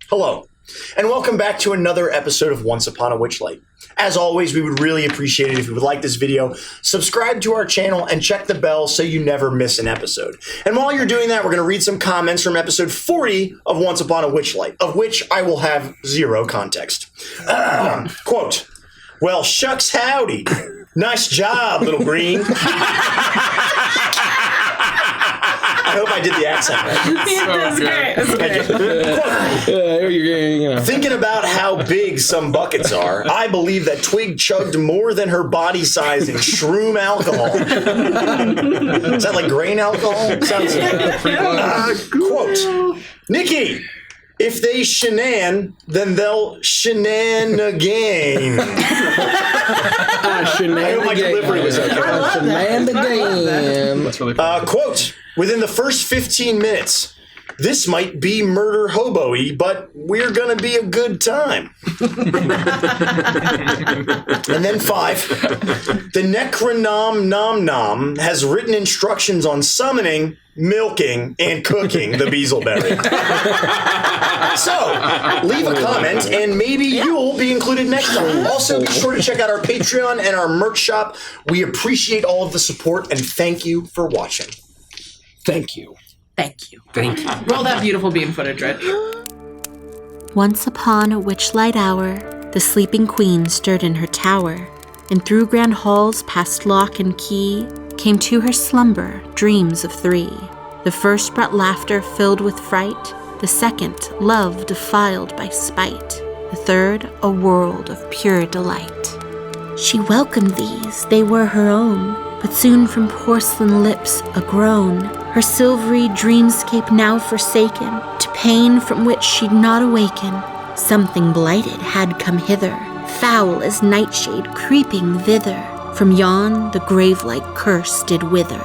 Hello, and welcome back to another episode of Once Upon a Witchlight. As always, we would really appreciate it if you would like this video, subscribe to our channel, and check the bell so you never miss an episode. And while you're doing that, we're going to read some comments from episode 40 of Once Upon a Witchlight, of which I will have zero context. Quote, "Well, shucks howdy. Nice job, little green." I hope I did the accent right. Thinking about how big some buckets are, I believe that Twig chugged more than her body size in shroom alcohol. Is that like grain alcohol? Sounds quote, "Nikki, if they shenan, then they'll shenan again." I hope my delivery was okay. I love that. That's really funny. Quote, "Within the first 15 minutes, this might be murder hobo-y, but we're gonna be a good time." And then 5, "The Necronom Nom Nom has written instructions on summoning, milking, and cooking the Beazleberry." So, leave a comment, and maybe you'll be included next time. Also, be sure to check out our Patreon and our merch shop. We appreciate all of the support, and thank you for watching. Thank you. Thank you. Thank you. Roll that beautiful beam footage, Rich. Once upon a witchlight hour, the sleeping queen stirred in her tower, and through grand halls past lock and key came to her slumber dreams of 3. The first brought laughter filled with fright, the second love defiled by spite, the third a world of pure delight. She welcomed these, they were her own, but soon from porcelain lips a groan, her silvery dreamscape now forsaken, to pain from which she'd not awaken. Something blighted had come hither, foul as nightshade creeping thither, from yon the grave-like curse did wither.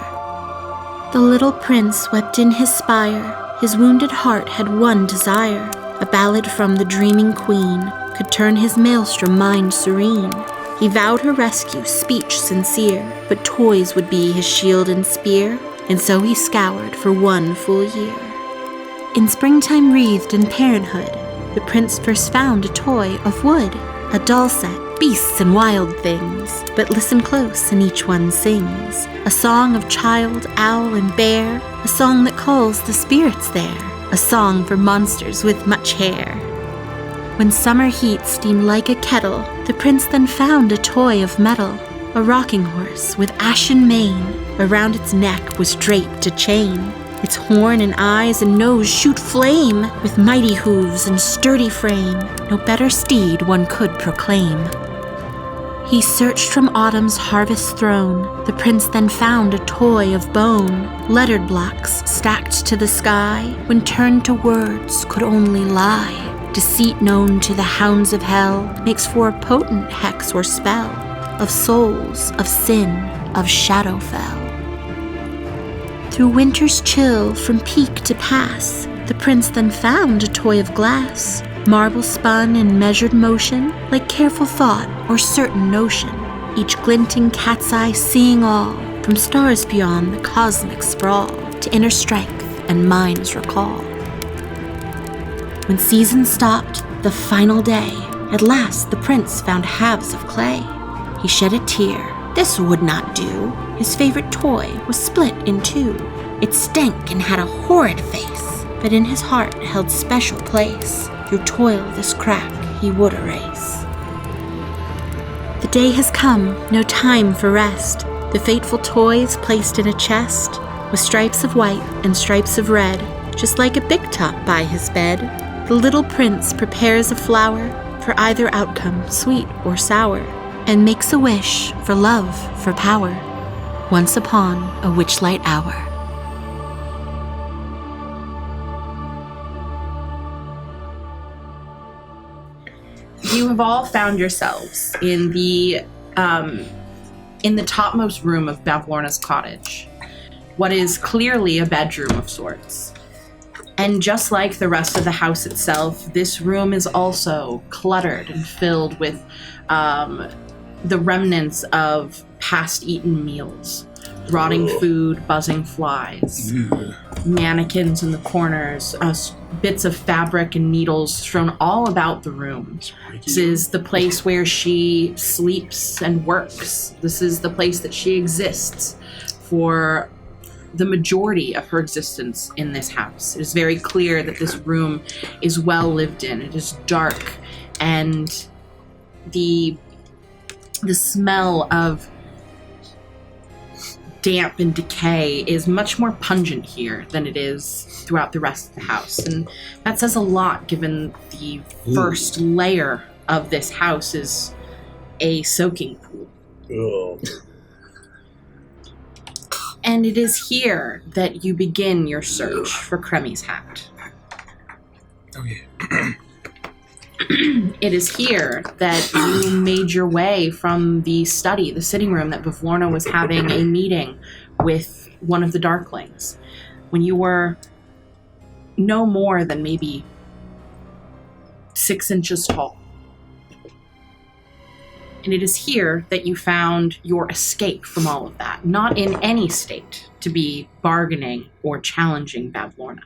The little prince wept in his spire, his wounded heart had one desire, a ballad from the dreaming queen could turn his maelstrom mind serene. He vowed her rescue, speech sincere, but toys would be his shield and spear, and so he scoured for 1 full year. In springtime wreathed in parenthood, the prince first found a toy of wood, a doll set, beasts and wild things, but listen close and each one sings, a song of child, owl and bear, a song that calls the spirits there, a song for monsters with much hair. When summer heat steamed like a kettle, the prince then found a toy of metal, a rocking horse with ashen mane, around its neck was draped a chain. Its horn and eyes and nose shoot flame, with mighty hooves and sturdy frame, no better steed one could proclaim. He searched from autumn's harvest throne, the prince then found a toy of bone, lettered blocks stacked to the sky, when turned to words could only lie. Deceit known to the hounds of hell makes for a potent hex or spell, of souls, of sin, of Shadowfell. Through winter's chill from peak to pass, the prince then found a toy of glass, marble spun in measured motion, like careful thought or certain notion, each glinting cat's eye seeing all, from stars beyond the cosmic sprawl, to inner strength and mind's recall. When season stopped, the final day, at last the prince found halves of clay. He shed a tear. This would not do. His favorite toy was split in 2. It stank and had a horrid face, but in his heart held special place. Through toil this crack he would erase. The day has come, no time for rest. The fateful toys placed in a chest, with stripes of white and stripes of red, just like a big top by his bed. The little prince prepares a flower for either outcome, sweet or sour, and makes a wish for love, for power. Once upon a witchlight hour. You have all found yourselves in the topmost room of Bavlorna's cottage, what is clearly a bedroom of sorts. And just like the rest of the house itself, this room is also cluttered and filled with the remnants of past-eaten meals, rotting food, buzzing flies, mannequins in the corners, bits of fabric and needles strewn all about the room. This is the place where she sleeps and works. This is the place that she exists for the majority of her existence in this house. It is very clear that this room is well lived in. It is dark, and the smell of damp and decay is much more pungent here than it is throughout the rest of the house. And that says a lot, given the first layer of this house is a soaking pool. Ugh. And it is here that you begin your search for Kremi's hat. Oh, yeah. It is here that you made your way from the study, the sitting room, that Bavlorna was having a meeting with one of the Darklings, when you were no more than maybe 6 inches tall. And it is here that you found your escape from all of that, not in any state to be bargaining or challenging Bavlorna.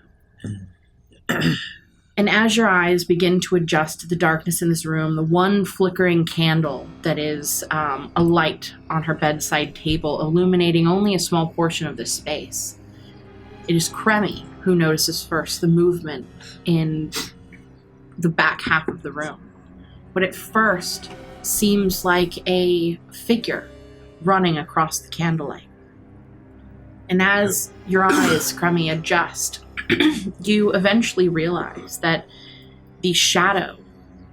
And as your eyes begin to adjust to the darkness in this room, the one flickering candle that is a light on her bedside table, illuminating only a small portion of this space, it is Kremi who notices first the movement in the back half of the room. What at first seems like a figure running across the candlelight. And as your eyes, Kremi, adjust, you eventually realize that the shadow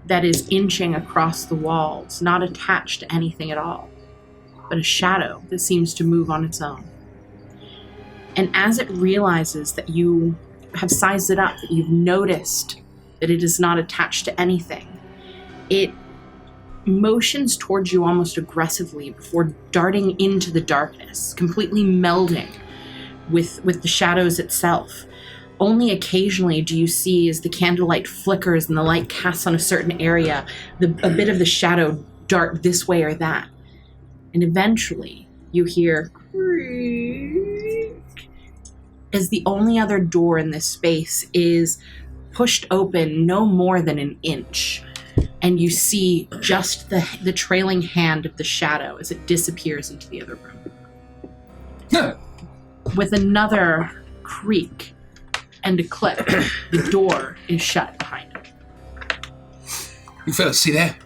that is inching across the walls, not attached to anything at all, but a shadow that seems to move on its own. And as it realizes that you have sized it up, that you've noticed that it is not attached to anything, it motions towards you almost aggressively before darting into the darkness, completely melding with the shadows itself. Only occasionally do you see, as the candlelight flickers and the light casts on a certain area, a bit of the shadow dart this way or that. And eventually you hear as the only other door in this space is pushed open no more than an inch. And you see just the trailing hand of the shadow as it disappears into the other room. No. With another creak and a click, the door is shut behind him. You fellas see that?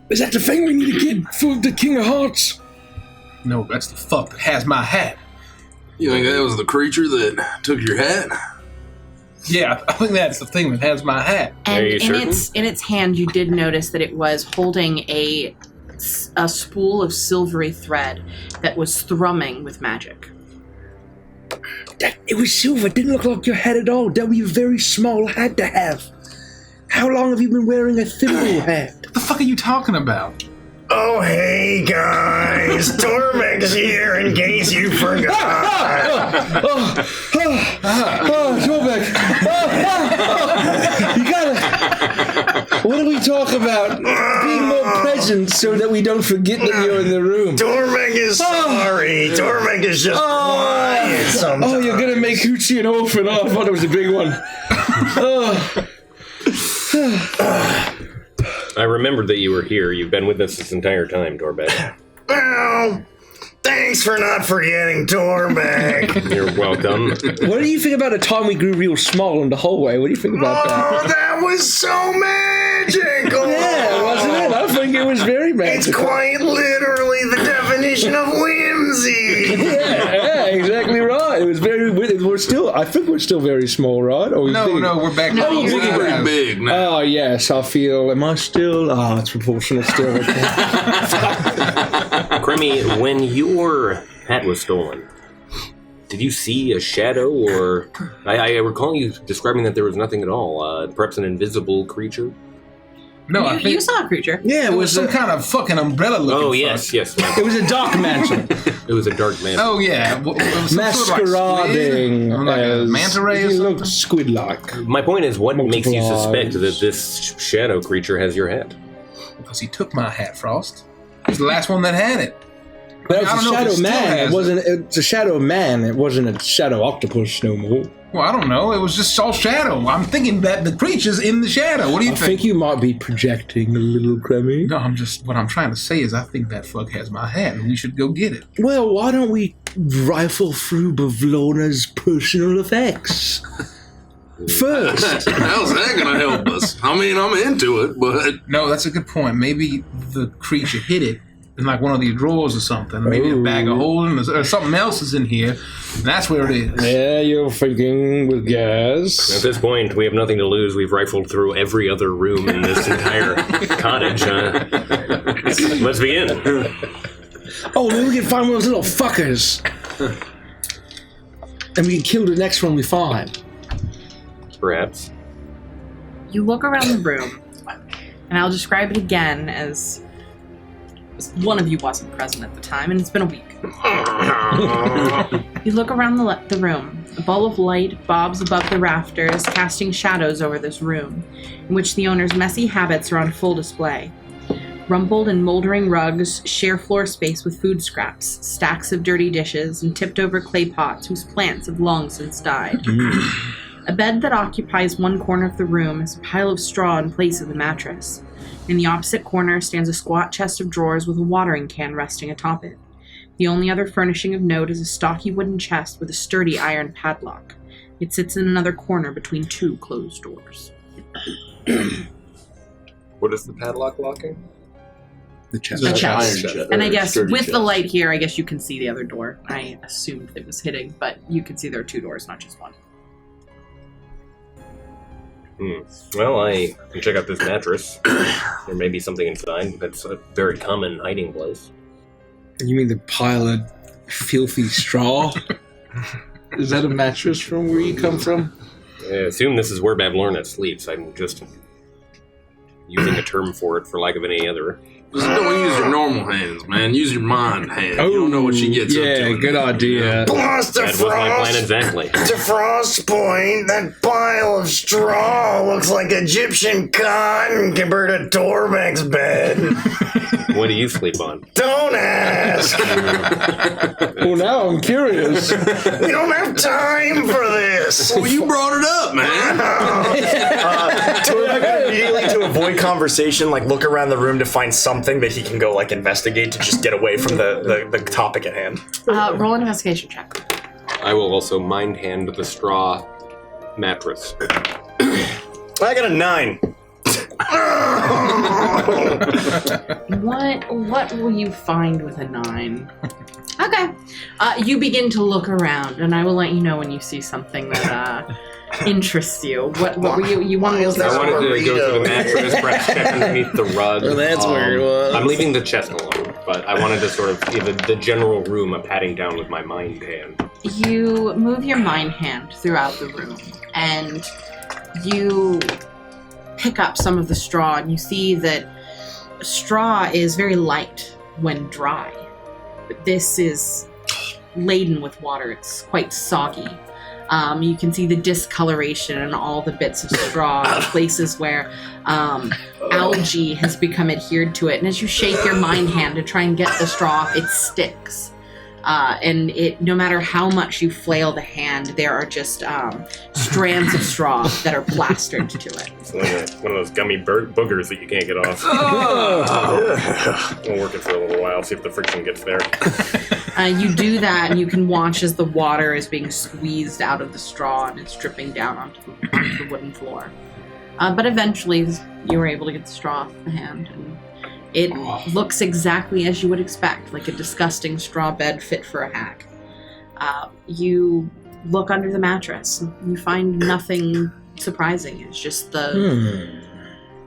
Is that the thing we need to get for the King of Hearts? No, that's the fuck that has my hat. You think that was the creature that took your hat? Yeah, I think that's the thing that has my hat. And Are you certain? in its hand, you did notice that it was holding a spool of silvery thread that was thrumming with magic. It was silver. It didn't look like your hat at all. That would be a very small hat to have. How long have you been wearing a thimble hat? What the fuck are you talking about? Oh, hey, guys. Tormek's here in case you forgot. Tormek. You gotta... What do we talk about? Being more present so that we don't forget that you're in the room. Tormek is sorry. Tormek is just quiet sometimes. Oh, you're gonna make Hoochie an orphan. Oh, I thought it was a big one. I remembered that you were here. You've been with us this entire time, Torbeck. Well, thanks for not forgetting Tormek. You're welcome. What do you think about the time we grew real small in the hallway? What do you think about that? Oh, that was so magical. Yeah, wasn't it? I think it was very magical. It's quite literally the definition of whimsy. Yeah, exactly right. It was very. We're still. I think we're still very small, right? Or No, we're back. No, to you're It's pretty big now. Oh yes, I feel. Am I still? Oh, it's proportional still. Kremi, when your hat was stolen, did you see a shadow or... I recall you describing that there was nothing at all. Perhaps an invisible creature? No, I You think saw a creature. Yeah, it was some kind of fucking umbrella looking. Oh, yes. It was a dark mansion, It was a dark man. Oh yeah, it was some masquerading sort of like as a manta ray or he something. looked squid-like. My point is, what makes you Multiple suspect eyes. that this shadow creature has your hat? Because he took my hat, Frost. He's the last one that had it. That I was don't a know if shadow it still man. has It wasn't. It's a shadow man. It wasn't a shadow octopus no more. Well, I don't know. It was just all shadow. I'm thinking that the creature's in the shadow. What do you I think you might be projecting a little, Crummy. No, what I'm trying to say is I think that fuck has my hat and we should go get it. Well, why don't we rifle through Bavlona's personal effects first? How's that gonna help us? I mean, I'm into it, but No, that's a good point. Maybe the creature hid it in like one of these drawers or something. Maybe a bag of holding or something else is in here. And that's where it is. Yeah, you're thinking with gas. At this point, we have nothing to lose. We've rifled through every other room in this entire cottage. Let's begin. Oh, maybe we can find one of those little fuckers. And we can kill the next one we find. Perhaps. You look around the room, and I'll describe it again as one of you wasn't present at the time, and it's been a week. You look around the room. A ball of light bobs above the rafters, casting shadows over this room, in which the owner's messy habits are on full display. Rumpled and moldering rugs share floor space with food scraps, stacks of dirty dishes, and tipped-over clay pots whose plants have long since died. A bed that occupies one corner of the room is a pile of straw in place of the mattress. In the opposite corner stands a squat chest of drawers with a watering can resting atop it. The only other furnishing of note is a stocky wooden chest with a sturdy iron padlock. It sits in another corner between two closed doors. What is the padlock locking? The chest. The chest. iron chest, And I or guess sturdy with chest. the light here, I guess you can see the other door. I assumed it was hitting, but you can see there are two doors, not just one. Well, I can check out this mattress. There may be something inside. That's a very common hiding place. You mean the pile of filthy straw? Is that a mattress from where you come from? I assume this is where Babylorna sleeps. I'm just using a term for it for lack of any other. just don't use your normal hands, man. Use your mind hand. You don't know what she gets up to. Yeah, good idea. Plus, That was my plan exactly. To Frost's point, that pile of straw looks like Egyptian cotton compared to Torbeck's bed. What do you sleep on? Don't ask. Well, now I'm curious. We don't have time for this. Well, you brought it up, man. Torbeck immediately, to avoid conversation, like look around the room to find something that he can go like investigate to just get away from the topic at hand. Roll an investigation check. I will also mind hand the straw mattress. I got a 9. What will you find with a 9? Okay. You begin to look around, and I will let you know when you see something that interests you. What were you wanted to I wanted to go through the mattress, perhaps check underneath the rug. Well, that's where it was. I'm leaving the chest alone, but I wanted to sort of give the general room a patting down with my mind hand. You move your mind hand throughout the room, and you pick up some of the straw, and you see that straw is very light when dry. But this is laden with water. It's quite soggy. You can see the discoloration in all the bits of straw, places where algae has become adhered to it. And as you shake your mind hand to try and get the straw off, it sticks. And it, no matter how much you flail the hand, there are just strands of straw that are plastered to it. It's one of those gummy boogers that you can't get off. We'll work it for a little while, see if the friction gets there. You do that, and you can watch as the water is being squeezed out of the straw and it's dripping down onto the wooden floor. But eventually, you were able to get the straw off the hand, and it looks exactly as you would expect, like a disgusting straw bed fit for a hack. You look under the mattress, and you find nothing surprising. It's just the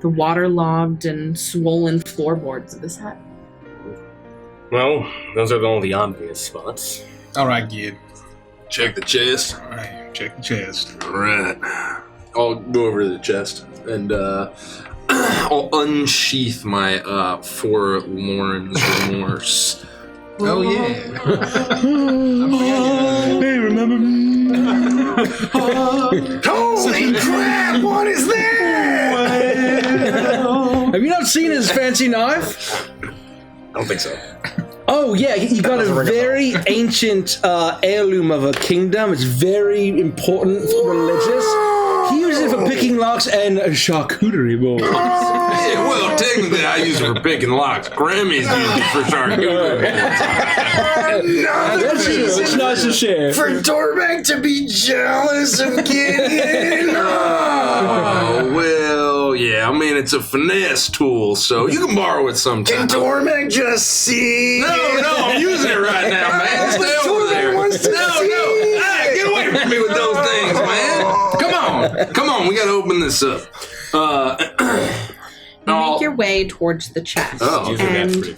waterlogged and swollen floorboards of this hut. Well, those are all the obvious spots. All right, kid. Check the chest. All right, check the chest. All right. I'll go over to the chest and I'll unsheath my forlorn's remorse. Oh, yeah. Hey, remember me? Holy crap! What is that? Have you not seen his fancy knife? I don't think so. Oh yeah, he got a very ancient heirloom of a kingdom. It's very important, religious. He uses it for picking locks and a charcuterie board. Yeah, well, technically I use it for picking locks. Grammy's used it for charcuterie. That's true. It's nice to share. For Dormac to be jealous of Gideon. Oh, well, yeah, I mean, it's a finesse tool, so you can borrow it sometime. Can Dormac just see? No, I'm using it right now, man. Stay over there. Wants to see. Hey, get away from me with those things, man. Come on, we gotta open this up. You make your way towards the chest, Oh, and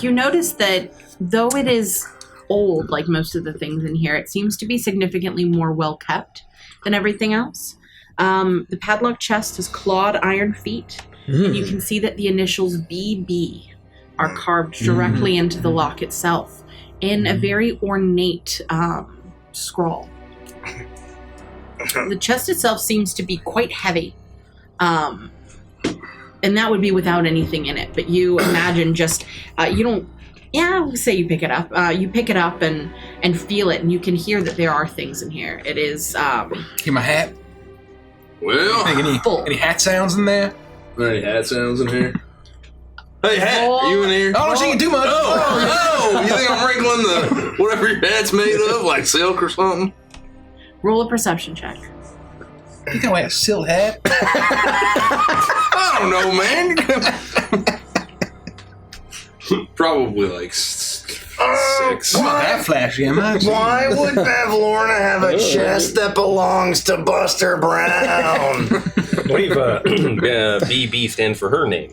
you notice that though it is old, like most of the things in here, it seems to be significantly more well kept than everything else. The padlock chest has clawed iron feet, and you can see that the initials BB are carved directly into the lock itself in a very ornate scroll. The chest itself seems to be quite heavy, and that would be without anything in it. But you imagine just you don't. Yeah, we'll say you pick it up. You pick it up and feel it, and you can hear that there are things in here. It is. Get my hat. Well, Any hat sounds in there? any hat sounds in here? Hey, hat, are you in here? Oh, don't shake it too much. Oh, you think I'm wrinkling the whatever your hat's made of, like silk or something? Roll a perception check. You can wear a silk hat. I don't know, man. Probably like 6. I'm not that flashy, am I? Why would Bavlorna have a chest that belongs to Buster Brown? Believe BB stands for her name.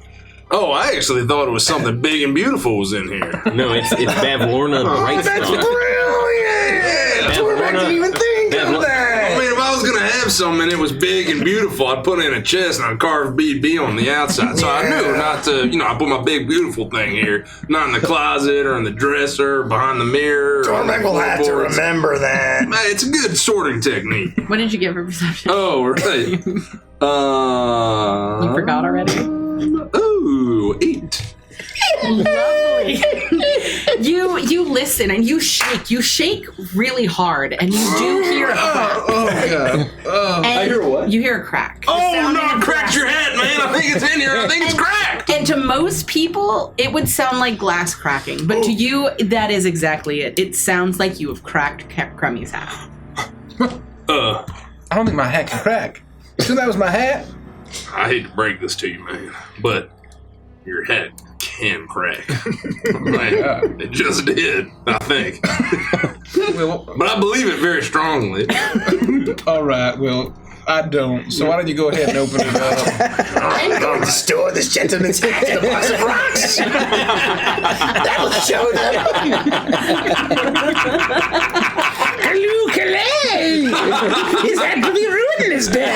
Oh, I actually thought it was something big and beautiful was in here. No, it's Bavlorna Brightspot. That's brilliant! Dormac didn't even think of that! I mean, if I was going to have something and it was big and beautiful, I'd put it in a chest and I'd carve BB on the outside. So I knew not to, I put my big beautiful thing here, not in the closet or in the dresser or behind the mirror. Dormac will have to remember that. It's a good sorting technique. What did you get for perception? Oh, right. You forgot already? Ooh, 8. Lovely. You listen and you shake really hard, and you do hear a crack. Oh, God. I hear what? You hear a crack. Oh, no, I cracked your hat, man. I think it's in here. I think it's cracked. And to most people, it would sound like glass cracking, but to you, that is exactly it. It sounds like you have cracked Crummy's hat. I don't think my hat can crack. You sure that was my hat? I hate to break this to you, man, but your hat can crack. Man, it just did, I think. Well, But I believe it very strongly. all right. Well, I don't. So why don't you go ahead and open it up? I'm going to store this gentleman's hat in a box of rocks. That'll show them. Hello, Calais. His hat will be ruined this day.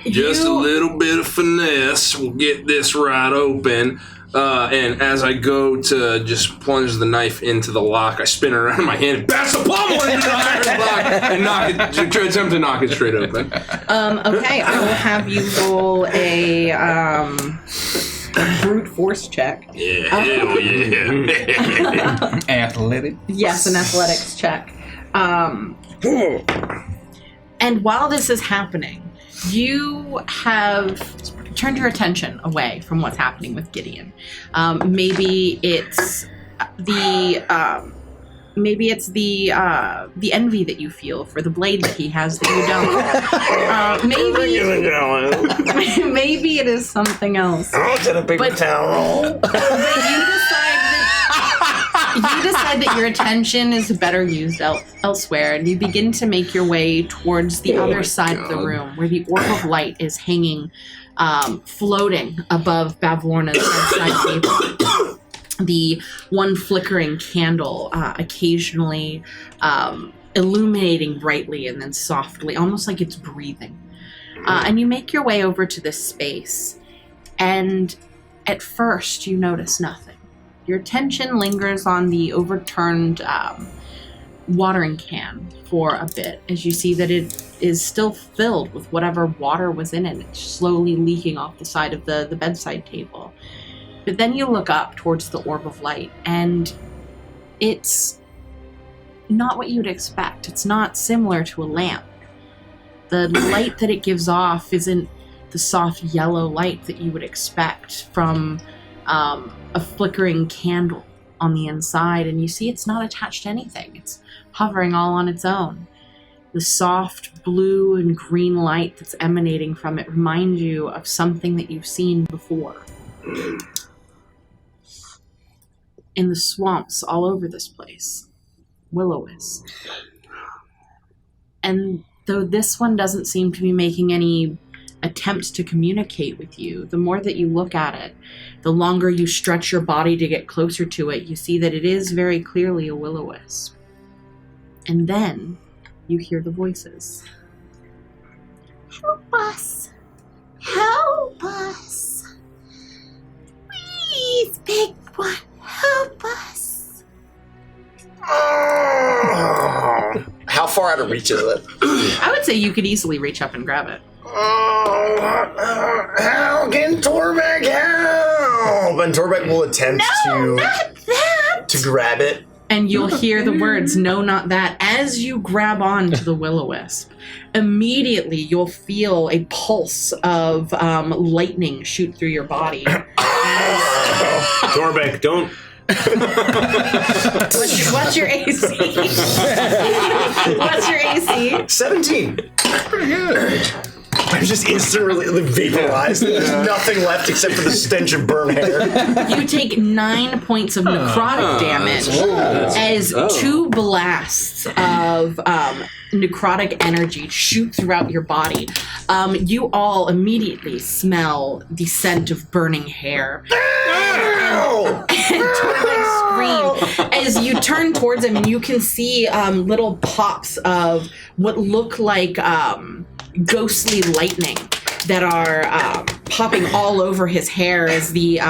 Just a little bit of finesse will get this right open. And as I go to just plunge the knife into the lock, I spin it around my hand and bash the pommel into the iron lock and attempt to knock it straight open. Okay, I will have you roll a brute force check. Yeah, hell yeah. Athletic. Yes, an athletics check. And while this is happening, you have turned your attention away from what's happening with Gideon. Maybe it's the envy that you feel for the blade that he has that you don't. Maybe it is something else. I'll get a paper towel roll. But you decide that your attention is better used elsewhere, and you begin to make your way towards the other side of the room, where the orb of light is hanging, floating above Bavlorna's bedside table. The one flickering candle occasionally illuminating brightly and then softly, almost like it's breathing. And you make your way over to this space, and at first you notice nothing. Your attention lingers on the overturned watering can for a bit as you see that it is still filled with whatever water was in it. It's slowly leaking off the side of the bedside table. But then you look up towards the orb of light, and it's not what you'd expect. It's not similar to a lamp. The light that it gives off isn't the soft yellow light that you would expect from a flickering candle on the inside, and you see it's not attached to anything. It's hovering all on its own. The soft blue and green light that's emanating from it reminds you of something that you've seen before. In the swamps all over this place. Will-o-wisp. And though this one doesn't seem to be making any attempts to communicate with you, the more that you look at it, the longer you stretch your body to get closer to it, you see that it is very clearly a will-o-wisp. And then you hear the voices. Help us! Help us! Please, big one, help us! How far out of reach is it? I would say you could easily reach up and grab it. How can Torbeck help? And Torbeck will attempt to grab it. And you'll hear the words, "No, not that," as you grab onto the will-o-wisp. Immediately, you'll feel a pulse of lightning shoot through your body. Torbeck, don't. What's your AC? What's your AC? 17. Pretty good. I'm just instantly vaporized. There's nothing left except for the stench of burnt hair. You take 9 points of necrotic damage as 2 blasts of necrotic energy shoot throughout your body. You all immediately smell the scent of burning hair. And Torbeck scream as you turn towards him, and you can see little pops of what look like ghostly lightning that are popping all over his hair as the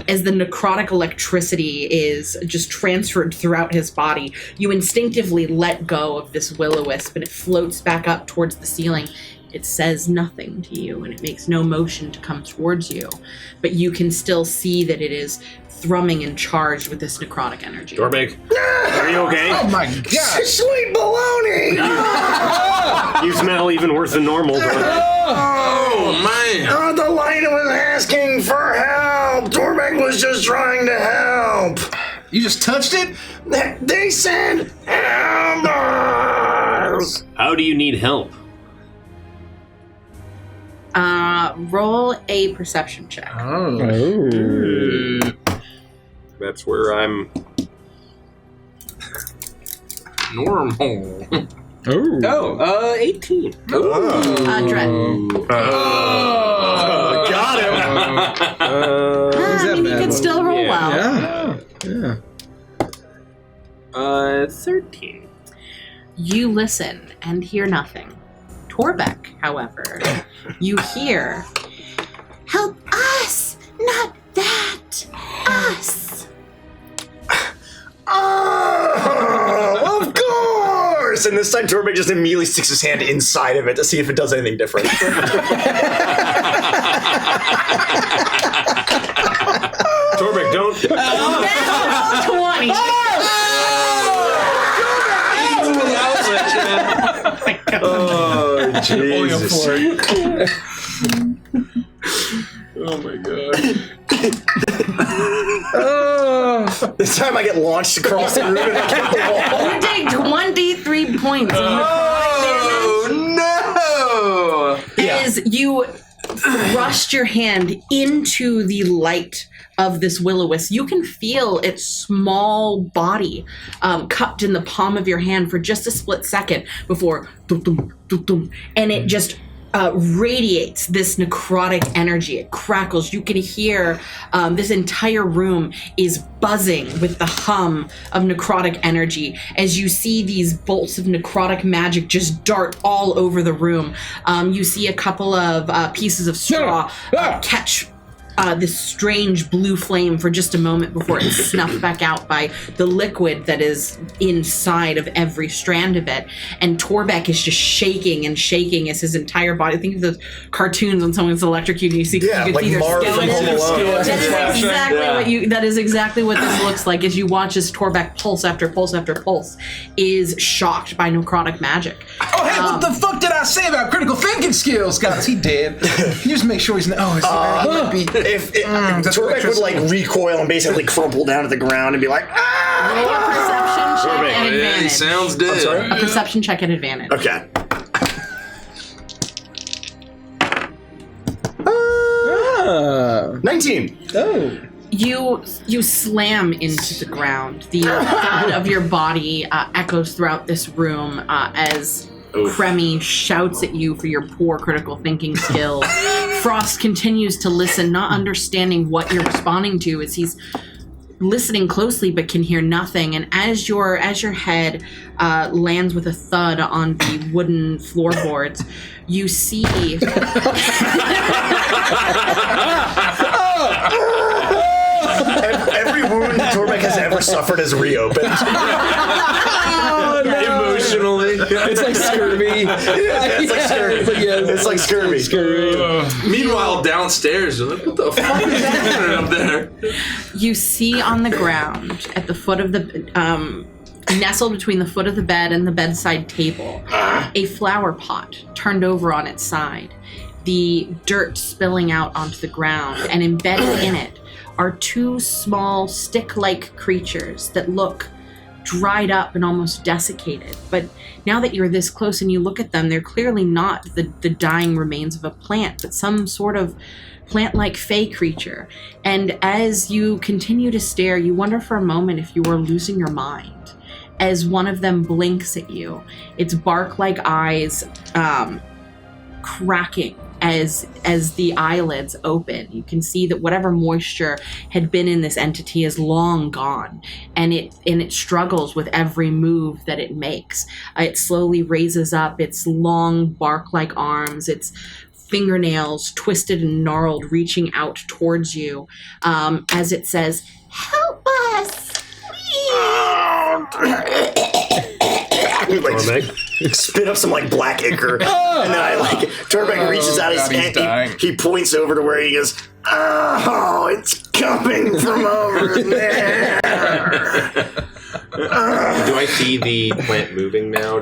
necrotic electricity is just transferred throughout his body. You instinctively let go of this will-o-wisp, and it floats back up towards the ceiling. It says nothing to you, and it makes no motion to come towards you. But you can still see that it is thrumming and charged with this necrotic energy. Torbeck, are you okay? Oh my god! Sweet baloney! You smell even worse than normal, Torbeck. Oh, man. The light was asking for help. Torbeck was just trying to help. You just touched it? They said help us. How do you need help? Roll a perception check. That's where I'm. Normal. 18. Dread. Got him. I mean, you could still roll well. Yeah. 13. You listen and hear nothing. Torbeck, however, you hear, Help us! Not that! Us! Oh, of course! And this time Torbeck just immediately sticks his hand inside of it to see if it does anything different. Torbeck, don't. 20. Oh, Jesus. Oh, my God. This time I get launched across the room and I hit the wall. You take 23 points of necrotic damage. No! As you thrust your hand into the light of this will-o-wisp, you can feel its small body cupped in the palm of your hand for just a split second before dum, dum, dum, and it just radiates this necrotic energy. It crackles. You can hear this entire room is buzzing with the hum of necrotic energy as you see these bolts of necrotic magic just dart all over the room. You see a couple of pieces of straw catch this strange blue flame for just a moment before it's snuffed back out by the liquid that is inside of every strand of it. And Torbeck is just shaking and shaking as his entire body. Think of the cartoons when someone's electrocuted. You see, Yeah, you like see their Marv from skeleton. Home Alone. That is exactly what this looks like as you watch as Torbeck pulse after pulse after pulse is shocked by necrotic magic. Oh, hey, what the fuck did I say about critical thinking skills, guys? He dead. You just make sure he's not. Oh, he might be. If Torbeck would like recoil and basically crumple down to the ground and be like, Roll a perception check at Yeah, he advantage. sounds dead. I'm sorry? A perception check at advantage. okay. 19. Oh. You slam into the ground. The thud of your body echoes throughout this room as Kremi shouts at you for your poor critical thinking skills. Frost continues to listen, not understanding what you're responding to as he's listening closely but can hear nothing. And as your head lands with a thud on the wooden floorboards, you see Every wound that Torbeck has ever suffered is reopened. Emotionally. It's like scurvy. It's like scurvy. It's like scurvy. Meanwhile, downstairs, you're like, what the fuck is happening up there? you see on the ground at the foot of the nestled between the foot of the bed and the bedside table, a flower pot turned over on its side, the dirt spilling out onto the ground, and embedded in it are two small stick-like creatures that look dried up and almost desiccated. But now that you're this close and you look at them, they're clearly not the dying remains of a plant, but some sort of plant-like fey creature. And as you continue to stare, you wonder for a moment if you are losing your mind as one of them blinks at you, its bark-like eyes cracking as the eyelids open. You can see that whatever moisture had been in this entity is long gone, and it struggles with every move that it makes. It slowly raises up its long bark-like arms, its fingernails twisted and gnarled, reaching out towards you as it says, "Help us, like, spit up some like black ichor, and then I like Torbeck reaches out his hand. He points over to where he goes, "Oh, it's coming from over there." Do I see the plant moving now? I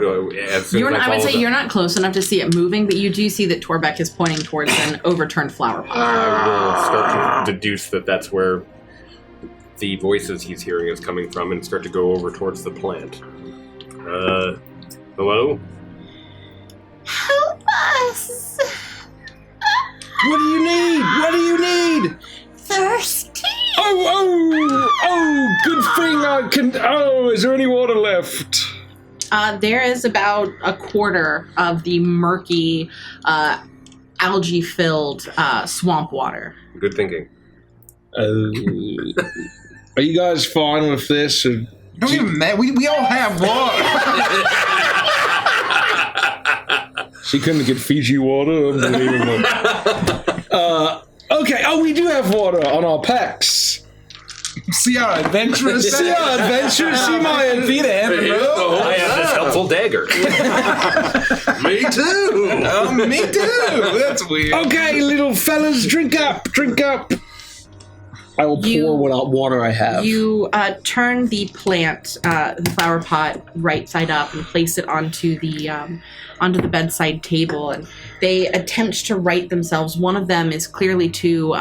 would say you're not close enough to see it moving, but you do see that Torbeck is pointing towards an overturned flower pot. I will start to deduce that that's where the voices he's hearing is coming from and start to go over towards the plant. Hello? Help us! What do you need? What do you need? Thirsty! Oh, good thing I can... Oh, is there any water left? There is about a quarter of the murky, algae-filled swamp water. Good thinking. Are you guys fine with this? Or Don't even matter. We all have water. she couldn't get Fiji water? Unbelievable. Okay, we do have water on our packs. See how adventurous. See how adventurous? See my... Feet ahead, bro. I have this helpful dagger. Me too. Me too. That's weird. Okay, little fellas, drink up, drink up. I will pour what water I have. You turn the plant, the flower pot, right side up and place it onto the bedside table, and they attempt to right themselves. One of them is clearly too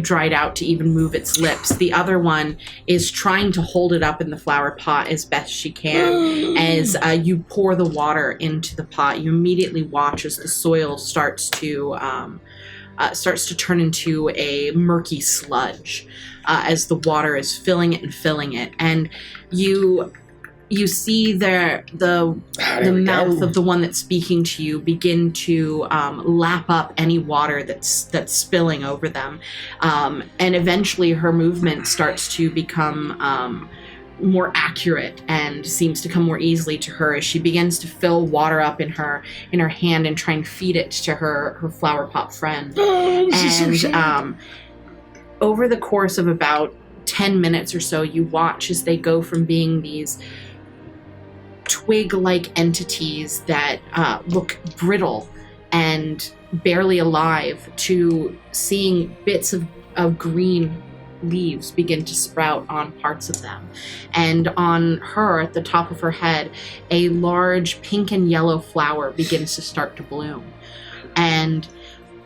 dried out to even move its lips. The other one is trying to hold it up in the flower pot as best she can. As you pour the water into the pot, you immediately watch as the soil starts to turn into a murky sludge as the water is filling it, and you see the mouth of the one that's speaking to you begin to lap up any water that's spilling over them, and eventually her movement starts to become more accurate and seems to come more easily to her as she begins to fill water up in her hand and try and feed it to her flower pot friend. And over the course of about 10 minutes or so, you watch as they go from being these twig-like entities that look brittle and barely alive to seeing bits of green leaves begin to sprout on parts of them. And on her, at the top of her head, a large pink and yellow flower begins to start to bloom. And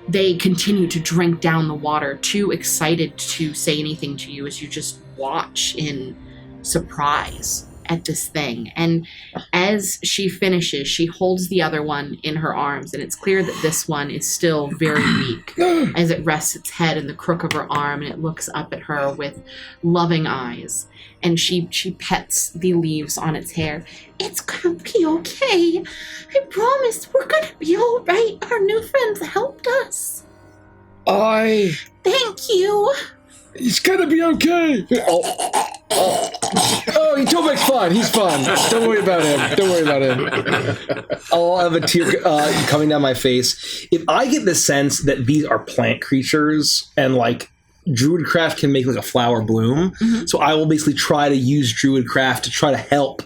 they continue to drink down the water, too excited to say anything to you as you just watch in surprise at this thing. And as she finishes, she holds the other one in her arms, and it's clear that this one is still very weak as it rests its head in the crook of her arm, and it looks up at her with loving eyes. And she pets the leaves on its hair. It's gonna be okay. I promise we're gonna be all right. Our new friends helped us. Thank you. It's gonna be okay. Oh, Tobek's fine. He's fine. Don't worry about him. I'll have a tear coming down my face. If I get the sense that these are plant creatures and like Druidcraft can make like a flower bloom, so I will basically try to use Druidcraft to try to help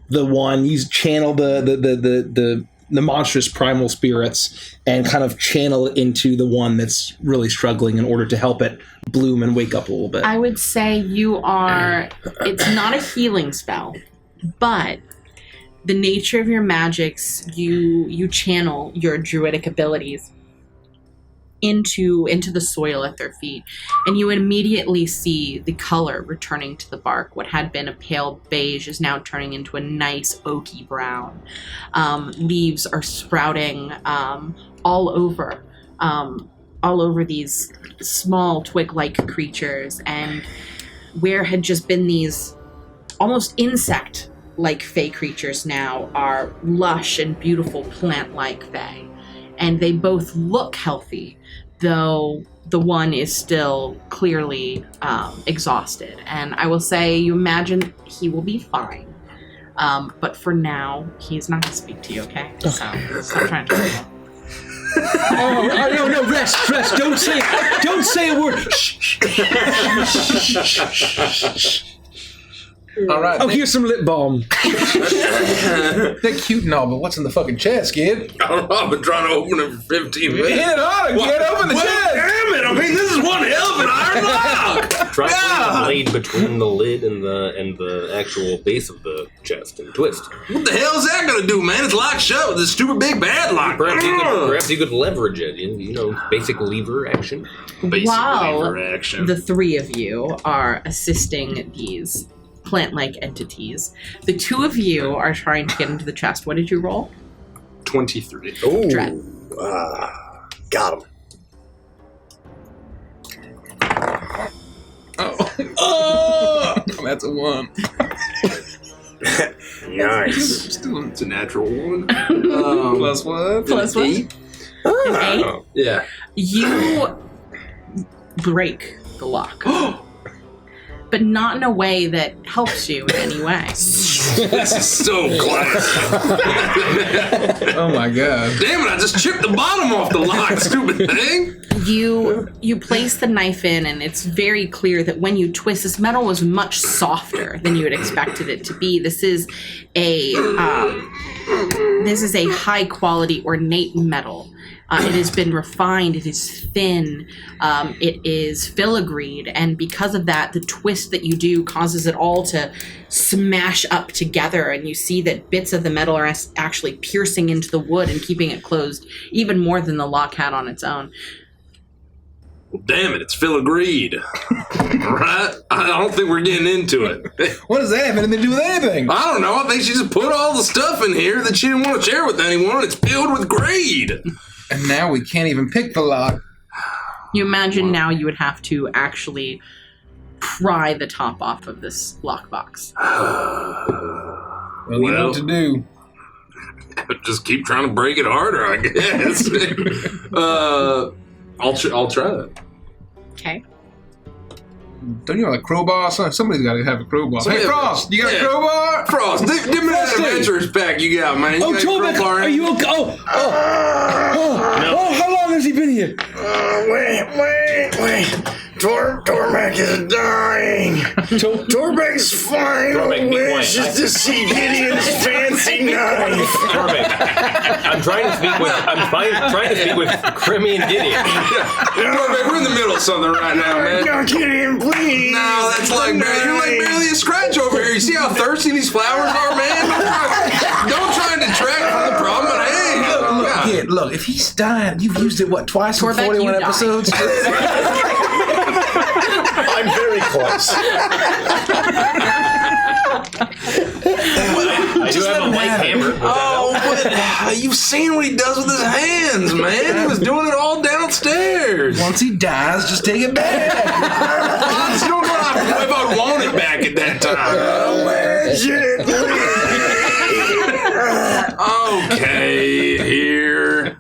the one. Channel the monstrous primal spirits and kind of channel it into the one that's really struggling in order to help it bloom and wake up a little bit. I would say it's not a healing spell, but the nature of your magics, you channel your druidic abilities into the soil at their feet, and you immediately see the color returning to the bark. What had been a pale beige is now turning into a nice oaky brown. Leaves are sprouting all over these small twig-like creatures, and where had just been these almost insect-like fey creatures now are lush and beautiful plant-like fey. And they both look healthy, though the one is still clearly exhausted. And I will say, you imagine he will be fine. But for now, he's not going to speak to you, okay? So, stop trying to talk. No, rest. Don't say a word. All right. Oh, here's some lip balm. They're cute and all, but what's in the fucking chest, kid? I don't know. I've been trying to open it for 15 minutes. Hit it harder, kid. Open the chest. Damn it. I mean, this is one hell of an iron lock. Try putting the blade between the lid and the actual base of the chest and twist. What the hell is that going to do, man? It's locked shut with this stupid big bad lock. Perhaps you could leverage it in, basic lever action. Basic While lever action. the three of you are assisting these plant-like entities, the two of you are trying to get into the chest. What did you roll? 23. Ooh. Dread. Got him. Oh, that's a 1. Nice. Still, it's a natural 1. Plus what? Plus what? 8. An 8? Yeah. You break the lock. But not in a way that helps you in any way. This is so classic. Oh my god. Damn it, I just chipped the bottom off the lock, stupid thing. You place the knife in, and it's very clear that when you twist, this metal was much softer than you had expected it to be. This is a high quality ornate metal. It has been refined, it is thin, it is filigreed, and because of that, the twist that you do causes it all to smash up together, and you see that bits of the metal are actually piercing into the wood and keeping it closed, even more than the lock had on its own. Well, damn it, it's filigreed. Right? I don't think we're getting into it. What does that have anything to do with anything? I don't know, I think she just put all the stuff in here that she didn't want to share with anyone, and it's filled with greed. And now we can't even pick the lock. You imagine now you would have to actually pry the top off of this lockbox. Well, you know what to do. Just keep trying to break it harder, I guess. I'll try that. Okay. Don't you have a crowbar? Somebody's got to have a crowbar. Hey, Frost, you got a crowbar? Frost, give me that adventurous pack you got, man. You got a Torbeck, crowbar? are you okay? Oh, how long has he been here? Wait. Torbeck is dying. Torbeck's final Torbeck, be wish quiet. is to see Gideon's fancy knife. Torbeck, I'm trying to speak with Crimmy and Gideon. Torbeck, we're in the middle of something right now, man. No, Gideon, please. No, that's like, man, you're like barely a scratch over here. You see how thirsty these flowers are, man? Don't try and detract from the problem at hand. Look, if he's dying, you've used it, twice in Torbeck, 41 you die. episodes? I'm very close. I do have a light hammer. Oh, but you've seen what he does with his hands, man. He was doing it all downstairs. Once he dies, just take it back. I just don't know if I'd want it back at that time. Okay, here.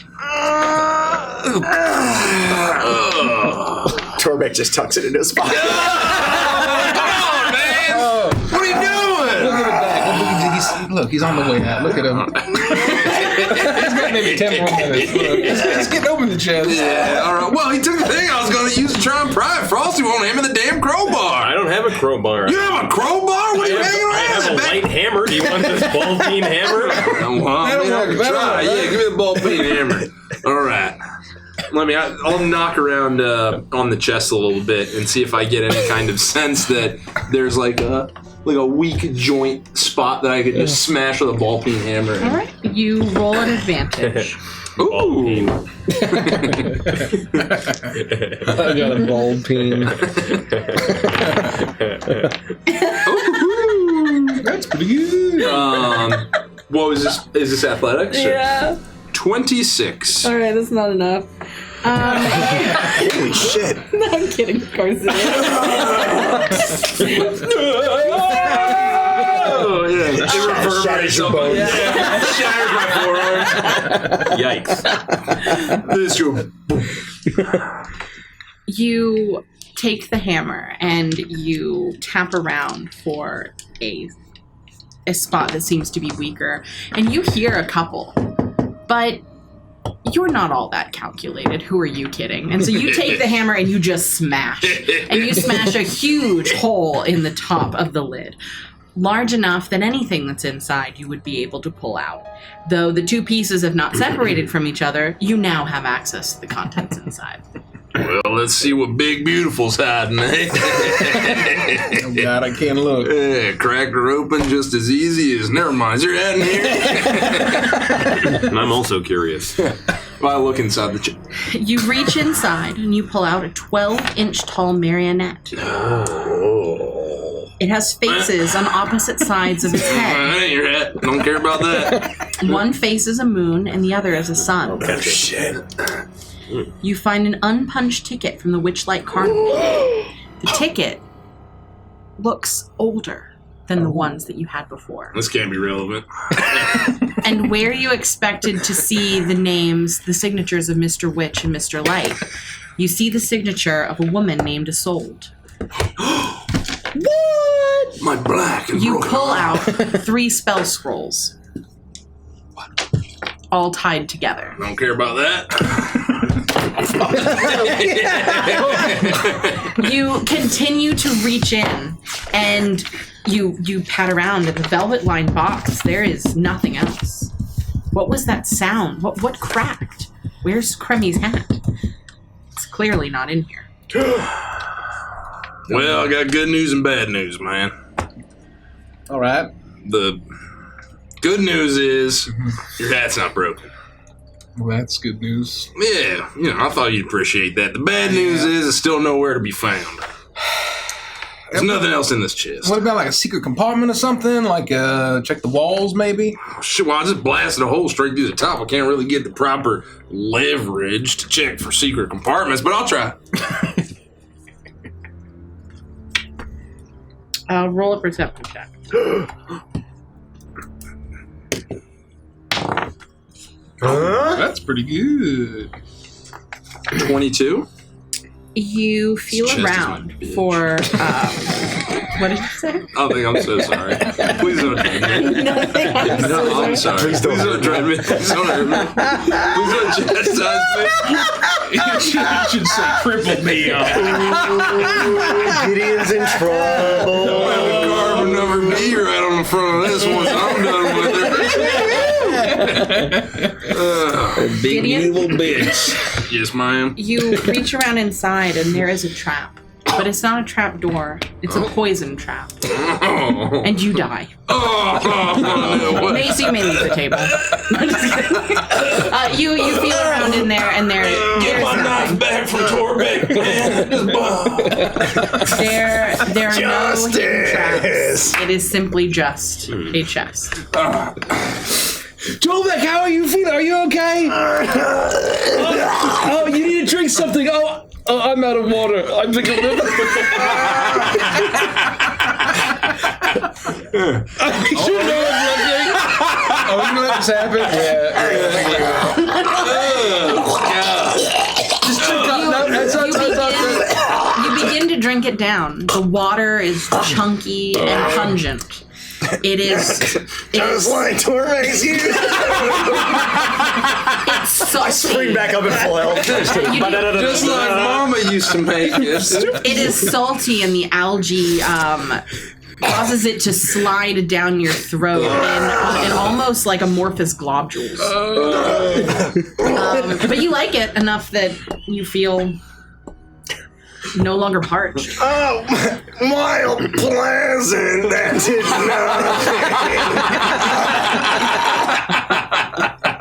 Torbeck just tucks it into his pocket. Come on, man. What are you doing? Look at it back. Look, he's on the way out. Look at him. He's got maybe 10 more minutes. Look, let's get open the chest. Yeah, all right. Well, he took the thing I was going to use to try and pry it. Frosty won't hammer the damn crowbar. I don't have a crowbar. You have a crowbar? What are you hanging around? I have a light hammer. Do you want this ball peen hammer? Well, I mean, I can try. Yeah, give me the ball peen hammer. All right. I'll knock around on the chest a little bit and see if I get any kind of sense that there's like a weak joint spot that I could just smash with a ball peen hammer. All right. You roll an advantage. Ooh. I got a ball peen. That's pretty good. What was this? Is this athletics? Yeah. 26. All right, that's not enough. Holy shit. No, I'm kidding. Of course it is. Oh, yeah. It reverberates your up. bones. Yeah. Shatters my forearms. Yikes. This go. You take the hammer and you tap around for a spot that seems to be weaker, and you hear a couple, but you're not all that calculated. Who are you kidding? And so you take the hammer and you just smash. And you smash a huge hole in the top of the lid. Large enough that anything that's inside you would be able to pull out. Though the two pieces have not separated from each other, you now have access to the contents inside. Well, let's see what Big Beautiful's hiding, eh? Oh, God, I can't look. Yeah, cracked her open just as easy as... Never mind, is there that in here? And I'm also curious. Well, I look inside the chest. You reach inside and you pull out a 12-inch tall marionette. It has faces on opposite sides of its head. That ain't your hat. Don't care about that. One face is a moon and the other is a sun. Oh, shit. You find an unpunched ticket from the Witchlight Carnival. The ticket looks older than the ones that you had before. This can't be relevant. And where you expected to see the names, the signatures of Mr. Witch and Mr. Light, you see the signature of a woman named Isolde. What? My black and You broken pull arm. out 3 spell scrolls. All tied together. Don't care about that. You continue to reach in, and you pat around in the velvet-lined box. There is nothing else. What was that sound? What cracked? Where's Cremmy's hat? It's clearly not in here. Well, I got good news and bad news, man. All right. The good news is your hat's not broken. Well, that's good news. Yeah, I thought you'd appreciate that. The bad news is it's still nowhere to be found. There's nothing else in this chest. What about like a secret compartment or something? Like check the walls, maybe? Shit, well, I just blasted a hole straight through the top. I can't really get the proper leverage to check for secret compartments, but I'll try. Roll a perception check. That's pretty good. 22. Chest You feel is my around bitch. for. What did you say? I think I'm so sorry. Please don't hurt me. Nothing. No, I'm sorry. Please don't hurt me. Please don't hurt me. Please don't chastise me. You should say crippled me. Gideon's in trouble. I have a carbon number B right on the front of this once I'm done with it. Big Gideon? evil bitch. Yes, ma'am. You reach around inside, and there is a trap. But it's not a trap door. It's a poison trap. Oh. And you die. What? Macy, you may leave the table. I'm just kidding. You feel around in there, and there's nothing. back from Torbeck, man. There are no hidden Justice. traps. It is simply just a chest. Tolbeck, how are you feeling? Are you okay? Oh, you need to drink something. Oh, I'm out of water. I'm thinking. You know I'm looking. Oh, you gonna let this happen? Just drink up. No, it's not. You begin to drink it down. The water is chunky and pungent. It is. Just like Torbeck's used. It's salty. Spring back up in full health. Just like Mama used to make it. It is salty, and the algae causes it to slide down your throat in almost like amorphous globules. But you like it enough that you feel no longer parched. Oh, mild pleasant. That did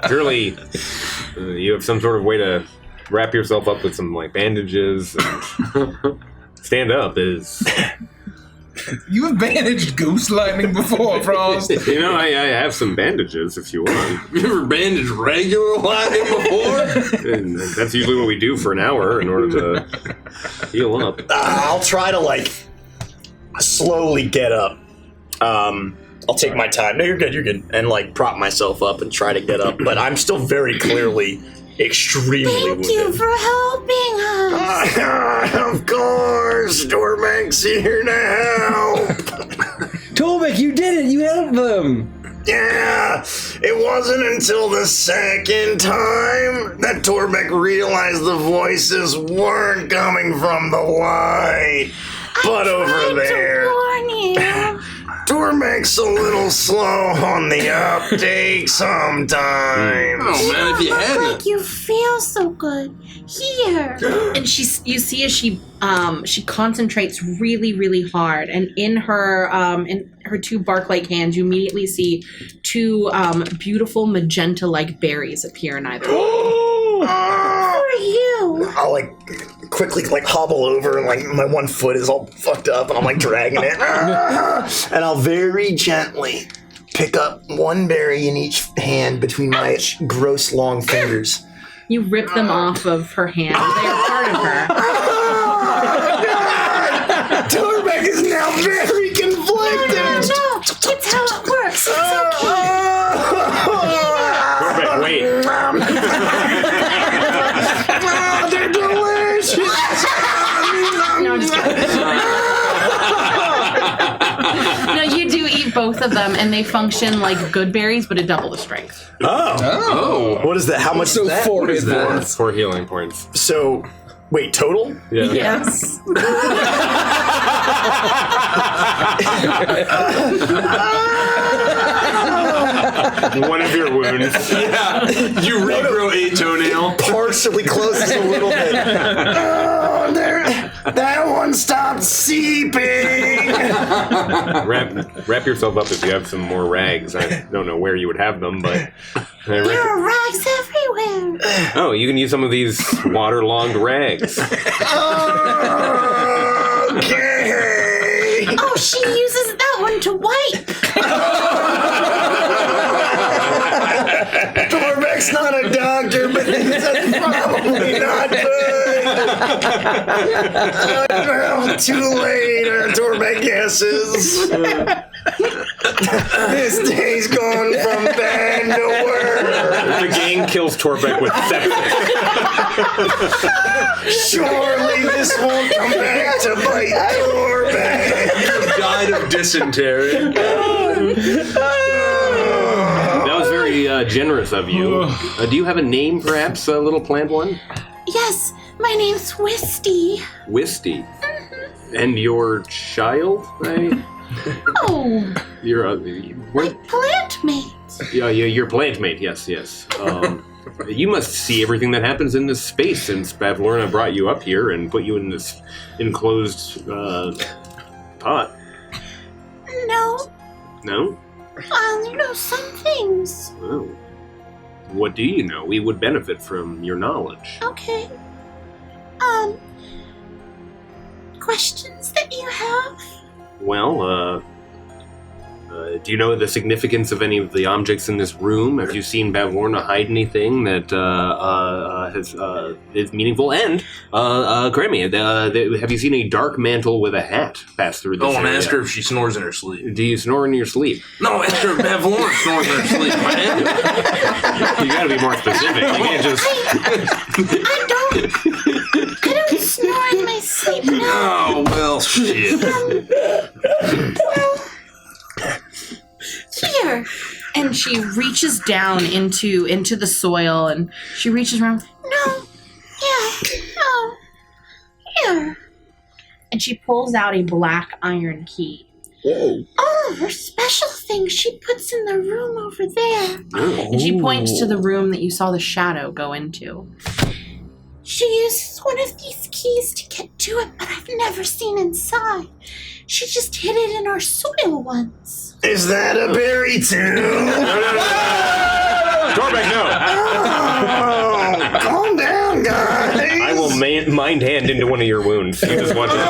nothing. Surely, you have some sort of way to wrap yourself up with some like bandages. And stand up is. You have bandaged goose lightning before, Frost. You know, I have some bandages if you want. You ever bandaged regular lightning before? And that's usually what we do for an hour in order to heal up. I'll try to like slowly get up. I'll take my time. No, you're good. And like prop myself up and try to get up. But I'm still very clearly extremely wounded. Thank you for helping us. Of course, Torbeck's here to help. Tolbeck, you did it. You helped them. Yeah, it wasn't until the second time that Torbeck realized the voices weren't coming from the light, but over there. Warn you. Torbeck's a little slow on the uptake sometimes. Oh man, if you hadn't. Like you feel so good. Here. And you see as she concentrates really, really hard, and in her two bark-like hands, you immediately see two beautiful magenta-like berries appear in either. Who are you? I'll like quickly like hobble over and like my one foot is all fucked up and I'm like dragging it. And I'll very gently pick up one berry in each hand between my gross long fingers. You rip them off of her hand. They are part of her. Torbeck is now very conflicted. No, it's how it works. It's okay. Perfect, wait. They're delicious. No, I'm just kidding. No, you do eat both of them, and they function like good berries, but at double the strength. Oh. What is that? How much is that? What is that? That's 4 healing points. So, wait, total? Yeah. Yes. One of your wounds. Yeah. You regrow a toenail. Partially closes a little bit. Oh, that one stopped seeping. Wrap yourself up if you have some more rags. I don't know where you would have them, but There are rags everywhere. oh, you can use some of these waterlogged rags. Okay. Oh, she uses that one to wipe. Torbeck's not a doctor, but that's probably not good. Well, too late, Torbeck guesses. This day's gone from bad to worse. The gang kills Torbeck with sepsis. Surely this This won't come back to bite Corbin. You died of dysentery. That was very generous of you. Do you have a name, perhaps, a little plant one? Yes, my name's Wisty. Wisty. And your child? Oh, Your my plant mate. yeah, your plant mate. Yes. You must see everything that happens in this space since Bavlorna brought you up here and put you in this enclosed pot. No, No? I only know some things. Oh. What do you know? We would benefit from your knowledge. Okay. Questions that you have? Well, do you know the significance of any of the objects in this room? Have you seen Bavlorna hide anything that is meaningful? And, Grammy, have you seen a dark mantle with a hat pass through this And area? ask her if she snores in her sleep. Do you snore in your sleep? No, ask her if Bavlorna snores in her sleep, man. You gotta be more specific. You can't just... I don't snore in my sleep, no. Oh, well, shit. Here. And she reaches down into the soil, and she reaches around. No. Yeah. No. Here. And she pulls out a black iron key. All of her special things she puts in the room over there. And she points to the room that you saw the shadow go into. She uses one of these keys to get to it, but I've never seen inside. She just hid it in our soil once. Is that a berry too? Torbeck, no! Oh, calm down, guys. I will mind hand into one of your wounds. You just watch it.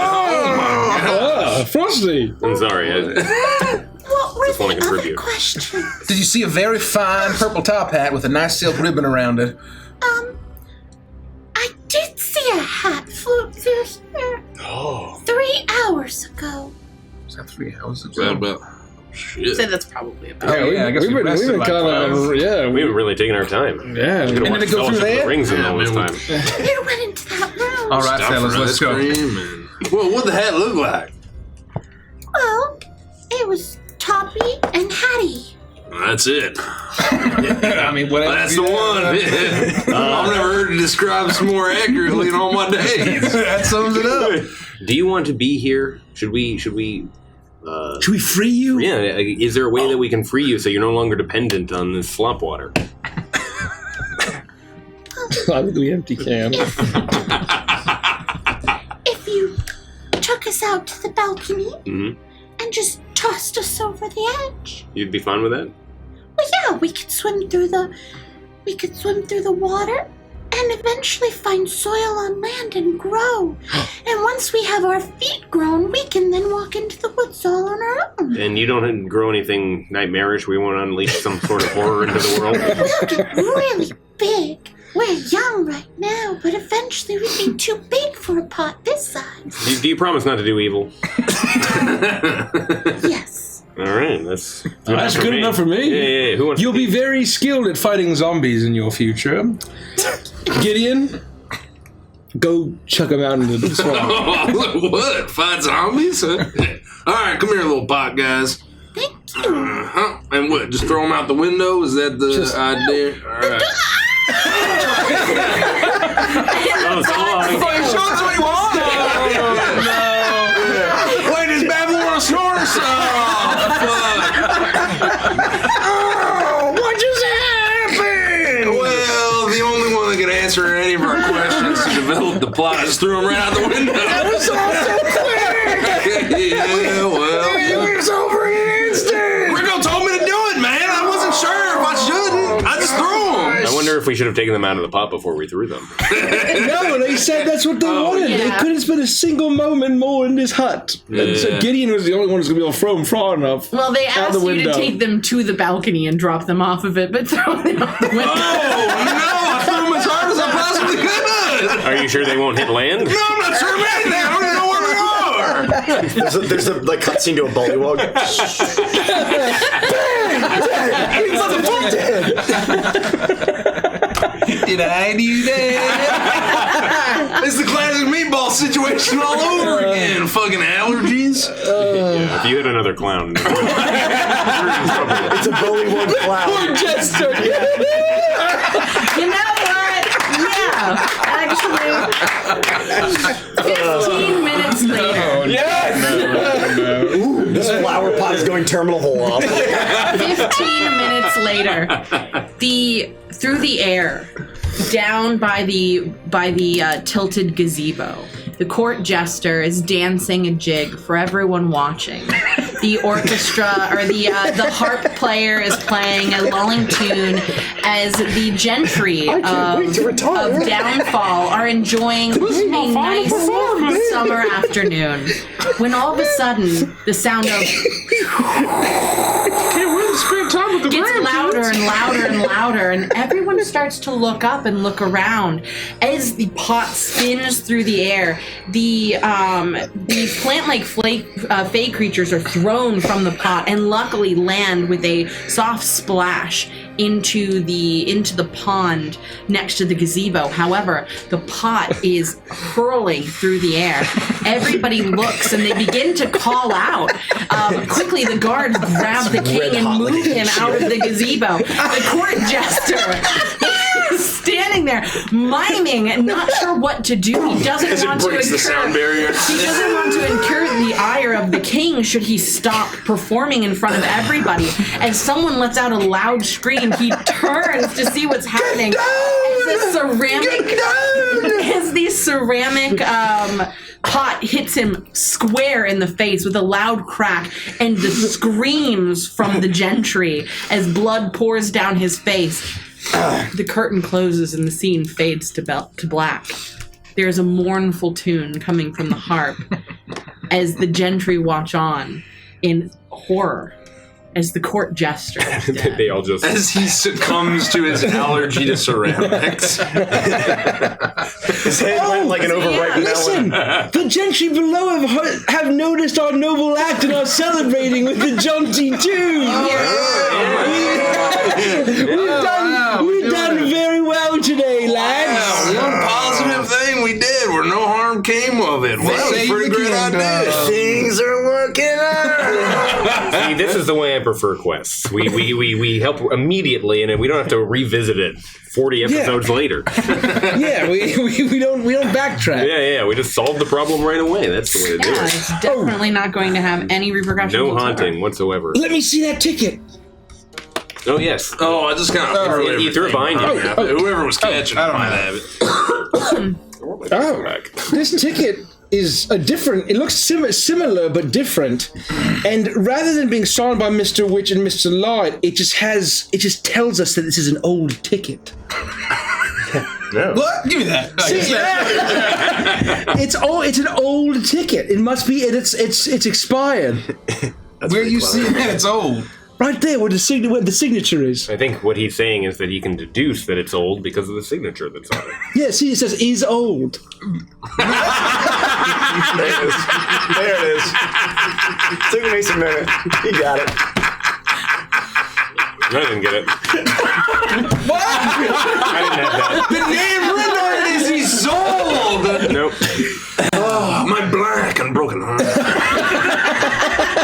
Frosty. I'm sorry. What were Just wanna the other contribute. questions? Did you see a very fine purple top hat with a nice silk ribbon around it? I did see a hat float through here 3 hours ago. Was that 3 hours That ago? about shit. So that's probably about Oh, yeah, I guess we rested been like kind of, We haven't really taken our time. yeah. Could've And watched did it go through Fellowship of there? the Rings in Yeah, all this man, time. You went into that room. All right, Stop fellas, for let's ice go. cream and... Well, what the hat look like? Well, it was Toppy and Hattie. That's it. I mean, whatever. That's the one. I've never heard it described more accurately in all my days. That sums it up. Do you want to be here? Should we? Should we free you? Yeah. Is there a way that we can free you so you're no longer dependent on this slop water? Out of the empty can. If you took us out to the balcony Mhm. and just tossed us over the edge. You'd be fine with that? Well, yeah, we could swim through the water and eventually find soil on land and grow. And once we have our feet grown, we can then walk into the woods all on our own. And you don't grow anything nightmarish? We won't unleash some sort of horror into the world? We'll get really big. We're young right now, but eventually we'd be too big for a pot this size. Do you promise not to do evil? Yes. All right, that's Good enough for me. Yeah. Who wants You'll be very skilled at fighting zombies in your future. Gideon, go chuck them out into the swamp. What? Fight zombies? All right, come here, little pot guys. Thank you. Uh-huh. And what? Just throw them out the window? Is that the idea? All right. Oh, so long. Show us what you want. Wait, is Babylon snore? What just happened? Well, the only one that could answer any of our questions to develop the plot just threw him right out the window. That was all so quick. Yeah, well. It was over in an instant. Rico told me to do it, man. I wasn't sure if I shouldn't. I just threw him. I wonder if we should have taken them out of the pot before we threw them. No, they said that's what they wanted. yeah. They couldn't spend a single moment more in this hut. And so Yeah. Gideon was the only one who's going to be able to throw them far enough. Well, they Out asked the you window. to take them to the balcony and drop them off of it, but throw them out the window. Oh, no. I threw him as hard as I possibly could. Are you sure they won't hit land? No, I'm not sure of anything. I don't even know where we are. There's a like cutscene to a bullywug. Did I do that? It's the classic meatball situation. infection all over again. Fucking allergies. Yeah, if you hit another clown, It's a bully one clown. Poor Jester. You know what? Yeah, actually, 15 minutes later. This flower pot is going terminal hole off. 15 minutes later, through the air, down by the tilted gazebo, the court jester is dancing a jig for everyone watching. The orchestra or the harp player is playing a lulling tune as the gentry of Downfall are enjoying a nice summer afternoon. When all of a sudden, the sound of gets louder and louder and louder, and everyone starts to look up and look around as the pot spins through the air. The plant-like fey creatures are thrown from the pot and luckily land with a soft splash into the pond next to the gazebo. However, the pot is hurling through the air. Everybody looks and they begin to call out. Quickly, the guards grab the king and move him out of the gazebo. The court jester is standing there, miming and not sure what to do. He doesn't want to breaks the sound barrier. He doesn't want to incur the ire of the king should he stop performing in front of everybody. As someone lets out a loud scream, he turns to see what's happening. As the ceramic pot hits him square in the face with a loud crack, and the screams from the gentry as blood pours down his face. The curtain closes and the scene fades to black. There's a mournful tune coming from the harp as the gentry watch on in horror as the court jester is dead. they all just As he succumbs to his allergy to ceramics. His head went like an overripe Listen, melon. the gentry below have noticed our noble act and are celebrating with the jaunty tune. We've done very well today, lads. One positive thing we did where no harm came of it. Well, that was a pretty great idea. Things are working out. See, this is the way I prefer quests. We help immediately, and we don't have to revisit it 40 episodes later. Yeah, we don't backtrack. Yeah, we just solve the problem right away. That's the way to do Yeah, it. it's definitely not going to have any repercussions. No whatsoever. haunting whatsoever. Let me see that ticket. Oh yes. Oh, I just kind of threw he threw it behind you. Whoever was catching it might have it. This ticket is a different. It looks similar but different. And rather than being signed by Mr. Witch and Mr. Light, it just tells us that this is an old ticket. What? Give me that. It's an old ticket. It must be. It's expired. Where you seeing that? It's old. Right there, where the signature is. I think what he's saying is that he can deduce that it's old because of the signature that's on it. Yeah, see, it says "is old." There it is. There it is. Took me a minute. You got it. I didn't get it. What? I didn't have that. The name written on it is he's old. Nope. Oh, my black and broken heart.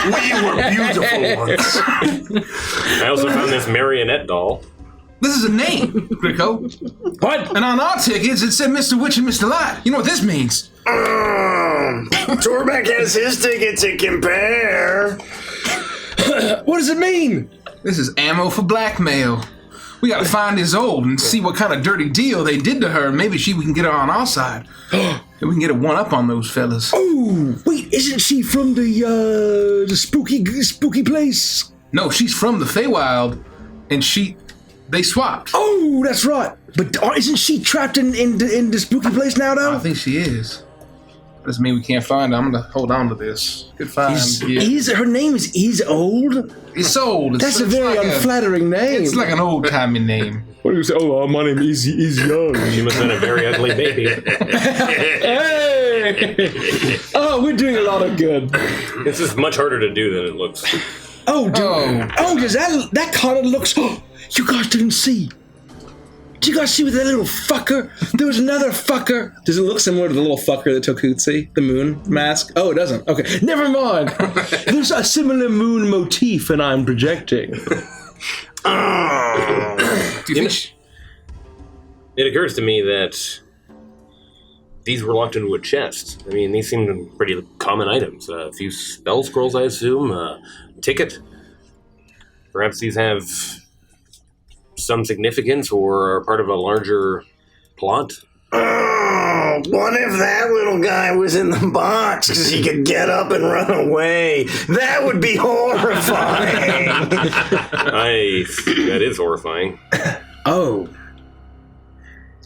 We were beautiful once. I also found this marionette doll. This is a name, Grio. What? And on our tickets, it said Mr. Witch and Mr. Light. You know what this means? Torbeck has his ticket to compare. What does it mean? This is ammo for blackmail. We gotta find his old and see what kind of dirty deal they did to her, and maybe we can get her on our side. And we can get a one-up on those fellas. Oh, wait, isn't she from the spooky place? No, she's from the Feywild, and they swapped. Oh, that's right. But isn't she trapped in the spooky place now, I though? think she is. Doesn't mean we can't find her. I'm gonna hold on to this. Good find. Her name is Old? It's old. That's a very unflattering name. It's like an old-timey name. What do you say? Oh, my name is Young. She must have been a very ugly baby. Hey! Oh, we're doing a lot of good. This is much harder to do than it looks. Oh, does that kind of looks... Oh, you guys didn't see. Did you guys see with that little fucker? There was another fucker. Does it look similar to the little fucker that took Hootsie, the moon mask? Oh, it doesn't. Okay, never mind. There's a similar moon motif, and I'm projecting. It occurs to me that these were locked into a chest. I mean, these seem pretty common items. A few spell scrolls, I assume. A ticket. Perhaps these have some significance or are part of a larger plot. Oh, what if that little guy was in the box because he could get up and run away? That would be horrifying. That is horrifying. Oh.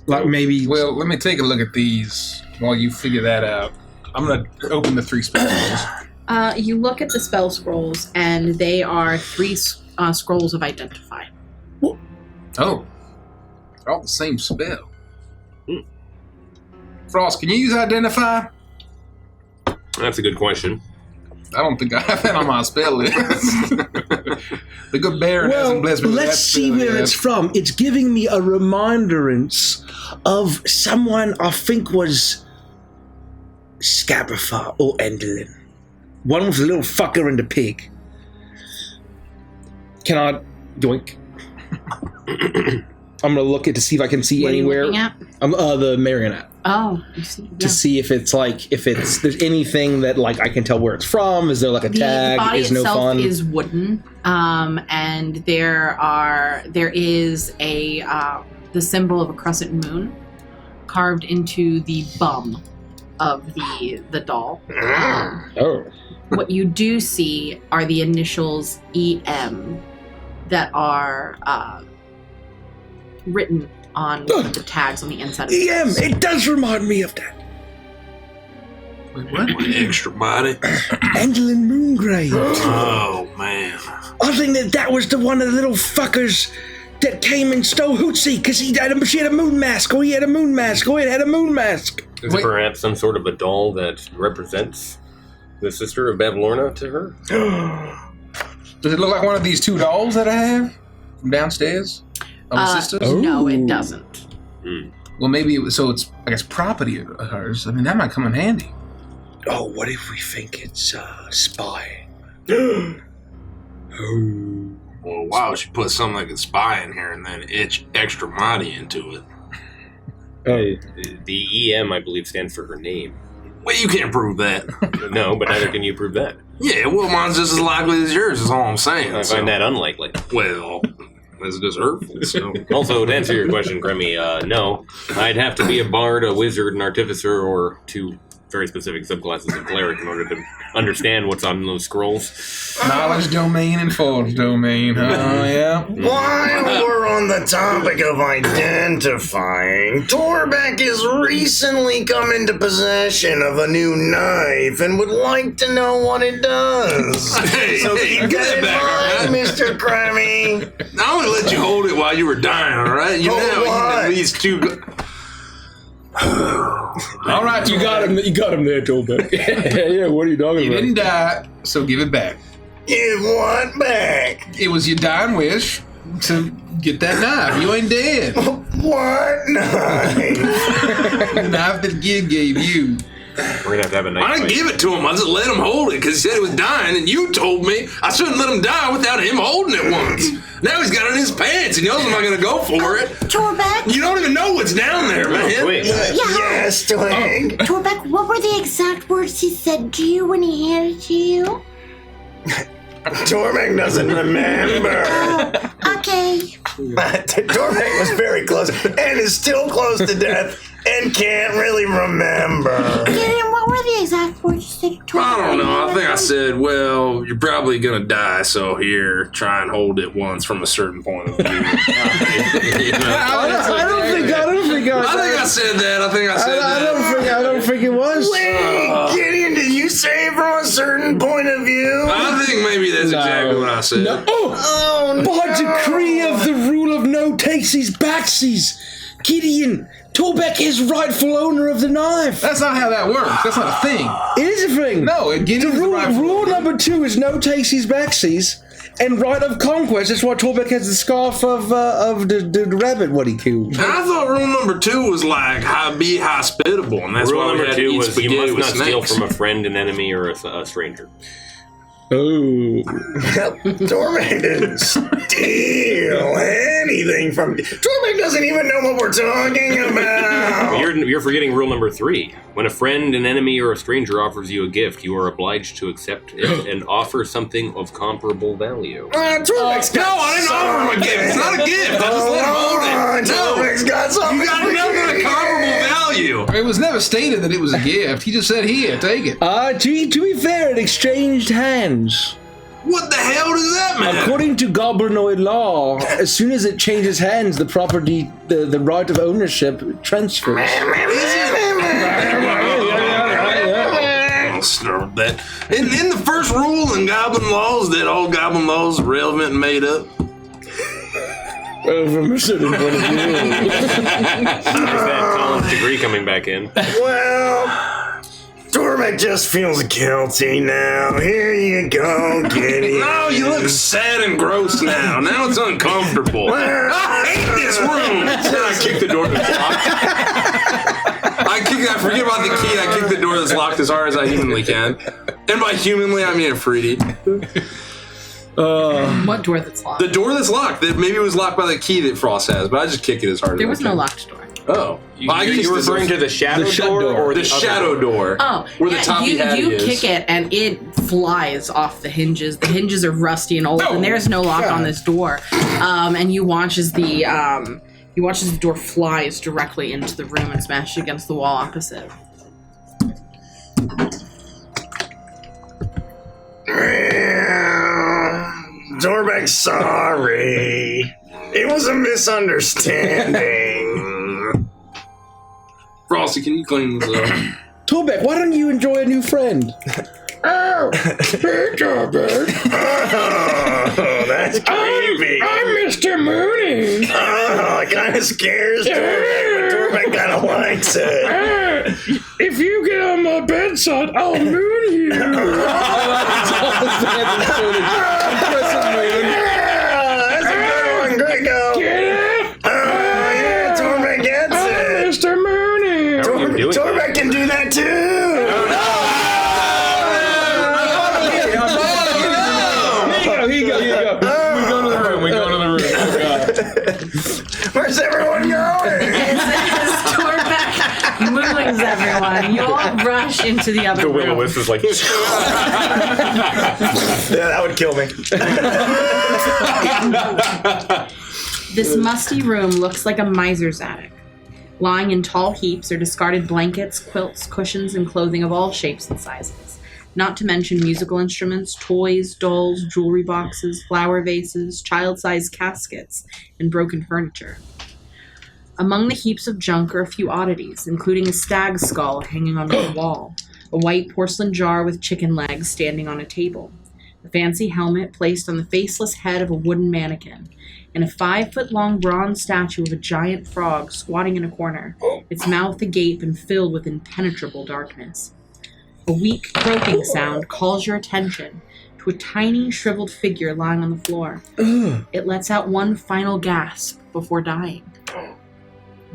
Like maybe... Well, let me take a look at these while you figure that out. I'm going to open the 3 spell scrolls. You look at the spell scrolls, and they are 3 scrolls of Identify. Oh. They're all the same spell. Frost, can you use Identify? That's a good question. I don't think I have that on my spell list. The good Baron hasn't blessed me with that let's see spell where yet. it's from. It's giving me a reminderance of someone I think was Scabrifer or Endelin. One was a little fucker and a pig. Can I doink? I'm gonna look at to see if I can see What are you anywhere. looking at? The marionette. Oh, you see, To see if it's there's anything that like I can tell where it's from. Is there like a tag? The body Is no itself fun? is wooden, and there is the symbol of a crescent moon carved into the bum of the doll. Oh. What you do see are the initials EM that are written on the tags on the inside of the EM. box. It does remind me of that. Wait, what? Extra body. Endelin Moongrave. Oh, man. I think that was the one of the little fuckers that came and stole Hootsie because she had a moon mask, or he had a moon mask, or he had a moon mask. Is it perhaps some sort of a doll that represents the sister of Bavlorna to her? Does it look like one of these 2 dolls that I have from downstairs? Of the sisters? No, it doesn't. Well, maybe it's, I guess, property of hers. I mean, that might come in handy. Oh, what if we think it's spying? Well, why would she put something that could spy in here and then itch extra mighty into it? The EM, I believe, stands for her name. Well, you can't prove that. No, but neither can you prove that. Yeah, well, mine's just as likely as yours, is all I'm saying. I find that unlikely. Well, it's just hurtful, so... Also, to answer your question, Grimmy, no. I'd have to be a bard, a wizard, an artificer, or 2 very specific subclasses of cleric in order to understand what's on those scrolls. Knowledge domain and forge domain, huh? Oh, yeah. While we're on the topic of identifying, Torbeck has recently come into possession of a new knife and would like to know what it does. Hey, So hey, keep get that in that back, mind, all right? Mr. Grammy. I'm gonna let you hold it while you were dying, all right? You Hold know, what? at least 2... All right, You got him there, Tolbeck. Yeah, what are you talking You didn't die, so give it back. Give what back? It was your dying wish to get that knife. You ain't dead. What knife? The knife that Gig gave you. We're gonna have a nice I didn't fight. give it to him. I just let him hold it because he said he was dying, and you told me I shouldn't let him die without him holding it once. Now he's got it in his pants. He knows I'm not going to go for it. Torbeck? You don't even know what's down there, man. Wait, Yes, Twig. Torbeck, what were the exact words he said to you when he handed it to you? Torbeck doesn't remember. Okay. Torbeck was very close and is still close to death and can't really remember. Gideon, what were the exact words you said to I don't Torbeck? know. I think I said, well, you're probably going to die, so here, try and hold it once from a certain point of view. You know? I don't think I said that. I think I said that. I don't think it was. Wait, Gideon, did you say from a certain point of view? I think maybe that's exactly what I said. No. Oh, by decree of the rule of no takesies backsies, Gideon, Torbeck is rightful owner of the knife. That's not how that works. That's not a thing. It is a thing. No, The Gideon's the rule, rightful rule number 2 is no takesies backsies, And right of conquest. That's why Torbeck has the scarf of the rabbit what he killed. And I thought rule number 2 was like be hospitable, and that's Rule why we number had to 2 eat was you spaghetti must with not steal snakes. from a friend, an enemy, or a stranger. Oh. Torbeck didn't steal anything from... Torbeck doesn't even know what we're talking about. You're forgetting rule number 3. When a friend, an enemy, or a stranger offers you a gift, you are obliged to accept it and offer something of comparable value. Torbeck's got No, I didn't offer him a gift. It's not a gift. I just let him own it. No, Torbeck's got something. you got nothing of comparable value. It was never stated that it was a gift. He just said, here, take it. To be fair, it exchanged hands. What the hell does that mean? According to goblinoid law, as soon as it changes hands, the property, the right of ownership transfers. Snarled that. In the first rule in Goblin laws, that all Goblin laws are relevant and made up. Well, from a certain point of view. There's that college degree coming back in. Well, Torbeck just feels guilty now. Here you go, get it. No, you look sad and gross now. Now it's uncomfortable. I hate this room. I kick the door that's locked. I forget about the key. I kick the door that's locked as hard as I humanly can. And by humanly, I mean a fruity. What door that's locked? The door that's locked. That maybe it was locked by the key that Frost has, but I just kick it as hard There as was I no can. locked door. Oh. You're referring to the shadow door or the shadow door. Oh, Where the top you is. kick it and it flies off the hinges. The hinges are rusty and old, and there's no lock on this door. And you watch as the door flies directly into the room and smashes against the wall opposite. Torbeck's sorry. It was a misunderstanding. Frosty, can you clean this up? Torbeck, why don't you enjoy a new friend? Oh, that's creepy. I'm Mr. Mooney. Oh, it kind of scares Torbeck, but Torbeck kind of likes it. If you get on my bedside, I'll moon you. That's a good one, Grio. Yeah, Torbeck gets it. Mr. Mooney. How are you doing? Torbeck can do that too. Here you go. We go to the room. Oh, God. Where's everyone going? Torbeck moons everyone. You all rush into the other The room. will-o-wisp is like... Yeah, that would kill me. This musty room looks like a miser's attic. Lying in tall heaps are discarded blankets, quilts, cushions, and clothing of all shapes and sizes. Not to mention musical instruments, toys, dolls, jewelry boxes, flower vases, child-sized caskets, and broken furniture. Among the heaps of junk are a few oddities, including a stag's skull hanging on the wall, a white porcelain jar with chicken legs standing on a table, a fancy helmet placed on the faceless head of a wooden mannequin, and a 5-foot-long bronze statue of a giant frog squatting in a corner, its mouth agape and filled with impenetrable darkness. A weak croaking sound calls your attention to a tiny, shriveled figure lying on the floor. It lets out one final gasp before dying.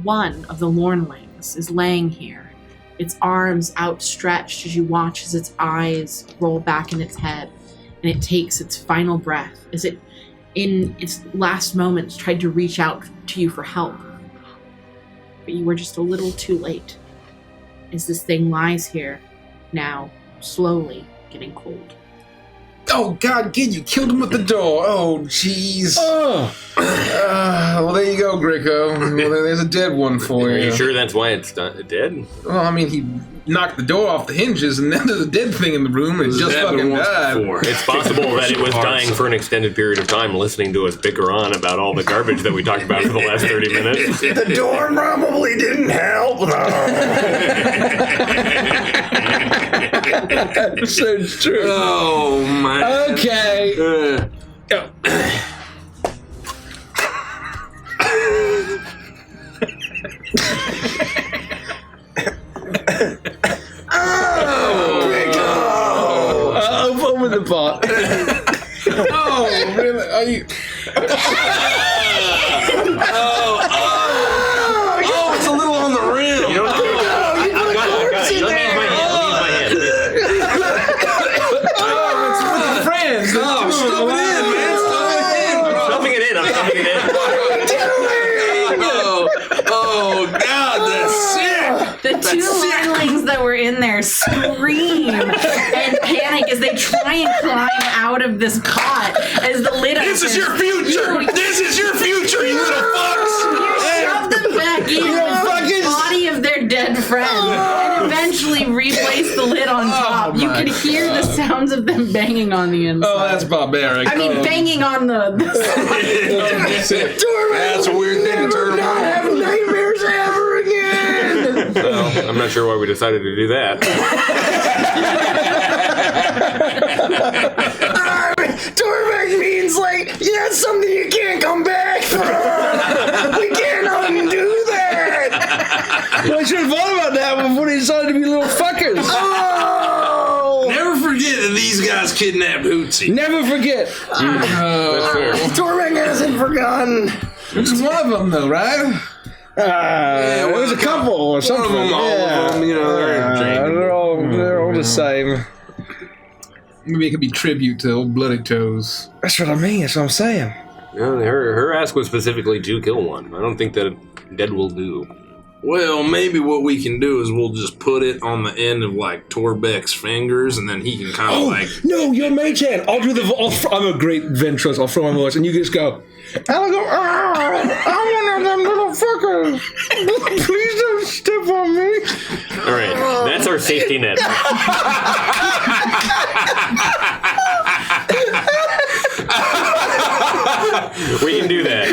One of the Lornlings is laying here, its arms outstretched as you watch as its eyes roll back in its head, and it takes its final breath as it, in its last moments, tried to reach out to you for help. But you were just a little too late, as this thing lies here, now slowly getting cold. Oh, God, Gid, you killed him with the door. Oh, jeez. Well, there you go, Greco. Well, there's a dead one for Are you. you sure that's why it's dead? Well, I mean, he knocked the door off the hinges, and then there's a dead thing in the room, and it just fucking died. It's possible that it was dying for an extended period of time listening to us bicker on about all the garbage that we talked about for the last 30 minutes. The door probably didn't help, though. That's so true. Oh, man. Okay. Oh, Open the pot. Oh, really? Are you? Oh, it's a little on the rim. You know what? I got it. Let me use my hand. It's with the friends. Oh, stuff it in, man. I'm stuffing it in. Oh, God, that's sick. The two littlings that were in there scream and panic as they try and climb out of this pot as the lid This is your future. This is your future, you little fucks. You shove them back in with the body of their dead friend and eventually replace the lid on top. You can hear the sounds of them banging on the inside. Oh, that's barbaric. I mean, banging on the That's a weird thing to turn around. Have nightmares ever again. Well, I'm not sure why we decided to do that. Dorvac means like, yeah, something you can't come back from. We can't undo that. Well, I should have thought about that before they decided to be little fuckers. Oh! Never forget that these guys kidnapped Hootsie. Never forget. That's fair. Dorvac hasn't forgotten. Just one of them, though, right? There was a couple or something. One of them, all of them, you know, they're interchangeable. They're all the same. Maybe it could be tribute to old Bloody Toes. That's what I mean. That's what I'm saying. No, her ask was specifically to kill one. I don't think that dead will do. Well, maybe what we can do is we'll just put it on the end of like Torbeck's fingers, and then he can kind of like. No, you're mage hand. I'll do the. I'm a great ventress. I'll throw my voice, and you just go. I'll go. I'm one of them little fuckers. Please don't step on me. All right, that's our safety net. We can do that.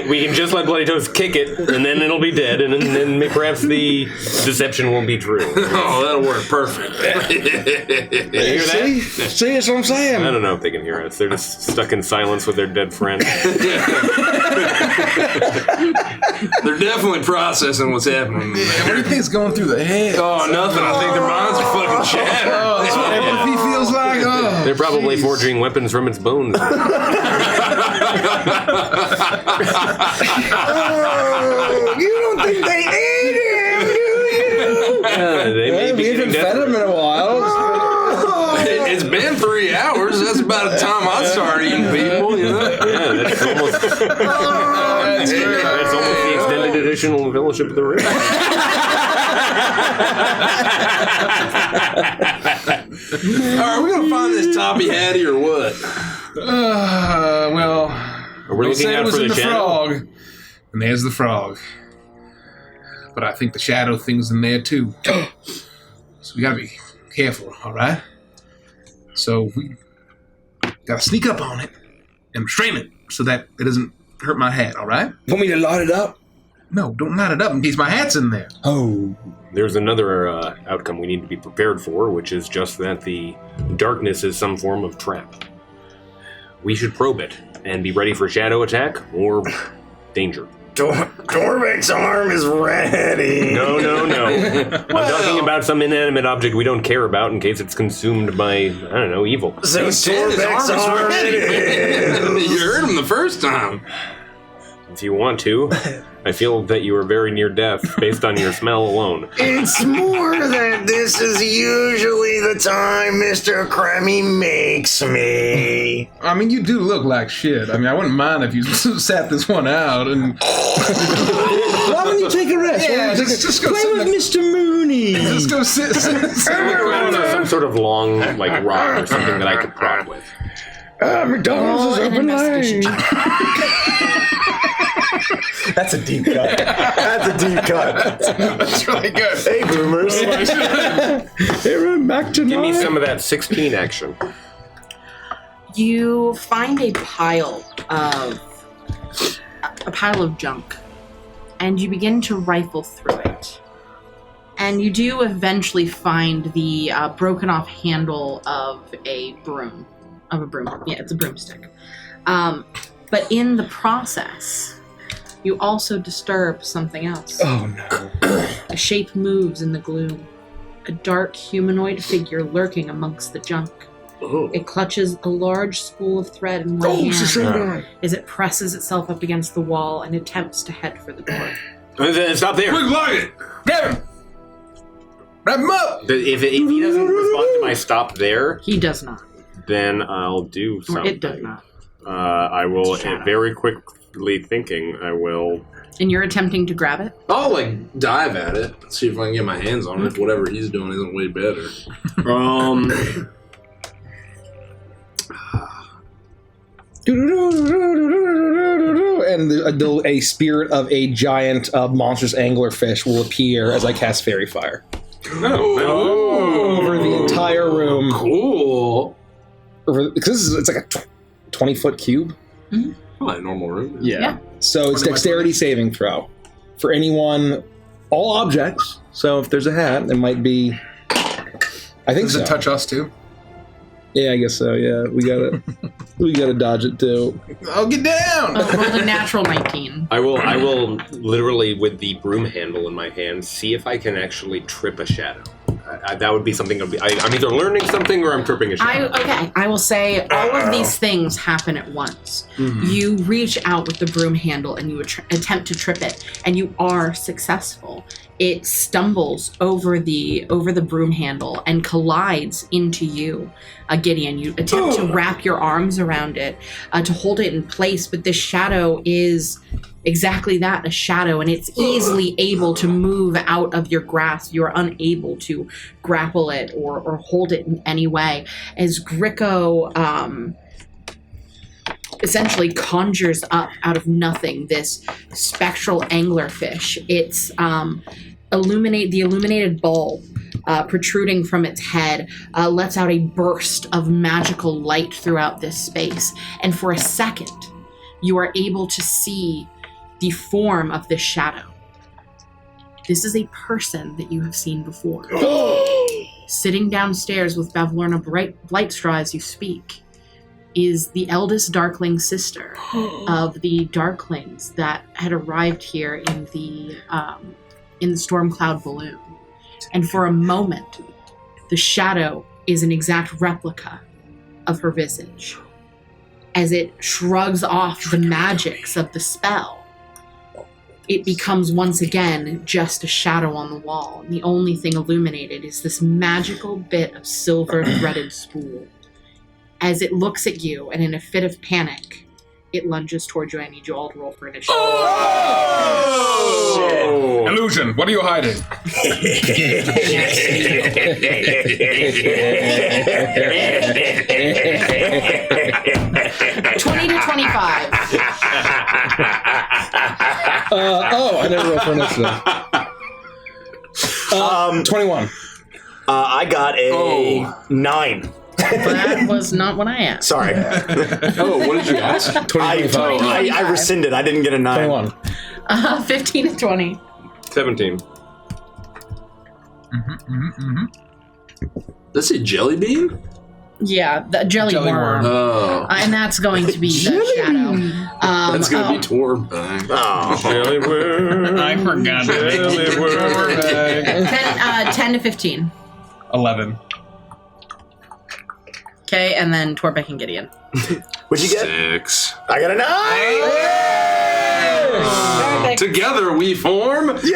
We can just let Bloody Toes kick it, and then it'll be dead, and then perhaps the deception won't be true. Oh, that'll work perfect. You hear that? See, that's what I'm saying. I don't know if they can hear us. They're just stuck in silence with their dead friend. They're definitely processing what's happening. What do you think is going through the head? Oh, nothing. I think their minds are fucking shattered. Oh, that's what empathy feels like. Oh, They're probably forging weapons from its bones. You don't think they ate him, do you? They may be We getting haven't fed him in a while. It's been 3 hours. That's about the time I started eating people, you know? Yeah, that's almost the extended edition of Fellowship of the Ring. Are we gonna find this Toppy Hattie or what? well, We're they looking said it out was for in the the shadow. frog, and there's the frog. But I think the shadow thing's in there too. So we gotta be careful, all right? So we gotta sneak up on it and restrain it so that it doesn't hurt my hat, all right? Want me to light it up? No, don't light it up in case my hat's in there. Oh. There's another outcome we need to be prepared for, which is just that the darkness is some form of trap. We should probe it and be ready for shadow attack or danger. Dorvac's arm is ready. No. I'm talking about some inanimate object we don't care about in case it's consumed by, I don't know, evil. So said his Dorvac's arm is arm ready. is. You heard him the first time. If you want to, I feel that you are very near death based on your smell alone. It's more that this is usually the time Mr. Kremmy makes me. I mean, you do look like shit. I mean, I wouldn't mind if you sat this one out and... Why don't you take a rest? Yeah, just go play sit with in Mr. Mooney. Just go sit in the corner. Some sort of long, like, rock or something that I could prop with. McDonald's is An open investigation late. That's a deep cut. That's a deep cut. That's really good. Hey, boomers. Hey, we're back tonight. Give me some of that 16 action. You find a pile of junk, and you begin to rifle through it. And you do eventually find the broken off handle of a broom. Yeah, it's a broomstick. But in the process, you also disturb something else. Oh, no. A shape moves in the gloom. A dark humanoid figure lurking amongst the junk. Oh. It clutches a large spool of thread in one hand as it presses itself up against the wall and attempts to head for the door. Stop there. Twig, lock it! Grab him! Wrap him up! If he doesn't respond to my stop there, He does not. then I'll do Or something. it does not. I will, Shadow. very quickly thinking, I will... And you're attempting to grab it? I'll like dive at it, see if I can get my hands on it. If whatever he's doing isn't way better. And a spirit of a giant monstrous anglerfish will appear as I cast Fairy Fire over the entire room. Cool. Because it's like a 20-foot cube. Probably a normal room. Yeah. So it's 20 by dexterity 20. saving throw for anyone, all objects. So if there's a hat, it might be. I think Does so. it touch us too? Yeah, I guess so. Yeah, we gotta dodge it too. Oh, get down! Oh, roll a natural 19. I will literally, with the broom handle in my hand, see if I can actually trip a shadow. That would be something. I'm either learning something or I'm tripping a shadow. I will say all of these things happen at once. You reach out with the broom handle and you attempt to trip it, and you are successful. It stumbles over the broom handle and collides into you, Gideon. You attempt to wrap your arms around it to hold it in place, but this shadow is exactly that, a shadow, and it's easily able to move out of your grasp. You are unable to grapple it or hold it in any way. As Grio essentially conjures up out of nothing this spectral anglerfish. It's the illuminated bulb protruding from its head lets out a burst of magical light throughout this space, and for a second you are able to see the form of this shadow. This is a person that you have seen before. Sitting downstairs with Bavlorna Blightstraw as you speak is the eldest Darkling sister of the Darklings that had arrived here in the Stormcloud balloon. And for a moment, the shadow is an exact replica of her visage. As it shrugs off the magics of the spell, it becomes once again just a shadow on the wall. And the only thing illuminated is this magical bit of silver threaded spool. As it looks at you, and in a fit of panic, it lunges towards you. I need you all to roll for initiative. Oh! Illusion, what are you hiding? 20 to 25. I never rolled for initiative. 21. I got a 9. That was not what I asked. Sorry. Oh, what did you ask? I rescinded. I didn't get a 9. 21. 15 to 20. 17. That's a jelly bean? Yeah, the jelly worm. Oh. And that's going to be the shadow. That's going to be Torb bag. Oh. Jelly worm. I forgot it. 10 to 15. 11. Okay, and then Torbeck and Gideon. What'd you get? 6. I got a 9! Together we form 96!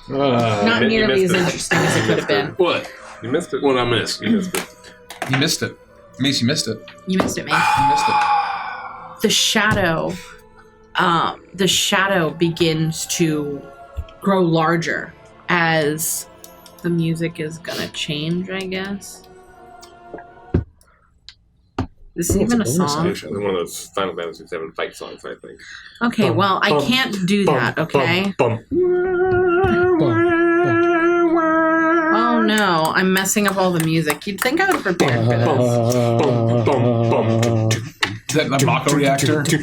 Not You nearly as missed it. interesting as it could have been. What? You missed it. What I missed? You missed it. You missed it. Mace, you missed it. You missed it, man. You missed it. The shadow begins to grow larger as the music is gonna change, I guess. This is even a song. It's one of those Final Fantasy VII fight songs, I think. Okay, well, I can't do that, okay? Oh no, I'm messing up all the music. You'd think I would have prepared for this. Is that the Mako reactor? Is that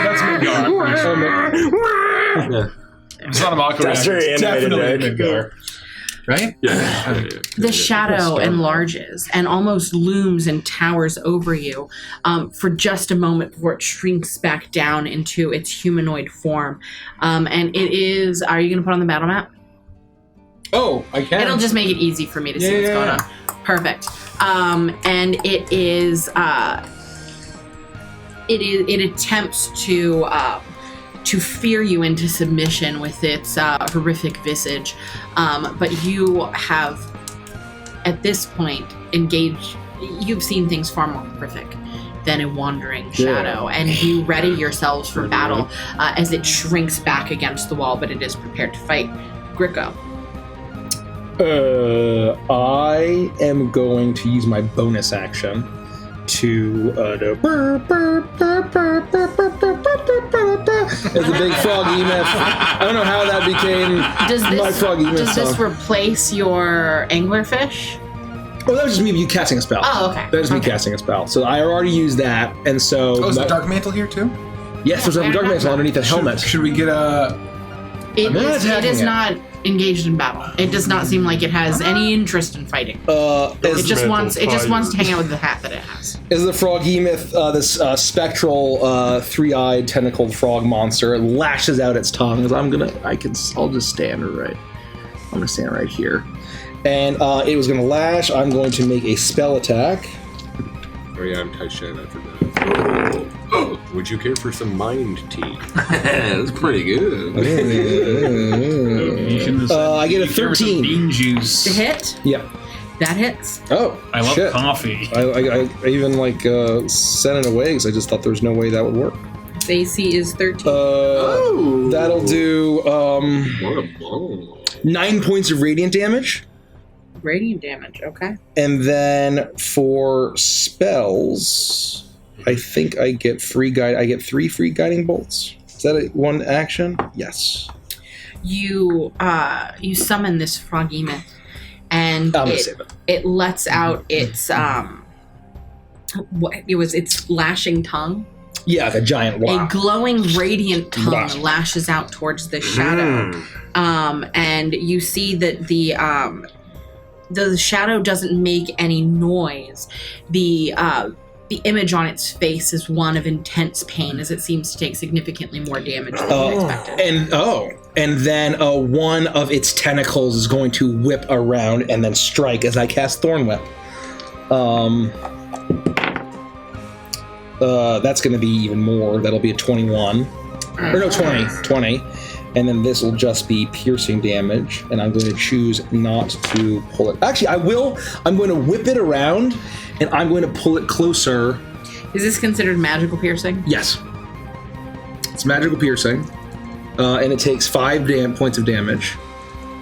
That's Midgar. It's not a Mako That's reactor. very It's animated, definitely right? Midgar. right? Yeah. The shadow enlarges and almost looms and towers over you for just a moment before it shrinks back down into its humanoid form. And it is... Are you going to put on the battle map? Oh, I can. It'll just make it easy for me to see what's going on. Perfect. And it is... It attempts to fear you into submission with its horrific visage. But you have, at this point, engaged... You've seen things far more horrific than a wandering shadow. And you ready yourselves for battle as it shrinks back against the wall, but it is prepared to fight. Grio. I am going to use my bonus action to do as a big froggy myth. I don't know how that became my froggy myth. Does this replace your anglerfish? Oh, that was just me casting a spell. Oh, okay. That was me casting a spell. So I already used that, and so... Oh, is the Dark Mantle here too? Yes, there's a Dark Mantle underneath that helmet. Should we get a... It is not engaged in battle. It does not seem like it has any interest in fighting. It just wants to hang out with the hat that it has. Is the froggy myth this spectral three-eyed tentacled frog monster? It lashes out its tongue. As I'll just stand right. I'm gonna stand right here, and it was gonna lash. I'm going to make a spell attack. Oh yeah, I'm Taishan, I forgot. Would you care for some mind tea? That's pretty good. I get a 13. Bean juice. To hit? Yeah. That hits. Oh, I love shit. coffee. I even sent it away because I just thought there was no way that would work. Its AC is 13. That'll do What a ball. 9 points of radiant damage. Radiant damage, okay. And then for spells, I think I get free guide. I get 3 free guiding bolts. Is that one action? Yes. You summon this froggy myth, and it lets out its its lashing tongue. Yeah, like a giant A glowing radiant tongue lashes out towards the shadow, and you see that the shadow doesn't make any noise. The image on its face is one of intense pain, as it seems to take significantly more damage than you expected. And then one of its tentacles is going to whip around and then strike as I cast Thorn Whip. That's going to be even more. That'll be a 21. Or no, 20. And then this will just be piercing damage, and I'm going to choose not to pull it. Actually, I will. I'm going to whip it around, and I'm going to pull it closer. Is this considered magical piercing? Yes. It's magical piercing, and it takes 5 points of damage.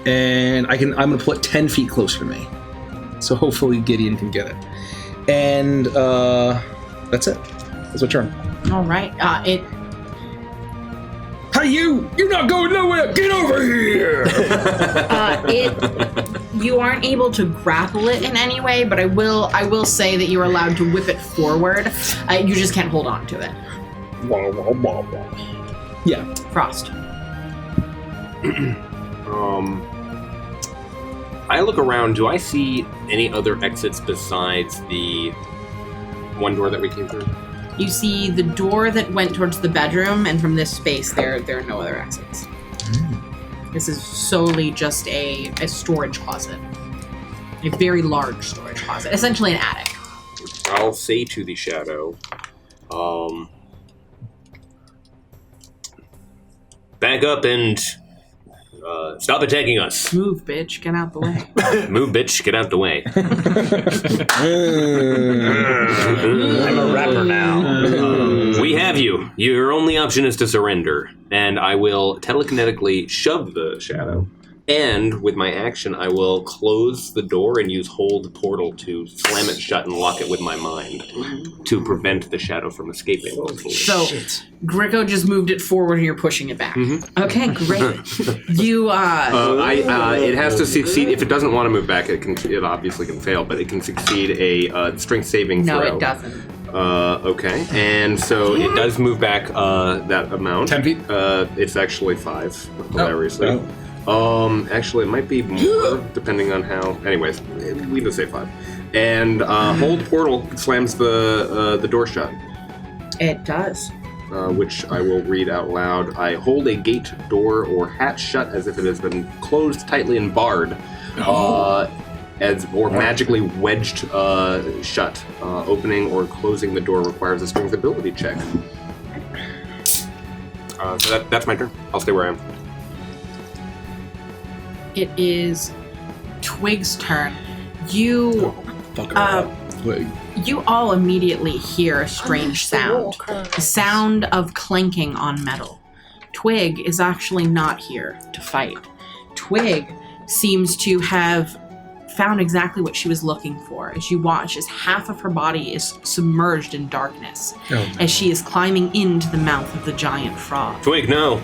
And I'm going to pull it 10 feet closer to me. So hopefully Gideon can get it. And that's it. That's my turn. All right. Hey, you're not going nowhere. Get over here. You aren't able to grapple it in any way, but I will say that you're allowed to whip it forward. You just can't hold on to it. Yeah. Frost. I look around. Do I see any other exits besides the one door that we came through? You see the door that went towards the bedroom, and from this space, there are no other exits. This is solely just a storage closet. A very large storage closet. Essentially an attic. I'll say to the shadow, back up and stop attacking us. Move, bitch. Get out the way. Move, bitch. Get out the way. I'm a rapper now. We have you. Your only option is to surrender. And I will telekinetically shove the shadow. And with my action, I will close the door and use hold portal to slam it shut and lock it with my mind to prevent the shadow from escaping. So, Grio just moved it forward and you're pushing it back. Mm-hmm. Okay, great. You, it has to succeed. If it doesn't want to move back, it obviously can fail, but it can succeed a strength saving throw. No, it doesn't. Okay. And so it does move back that amount. 10 feet? It's actually 5, hilariously. Actually, it might be more, depending on how... Anyways, we just say 5. And hold portal slams the door shut. It does. Which I will read out loud. I hold a gate, door, or hatch shut as if it has been closed tightly and barred, or magically wedged shut. Opening or closing the door requires a strength ability check. So that's my turn. I'll stay where I am. It is Twig's turn. You all immediately hear a strange sound. The sound of clanking on metal. Twig is actually not here to fight. Twig seems to have found exactly what she was looking for as you watch as half of her body is submerged in darkness as she is climbing into the mouth of the giant frog. Twig, no.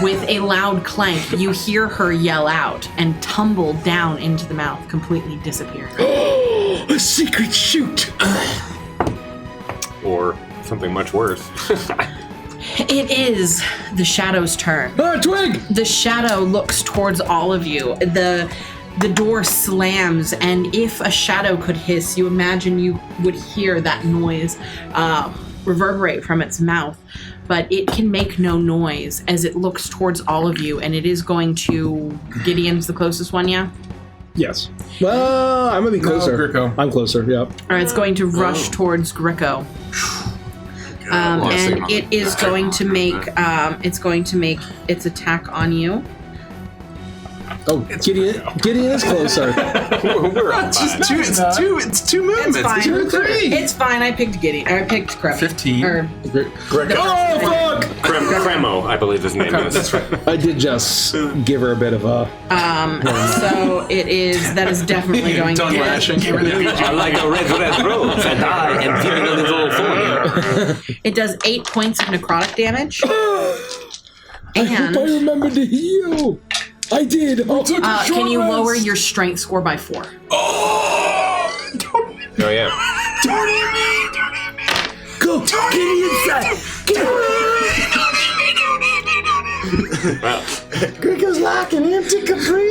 With a loud clank, you hear her yell out and tumble down into the mouth, completely disappearing. A secret chute! Or something much worse. It is the Shadow's turn. Twig! The Shadow looks towards all of you. The door slams, and if a shadow could hiss, you imagine you would hear that noise reverberate from its mouth. But it can make no noise as it looks towards all of you, and it is going to... Gideon's the closest one, yeah? Yes. Well, I'm gonna be closer. No, Grico. I'm closer, yep. Alright, it's going to rush towards Grico. And it is going to make its attack on you. Oh, Gideon is closer. We're on It's two movements. It's fine. 2 or 3. It's fine. I picked Gideon. I picked Cremo. 15. Oh, fuck! Cremo, I believe his name is. That's right. I did just give her a bit of a... So that is definitely going to Tongue hit. lashing. I like a red rose, and I am feeling a little thorny. It does 8 points of necrotic damage. I hope I remember to heal. I did. Can you lower your strength score by 4? Oh yeah. Don't hit me. Go. Gideon inside. Wow. Grico's like an empty Capri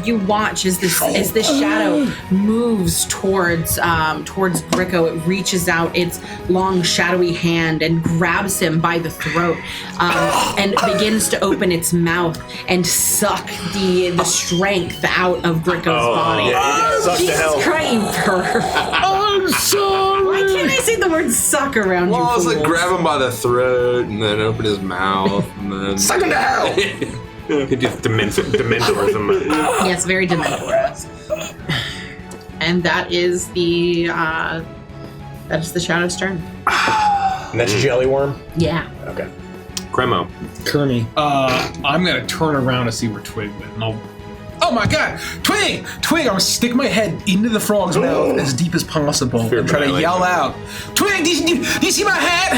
You watch as this shadow moves towards Grico. It reaches out its long, shadowy hand and grabs him by the throat, and begins to open its mouth and suck the strength out of Grico's body. Yeah, suck to hell. Jesus Christ! I'm sorry. Why can't I say the word "suck" around you? Well, I was like, fools? grab him by the throat and then open his mouth and then Suck him to hell! He just dementors him. Yes, very Dementor-esque. And that is the Shadow's turn. And that's Jellyworm? Yeah. Okay. Cremo. Kermie. I'm gonna turn around to see where Twig went. And oh my god! Twig! I'm gonna stick my head into the frog's mouth as deep as possible and try to yell out, Twig, do you see my hat?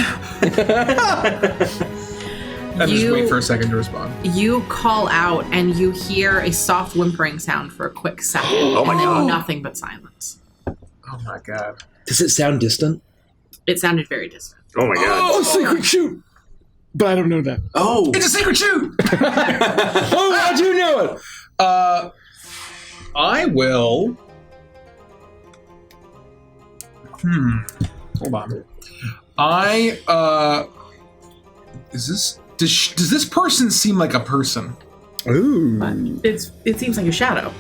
And just wait for a second to respond. You call out and you hear a soft whimpering sound for a quick second. Oh my and then God. nothing but silence. Oh my god. Does it sound distant? It sounded very distant. Oh my god. Oh, secret chute. But I don't know that. oh, It's a secret chute! Oh, how'd you know it? I will... Hold on. Does this person seem like a person? Ooh. It seems like a shadow.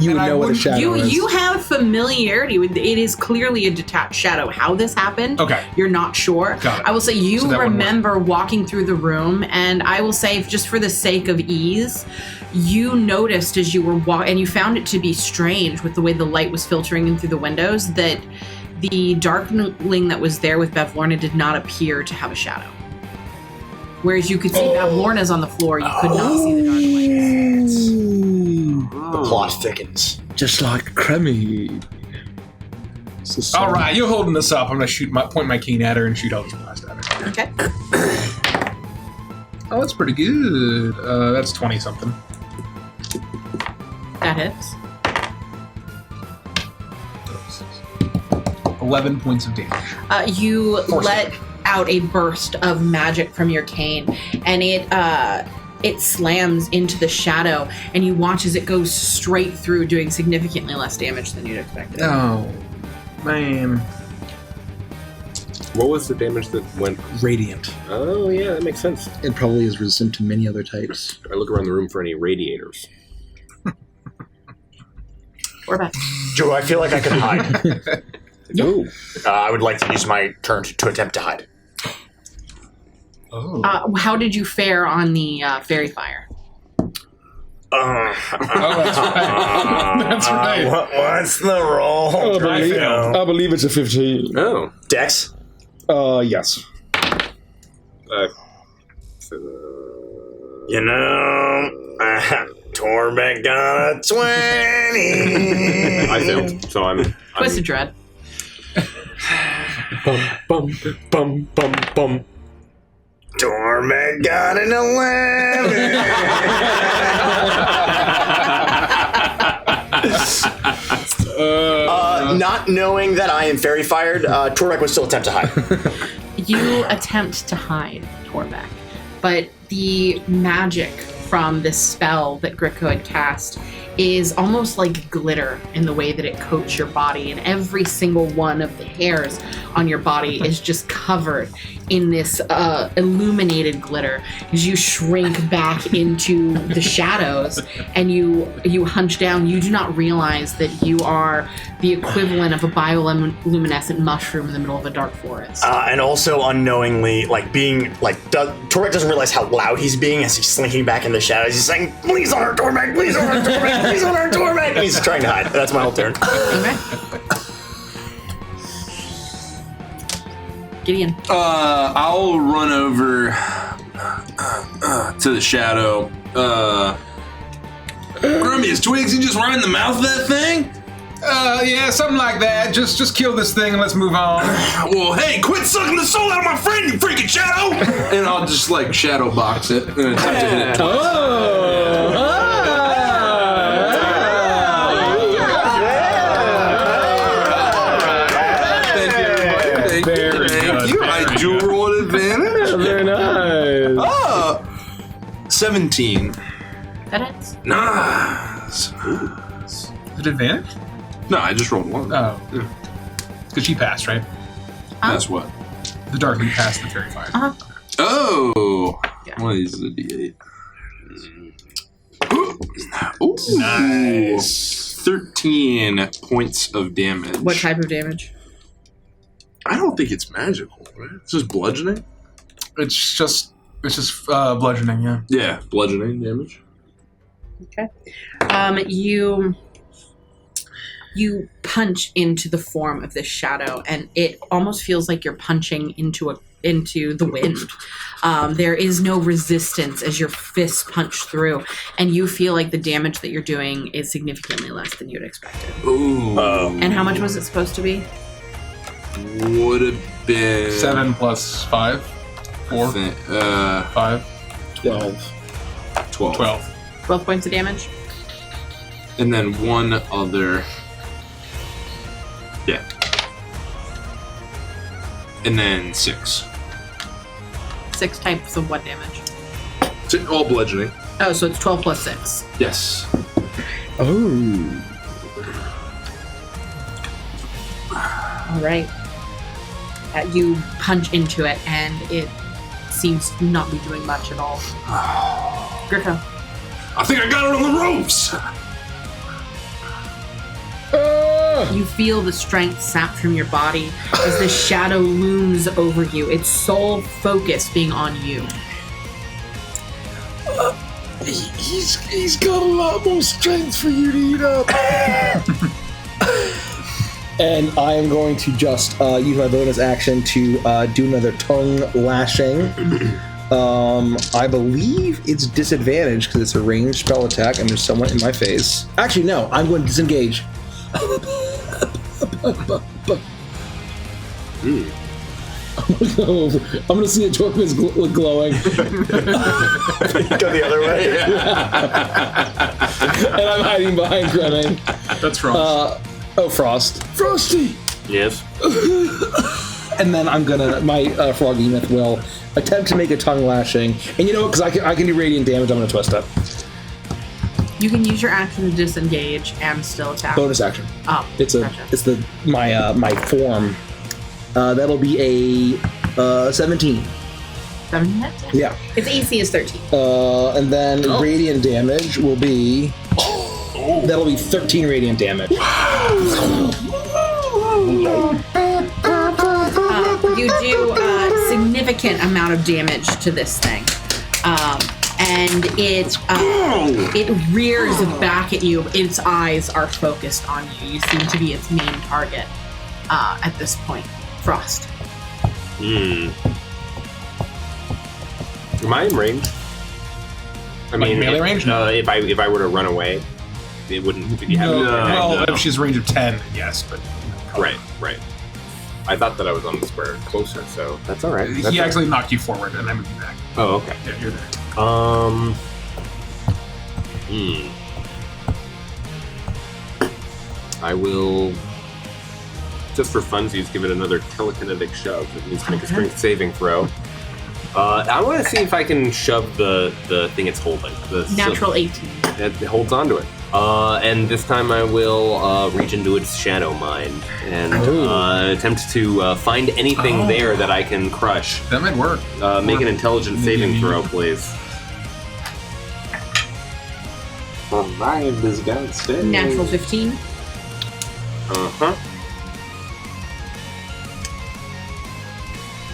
You would And I know what a wouldn't- shadow is. You have familiarity with it. Is clearly a detached shadow. How this happened, Okay. you're not sure. Got it. I will say you So that wouldn't remember walking through the room, and I will say, just for the sake of ease, you noticed as you were walking, and you found it to be strange with the way the light was filtering in through the windows, that the Darkling that was there with Bevlorna did not appear to have a shadow. Whereas you could see Bevlorna's on the floor, you could not see the Darkling. The plot thickens. Just like Cremmy. All right, you're holding this up. I'm gonna point my cane at her and shoot Eldritch Blast at her. Okay. Oh, that's pretty good. That's 20 something. That hits. 11 points of damage. You Force let damage. out a burst of magic from your cane, and it slams into the shadow, and you watch as it goes straight through, doing significantly less damage than you'd expected. Oh, man. What was the damage that went? Radiant. Oh, yeah, that makes sense. It probably is resistant to many other types. I look around the room for any radiators. Or back. Do I feel like I can hide? Ooh. I would like to use my turn to attempt to hide. Oh. How did you fare on the fairy fire? Oh, that's right. That's right. What's the roll? I believe it's a 15. Oh. Dex? Yes. You know, Torbeck got a 20. I failed, so I'm Twisted Dread. bum, bum, bum, bum. Torbeck got an 11. Not knowing that I am fairy fired, Torbeck would still attempt to hide. You attempt to hide, Torbeck, but the magic from this spell that Grio had cast is almost like glitter in the way that it coats your body, and every single one of the hairs on your body is just covered in this illuminated glitter as you shrink back into the shadows and you hunch down. You do not realize that you are the equivalent of a bioluminescent mushroom in the middle of a dark forest. And also unknowingly, Torbeck doesn't realize how loud he's being as he's slinking back in the shadows. He's saying, "Please on her, Torbeck! Please on her, Torbeck! Please on her, Torbeck!" And he's trying to hide. That's my whole turn. Okay. Gideon. I'll run over to the shadow. Grummy, is Twigsy just right in the mouth of that thing? Yeah, something like that. Just kill this thing and let's move on. Well, hey, quit sucking the soul out of my friend, you freaking shadow! And I'll just shadow box it and attempt to hit it twice. Thank you. I do roll an advantage. Very nice. 17. That hits. Nice. Is it advantage? No, I just rolled one. Oh. Because she passed, right? That's what? The Darkling passed the fairy fire. Oh! Yeah. What is the D8? Ooh. Nice. 13 points of damage. What type of damage? I don't think it's magical, right? It's just bludgeoning? It's just bludgeoning, yeah. Yeah, bludgeoning damage. Okay. You punch into the form of this shadow, and it almost feels like you're punching into the wind. There is no resistance as your fists punch through, and you feel like the damage that you're doing is significantly less than you'd expected. Ooh. And how much was it supposed to be? Would have been 7 plus 5. 4. 5. 12. 12. 12 points of damage? And then one other. Yeah. And then 6. 6 types of what damage? All bludgeoning. Oh, so it's 12 plus 6. Yes. Oh. All right. You punch into it, and it seems to not be doing much at all. Grio. I think I got it on the ropes! You feel the strength sap from your body as the shadow looms over you, its sole focus being on you. He's got a lot more strength for you to eat up. And I am going to just use my bonus action to do another tongue lashing. I believe it's disadvantaged because it's a ranged spell attack and there's someone in my face. Actually, no, I'm going to disengage. I'm gonna see a Torquem's glowing. Go the other way. And I'm hiding behind Grennan. That's Frost. Frost. Frosty! Yes. And then I'm gonna, my frog Emeth will attempt to make a tongue lashing. And you know what, because I can do radiant damage, I'm gonna twist up. You can use your action to disengage and still attack. Bonus action. Oh, It's gotcha. my form. That'll be a 17. 7 hits? Yeah. Its AC is 13. And then radiant damage will be. That'll be 13 radiant damage. You do a significant amount of damage to this thing. And it rears back at you. Its eyes are focused on you. You seem to be its main target at this point. Frost. Am I in range? I mean, melee range? If I were to run away, it wouldn't. If you have Well, if she's range of 10, yes, but right. I thought that I was on the square closer, so that's all right. he actually knocked you forward, and I moved you back. Oh, okay. Yeah, you're there. I will, just for funsies, give it another telekinetic shove. It needs to make a strength saving throw. I want to see if I can shove the thing it's holding. Natural 18. It holds onto it. And this time I will reach into its shadow mind and attempt to find anything there that I can crush. That might work. Make an intelligence saving throw, please. Survive this downstairs. Natural 15. Uh-huh.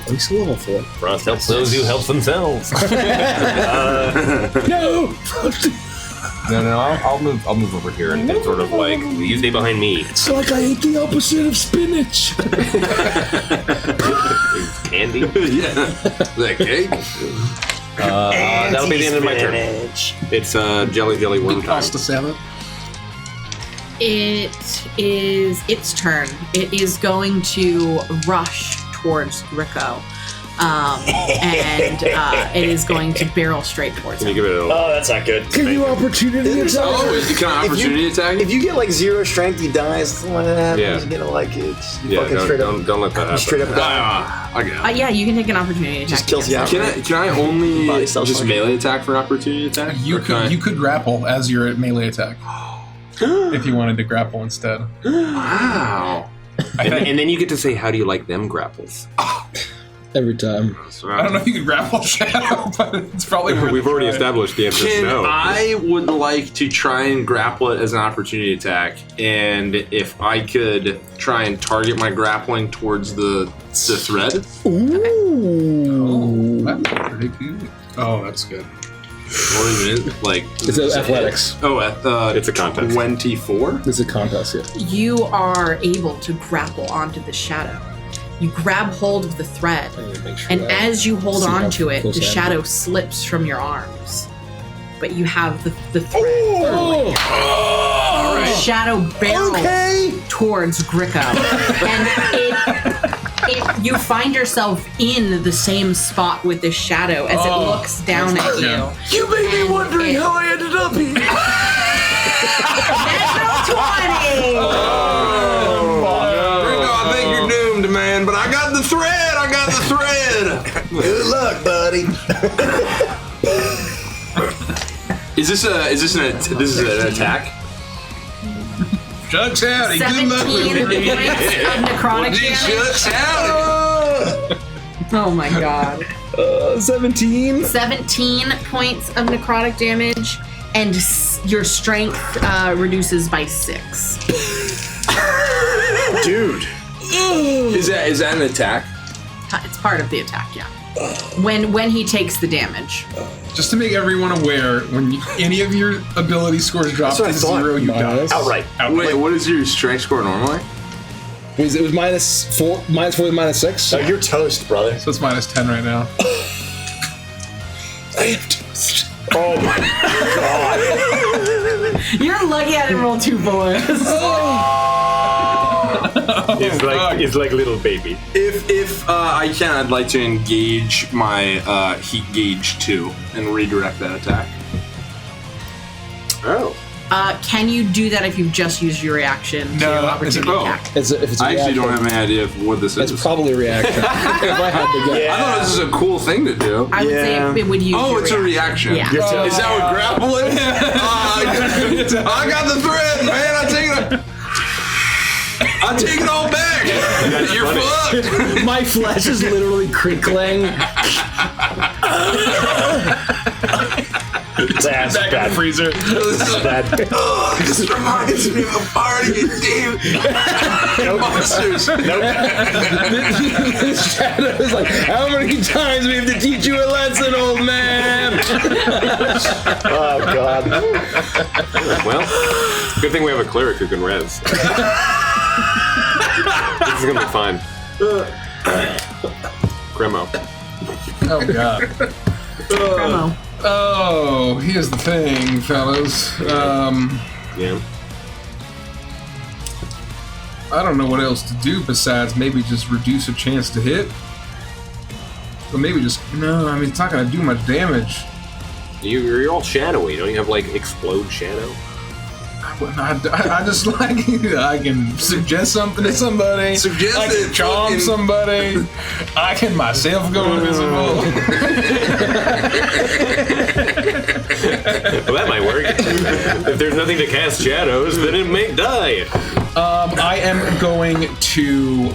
At least a level 4. Frost helps those who help themselves. No! No, I'll move over here and sort of like, you stay behind me. It's like I ate the opposite of spinach. Candy? Yeah. That cake? That'll be the end of my turn. It's jelly worm time. Pasta salad. It is its turn. It is going to rush towards Rico. And it is going to barrel straight towards Can you him. give it a Oh, that's not good. Can you opportunity attack? Oh, you can opportunity attack? If you get like 0 strength, he dies. That's what happens. Yeah. You get like it's Yeah, fucking straight up. don't let that happen. Straight up. I got it. Yeah, you can take an opportunity attack. Just kills you out. Can I only Body cells just function. melee attack for an opportunity attack? You Or can I- could grapple as your melee attack if you wanted to grapple instead. Wow. And then you get to say, how do you like them grapples? Every time. I don't know if you could grapple Shadow, but it's probably worth We've a already try. established the answer is Can no. I would like to try and grapple it as an opportunity attack, and if I could try and target my grappling towards the thread. Ooh. That's pretty good. Oh, that's good. What is it? Like It's athletics. It's a contest. 24. It's a contest, yeah. You are able to grapple onto the shadow. You grab hold of the thread, and as you hold on to it, the shadow slips from your arms. But you have the thread. The shadow barrels towards Gricko. And you find yourself in the same spot with the shadow as it looks down at you. You made me wondering how I ended up here. Natural 20! I think you're doomed, man. But I got the thread. Good luck, buddy. Is this an attack? Shucks out. 17 points of necrotic damage. Oh my god. 17. 17 points of necrotic damage, and your strength reduces by 6. Dude. Is that an attack? It's part of the attack, yeah. When he takes the damage. Just to make everyone aware, when any of your ability scores drop That's what to I thought. 0, you die. Minus. Outright. Wait, what is your strength score normally? It was minus 4 to minus 6. So you're toast, brother. So it's minus 10 right now. I am toast. Oh my god. You're lucky I didn't roll 2 boys. It's like little baby. If I can, I'd like to engage my heat gauge 2 and redirect that attack. Oh. Can you do that if you've just used your reaction to opportunity attack? If it's a I actually reaction, don't have any idea of what this is. it's probably a reaction. If I had to guess. I thought this was a cool thing to do. I would say it would use your It's a reaction. Yeah. Is that what grapple is? I got the thread, man. I take it all back. You're fucked. My flesh is literally crinkling. That's Back in bad. the freezer. This reminds me of a party, dude. Monsters. This shadow is like, how many times we have to teach you a lesson, old man? Oh god. Well, good thing we have a cleric who can res. This is gonna be fine. Grimo. Oh god. Promo. Oh, here's the thing, fellas. Yeah. I don't know what else to do besides maybe just reduce a chance to hit. But maybe just it's not gonna do much damage. You're all shadowy. Don't you have like explode shadow? I just like I can suggest something to somebody. Suggest I can it, charm fucking- somebody. I can myself go invisible. Well, that might work. If there's nothing to cast shadows, then it may die. I am going to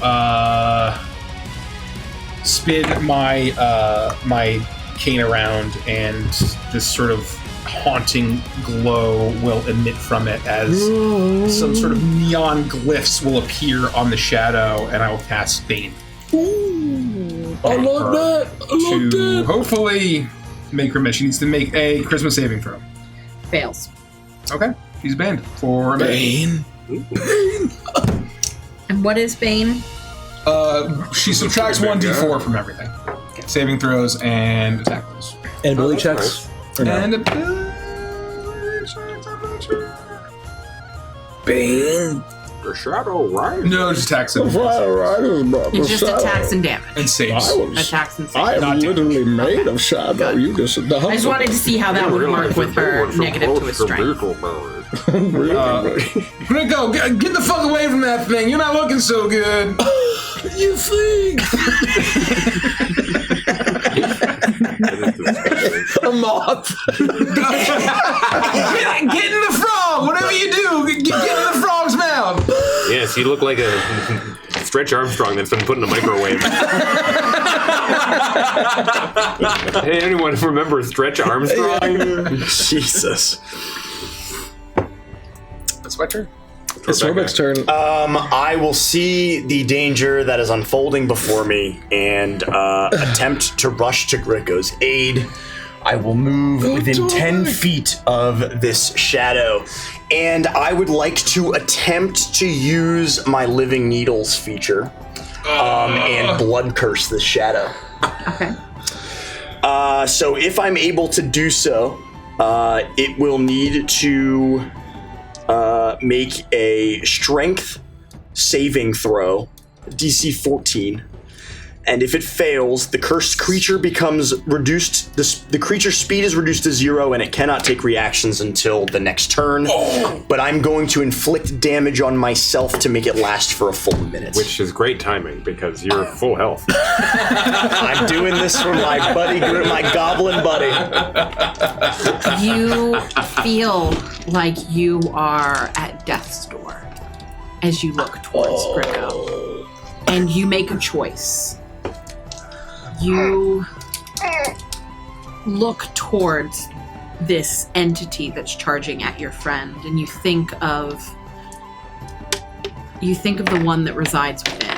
spin my my cane around, and this sort of haunting glow will emit from it as some sort of neon glyphs will appear on the shadow, and I will cast Bane. I love that. To hopefully make her miss. She needs to make a charisma saving throw. Fails. Okay, she's banned for a minute. And what is Bane? She subtracts 1d4 from everything. Saving throws and attack rolls. And ability that's checks? Or no? And Bane. The shadow, right? no, just attacks and It's just attacks and damage. saves. Attacks and I saves. am Not literally made of shadow. You just I just wanted to see how that would work with her negative to a strength. Rico, get the fuck away from that thing. You're not looking so good. You think? A moth. Get in the frog. Whatever you do, get in the frog's mouth. Yes, you look like a Stretch Armstrong that's been put in a microwave. Hey, anyone remember Stretch Armstrong? Jesus. That's my turn. It's Robeck's turn. I will see the danger that is unfolding before me and attempt to rush to Griko's aid. I will move within 10 feet of this shadow, and I would like to attempt to use my Living Needles feature and blood curse this shadow. Okay. So if I'm able to do so, it will need to make a strength saving throw, DC 14. And if it fails, the cursed creature becomes reduced. The creature's speed is reduced to 0, and it cannot take reactions until the next turn. But I'm going to inflict damage on myself to make it last for a full minute. Which is great timing because you're full health. I'm doing this for my buddy, my goblin buddy. You feel like you are at death's door as you look towards Griko. And you make a choice. You look towards this entity that's charging at your friend, and you think of the one that resides within.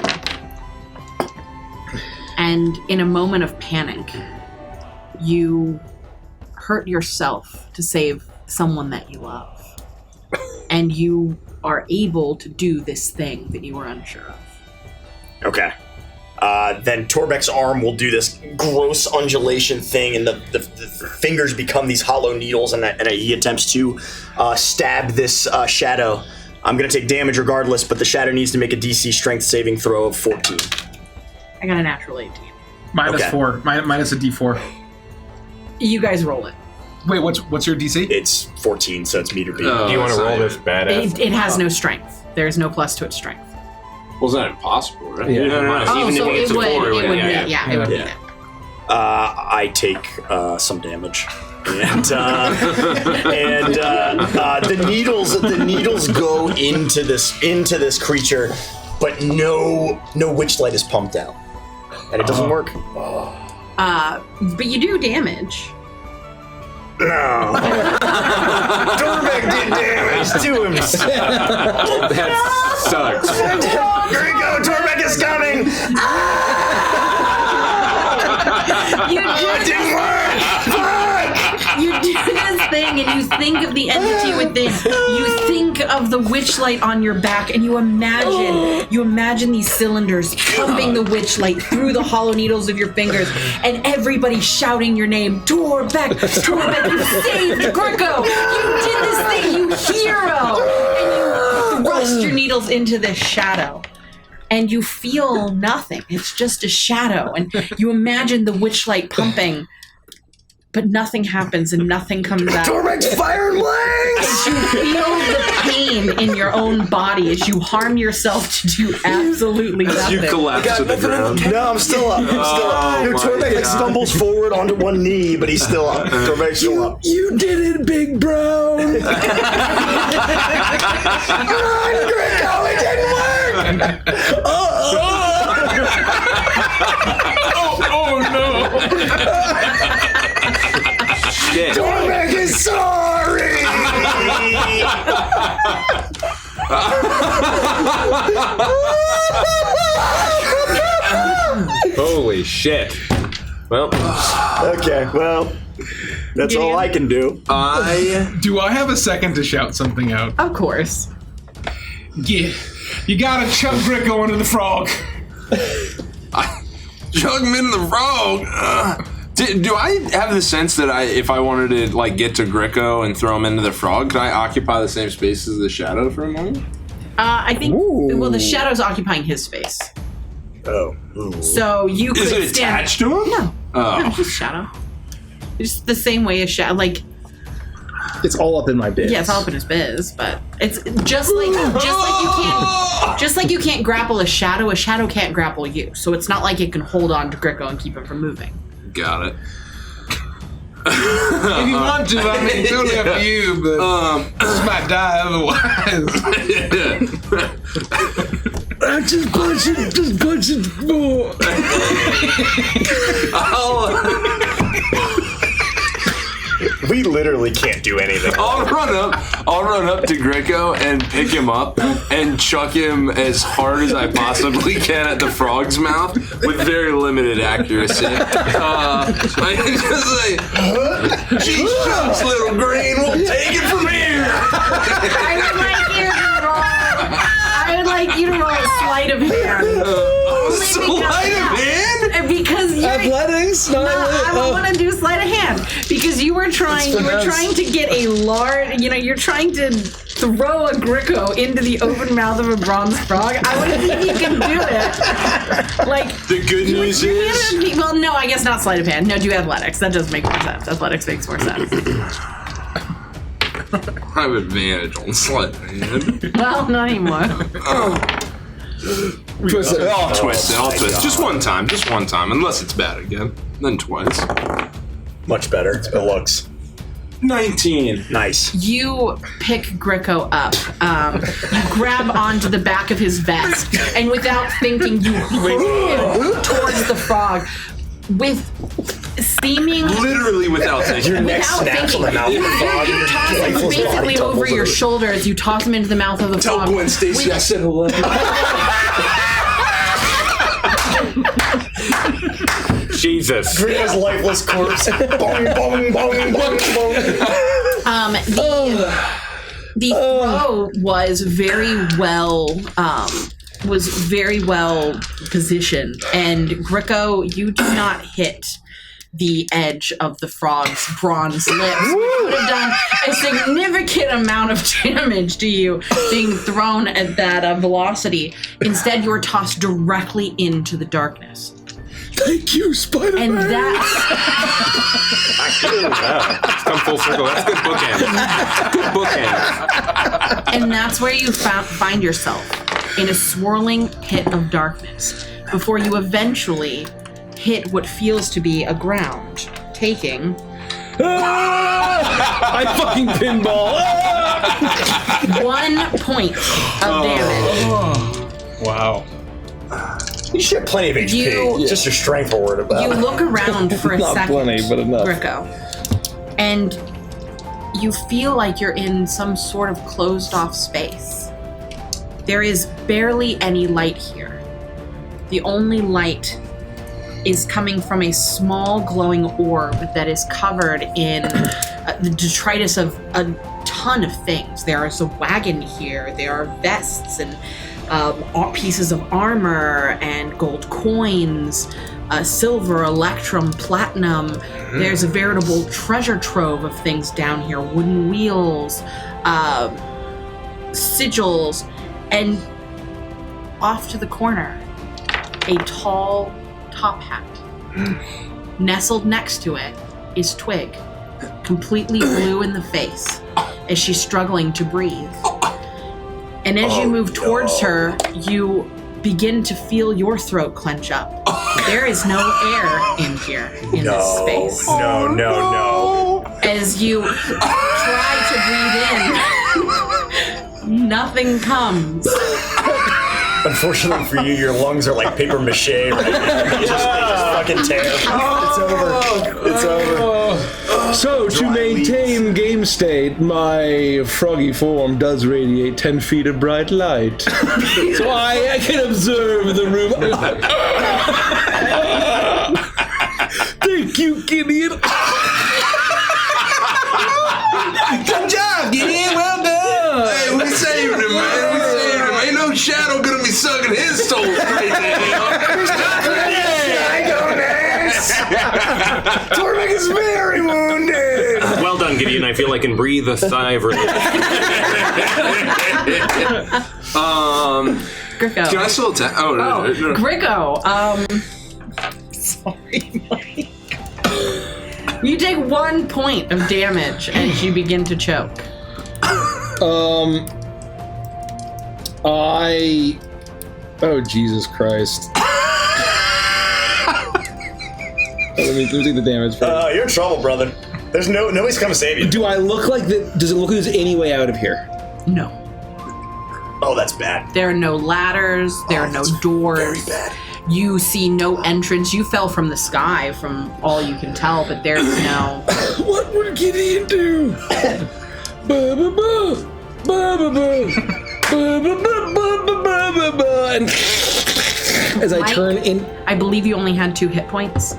And in a moment of panic, you hurt yourself to save someone that you love. And you are able to do this thing that you were unsure of. Okay. Then Torbeck's arm will do this gross undulation thing, and the fingers become these hollow needles, and he attempts to stab this shadow. I'm going to take damage regardless, but the shadow needs to make a DC strength saving throw of 14. I got a natural 18. Minus Okay. 4. Minus a d4. You guys roll it. Wait, what's your DC? It's 14, so it's meter beat. Do you want to roll this badass? It has no strength. There's no plus to its strength. Well, it's not impossible, right? Yeah. Oh, so it would. It would be. Yeah, it would be Yeah. that. I take some damage, and the needles go into this creature, but no Witchlight is pumped out, and it doesn't work. But you do damage. No, Dorbeck did damage to himself. That sucks. Grio, Dorbeck is coming. It didn't work. You do this thing and you think of the entity within. You think of the Witchlight on your back and you imagine these cylinders pumping the Witchlight through the hollow needles of your fingers and everybody shouting your name, Torbeck, Torbeck, you saved Greco! You did this thing, you hero! And you thrust your needles into this shadow. And you feel nothing. It's just a shadow. And you imagine the Witchlight pumping, but nothing happens and nothing comes out. Dorbeck's firing legs. As you feel the pain in your own body as you harm yourself to do absolutely nothing. You collapse to the ground. No, I'm still up. Torbeck stumbles forward onto one knee, but he's still up. Torbeck's still up. You did it, big bro. Run, Greco, it didn't work. Oh no! Shit. Torbeck is sorry. Holy shit. Well, Okay, well, that's all I can do. Do I have a second to shout something out? Of course. Yeah. You gotta chuck Greco into the frog. Chug him into the frog. Do I have the sense that if I wanted to like get to Greco and throw him into the frog, could I occupy the same space as the shadow for a moment? I think, well, the shadow's occupying his space. Oh. Ooh. So you could Is it stand... attached to him? No. Oh. No, it's just shadow. It's the same way as shadow. Like, It's all up in my biz. yeah, it's all up in his biz, but it's just like you can't grapple a shadow can't grapple you. So it's not like it can hold on to Greco and keep him from moving. Got it. If you want to, I mean, totally up to you, but this might die otherwise. Just punch it more. We literally can't do anything. I'll run up to Greco and pick him up and chuck him as hard as I possibly can at the frog's mouth with very limited accuracy. I just say, "Gee shucks, little green, we'll take it from here." I would like you to roll a sleight of hand. Sleight of hand? Because you're... Athletics? No, I want to do sleight of hand because you were trying to get a large, you're trying to throw a Greco into the open mouth of a bronze frog. I want to see if you can do it. Like, The good news is... well, no, I guess not sleight of hand. No, do athletics. That does make more sense. Athletics makes more sense. I have advantage on sleight of hand. Well, not anymore. Twist it. I'll twist it. Just one time, unless it's bad again. Then twice. Much better. It looks 19. nice. You pick Greco up. You grab onto the back of his vest, and without thinking, you pull him towards the frog with seeming. Literally without thinking. Your neck Without snaps on thinking, the mouth of the frog. you and toss your him lifeless body basically tumbles over your shoulder as you toss him into the mouth of the Tell frog. Gwen Stacy I said hello. Jesus. Grio's lifeless corpse. Bong, bong, bong, bong, bong. The throw was very well positioned, and Greco, you do not hit the edge of the frog's bronze lips, which would have done a significant amount of damage to you being thrown at that velocity. Instead, you were tossed directly into the darkness. Thank you, Spider-Man. And that's It's come full circle. That's good bookend. Good bookend. and that's where you find yourself, in a swirling pit of darkness, before you eventually hit what feels to be a ground, taking I fucking pinball. 1 point of damage. Wow. You should have plenty of HP. You- Just your strength will worry about. You look around for a Not second, plenty, but enough. Grio, and you feel like you're in some sort of closed-off space. There is barely any light here. The only light is coming from a small glowing orb that is covered in the detritus of a ton of things. There is a wagon here, there are vests and pieces of armor and gold coins, silver, electrum, platinum. There's a veritable treasure trove of things down here, wooden wheels, sigils, and off to the corner, a tall top hat. Nestled next to it is Twig, completely blue in the face as she's struggling to breathe. And as you move towards her, you begin to feel your throat clench up. There is no air in here, in this space. No. As you try to breathe in, nothing comes. Unfortunately for you, your lungs are like paper mache right now. They just fucking tear. It's over. So, to maintain game state, my froggy form does radiate 10 feet of bright light. So I can observe the room. Thank you, Gideon. Good job, Gideon. Well done. Hey, we saved him, man. We saved him. Ain't no shadow gonna be sucking his soul straight down. Tormig is very wounded. Well done, Gideon. I feel I can breathe a sigh of relief. Grio. Can I still attack? Oh, no. Grio, sorry, Mike. You take 1 point of damage as you begin to choke. Oh, Jesus Christ. Let me take the damage first. You're in trouble, brother. There's nobody's coming to save you. Do I look like that? Does it look like there's any way out of here? No. Oh, that's bad. There are no ladders, there are no doors. Very bad. You see no entrance. You fell from the sky from all you can tell, but there's no... What would Gideon do? And as I Mike? turn in, I believe you only had 2 hit points.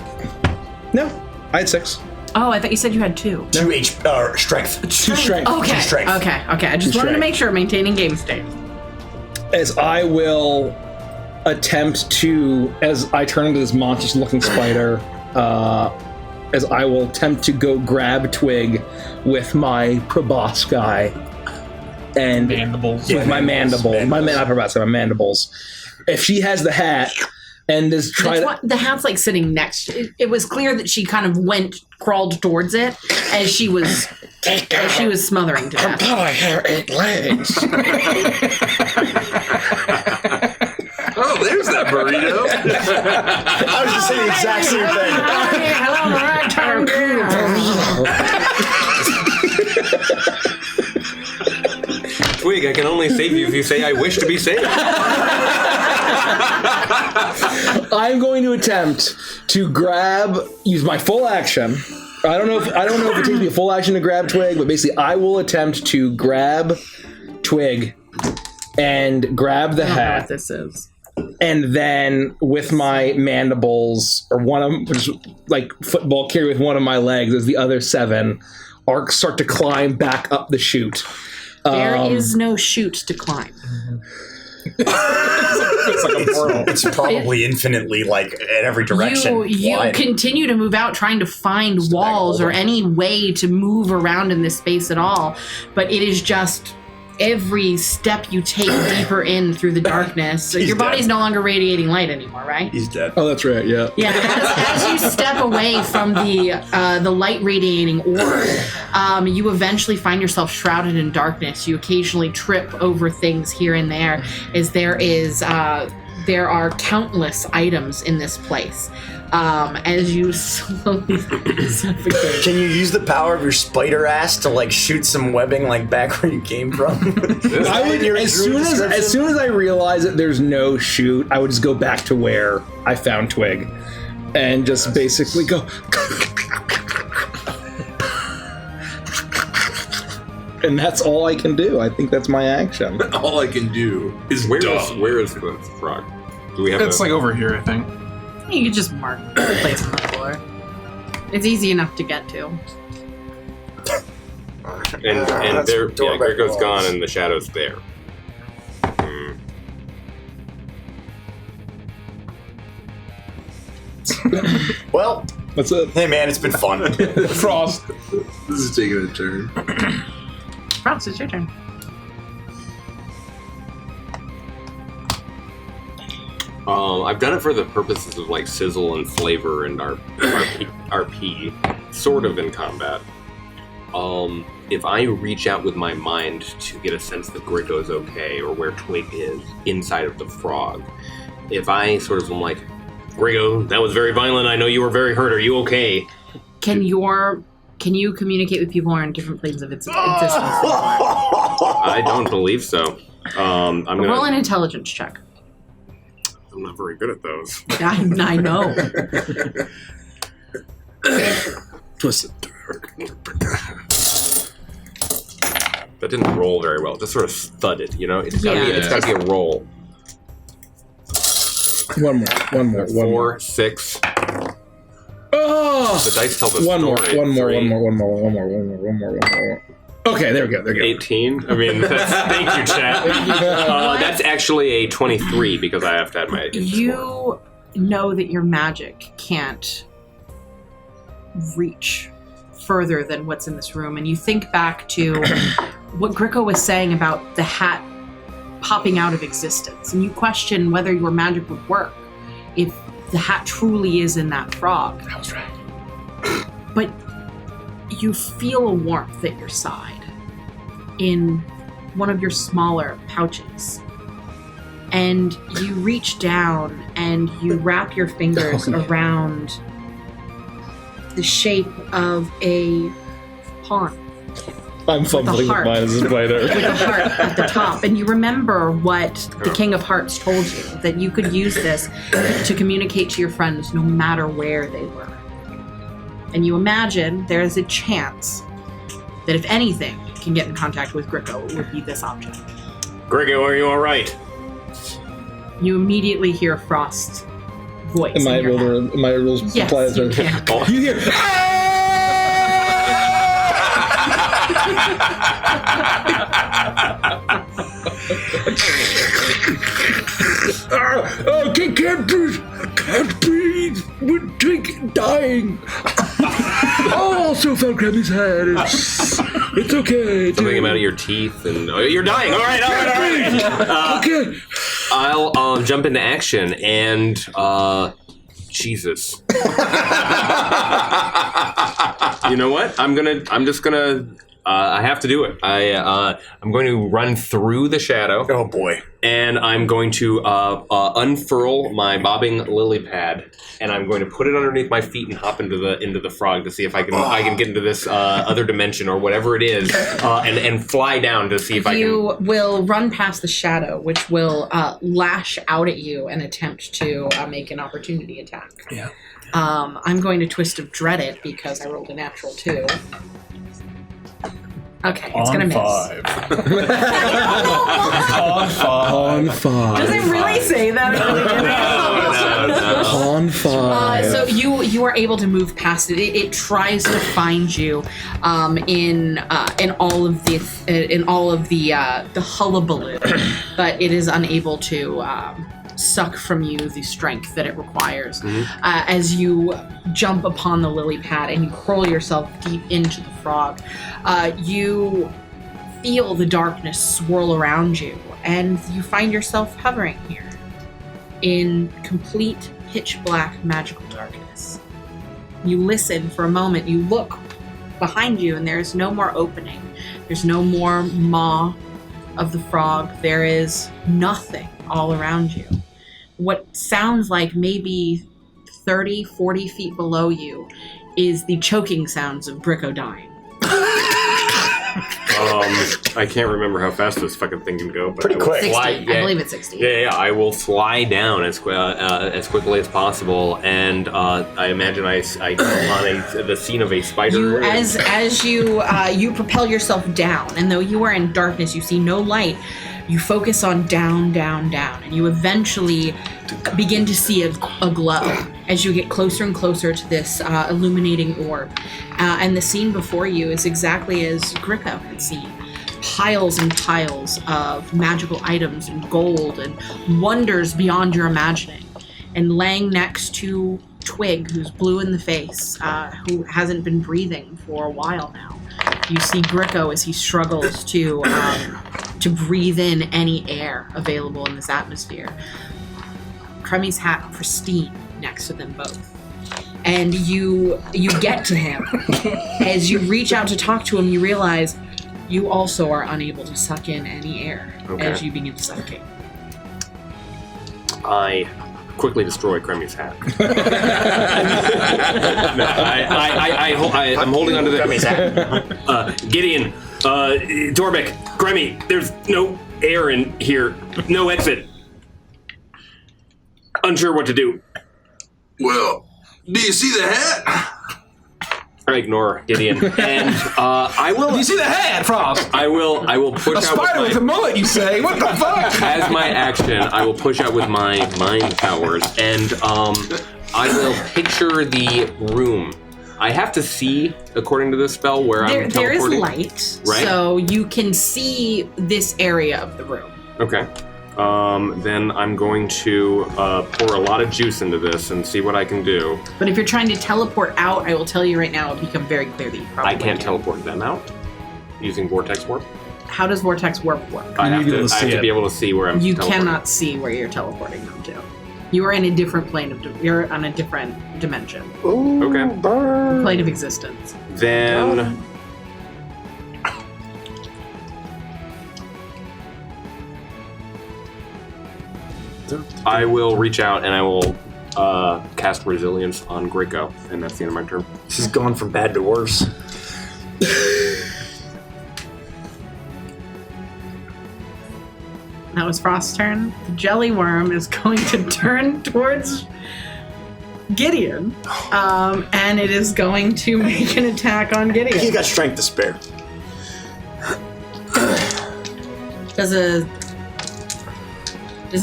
no, I had 6. Oh, I thought you said you had 2. 2 strength. 2 strength. Okay, 2 strength. okay. I just wanted to strength. make sure, maintaining game state. As I will attempt to, as I turn into this monstrous-looking spider, as I will attempt to go grab Twig with my proboscis and Mandibles. with my mandible, not proboscis, my mandibles. If she has the hat and is trying to, The hat's like sitting next. It was clear that she kind of crawled towards it as she was smothering to death. I have 8 legs. Oh, there's that burrito. I was just saying the exact same thing. Hello, ragtime Twig, I can only save you if you say I wish to be saved. I'm going to attempt to use my full action. I don't know if it takes me a full action to grab Twig, but basically I will attempt to grab Twig and grab the I don't know hat. what this is. And then with my mandibles, or which like football carry with one of my legs as the other 7, start to climb back up the chute. There is no chute to climb. It's like a portal. It's probably infinitely like in every direction. You wide. continue to move out trying to find walls or any way to move around in this space at all, but it is just every step you take deeper in through the darkness, your body's no longer radiating light anymore, right? He's dead. Oh, that's right. Yeah. Yeah, as you step away from the light radiating orb, you eventually find yourself shrouded in darkness. You occasionally trip over things here and there, as there are countless items in this place. As you slowly suffocate. Can you use the power of your spider ass to like shoot some webbing like back where you came from? I would, as soon as I realize that there's no shoot, I would just go back to where I found Twig, and just basically go. And that's all I can do. I think that's my action. All I can do is Where is the frog? Do we have? It's like over here, I think. You could just mark the place on the floor. It's easy enough to get to. And there, Grigo's gone, and the shadow's there. Well, What's up? hey man, it's been fun. Frost. This is taking a turn. Frost, it's your turn. I've done it for the purposes of like sizzle and flavor and RP, sort of in combat. If I reach out with my mind to get a sense that Grigo's okay or where Twig is inside of the frog, if I sort of am like, Grio, that was very violent. I know you were very hurt. Are you okay? Can you communicate with people who are in different planes of existence? I don't believe so. I'm gonna Roll an intelligence check. I'm not very good at those. I know. Twisted. That didn't roll very well. It just sort of thudded, you know? It's gotta be a roll. One more. 4, 6. Oh! The dice tell the One more. story. One more. 3. One more. Okay, there we go. 18. I mean, thank you, chat. That's actually a 23 because I have to add my. You know that your magic can't reach further than what's in this room, and you think back to what Grico was saying about the hat popping out of existence, and you question whether your magic would work if the hat truly is in that frog. I was right. But you feel a warmth at your side in one of your smaller pouches. And you reach down and you wrap your fingers around the shape of a pawn. I'm fumbling with heart. mine as a spider. With a heart at the top. And you remember what the King of Hearts told you, that you could use this to communicate to your friends no matter where they were. And you imagine there is a chance that if anything can get in contact with Grico, it would be this object. Grigo, are you alright? You immediately hear Frost's voice. Am I in your able head. to? Am I able to Yes, apply you this? can. You hear? Can't breathe. We're dying. Oh, also found Grammy's head. It's okay. Something came out of your teeth, and you're dying. All right. Okay. I'll jump into action, and Jesus. You know what? I'm just gonna. I have to do it. I'm going to run through the shadow. Oh boy! And I'm going to unfurl my bobbing lily pad, and I'm going to put it underneath my feet and hop into the frog to see if I can get into this other dimension or whatever it is, and fly down to see if I can. You will run past the shadow, which will lash out at you and attempt to make an opportunity attack. Yeah. I'm going to Twist of Dread it because I rolled a natural 2. Okay, it's going to miss. On 5. Does it really say that? On 5. So you are able to move past it. It tries to find you in all of the hullabaloo, but it is unable to suck from you the strength that it requires. As you jump upon the lily pad and you hurl yourself deep into the frog, you feel the darkness swirl around you, and you find yourself hovering here in complete pitch black magical darkness. You listen for a moment, you look behind you, and there's no more opening. There's no more maw of the frog. There is nothing all around you. What sounds like maybe 30, 40 feet below you is the choking sounds of Grio dying. I can't remember how fast this fucking thing can go, but Pretty quick. 60. Fly, I believe it's 60. Yeah, I will fly down as quickly as possible, and I imagine I come on the scene of a spider. As you propel yourself down, and though you are in darkness, you see no light. You focus on down, down, down, and you eventually begin to see a glow as you get closer and closer to this illuminating orb. And the scene before you is exactly as Grio had seen. Piles and piles of magical items and gold and wonders beyond your imagining. And laying next to Twig, who's blue in the face, who hasn't been breathing for a while now. You see Grio as he struggles to breathe in any air available in this atmosphere. Cremmy's hat pristine next to them both. And you get to him. As you reach out to talk to him, you realize you also are unable to suck in any air as you begin to suffocate. I quickly destroy Cremmy's hat. I'm holding onto the Cremmy's hat. Gideon, Torbeck, Cremmy, there's no air in here, no exit. Unsure what to do. Well, do you see the hat? I ignore Gideon, and I will. You see the hat, Frost? I will push A out spider with a mullet, you say? What the fuck? as my action. I will push out with my mind powers, and I will picture the room. I have to see, according to this spell, where I'm There is teleporting. light, Right. so you can see this area of the room. Okay. Then I'm going to pour a lot of juice into this and see what I can do. But if you're trying to teleport out, I will tell you right now, it'll become very clear that you probably I can't can. teleport them out using Vortex Warp. How does Vortex Warp work? I have need to be able to to see it. be able to see where I'm You teleporting. cannot see where you're teleporting them to. You are in a different plane of. You're on a different dimension, Okay. plane of existence. Then I will reach out and I will cast Resilience on Grio, and that's the end of my turn. This has gone from bad to worse. That was Frost's turn. The jelly worm is going to turn towards Gideon, and it is going to make an attack on He's Gideon. got strength to spare. Does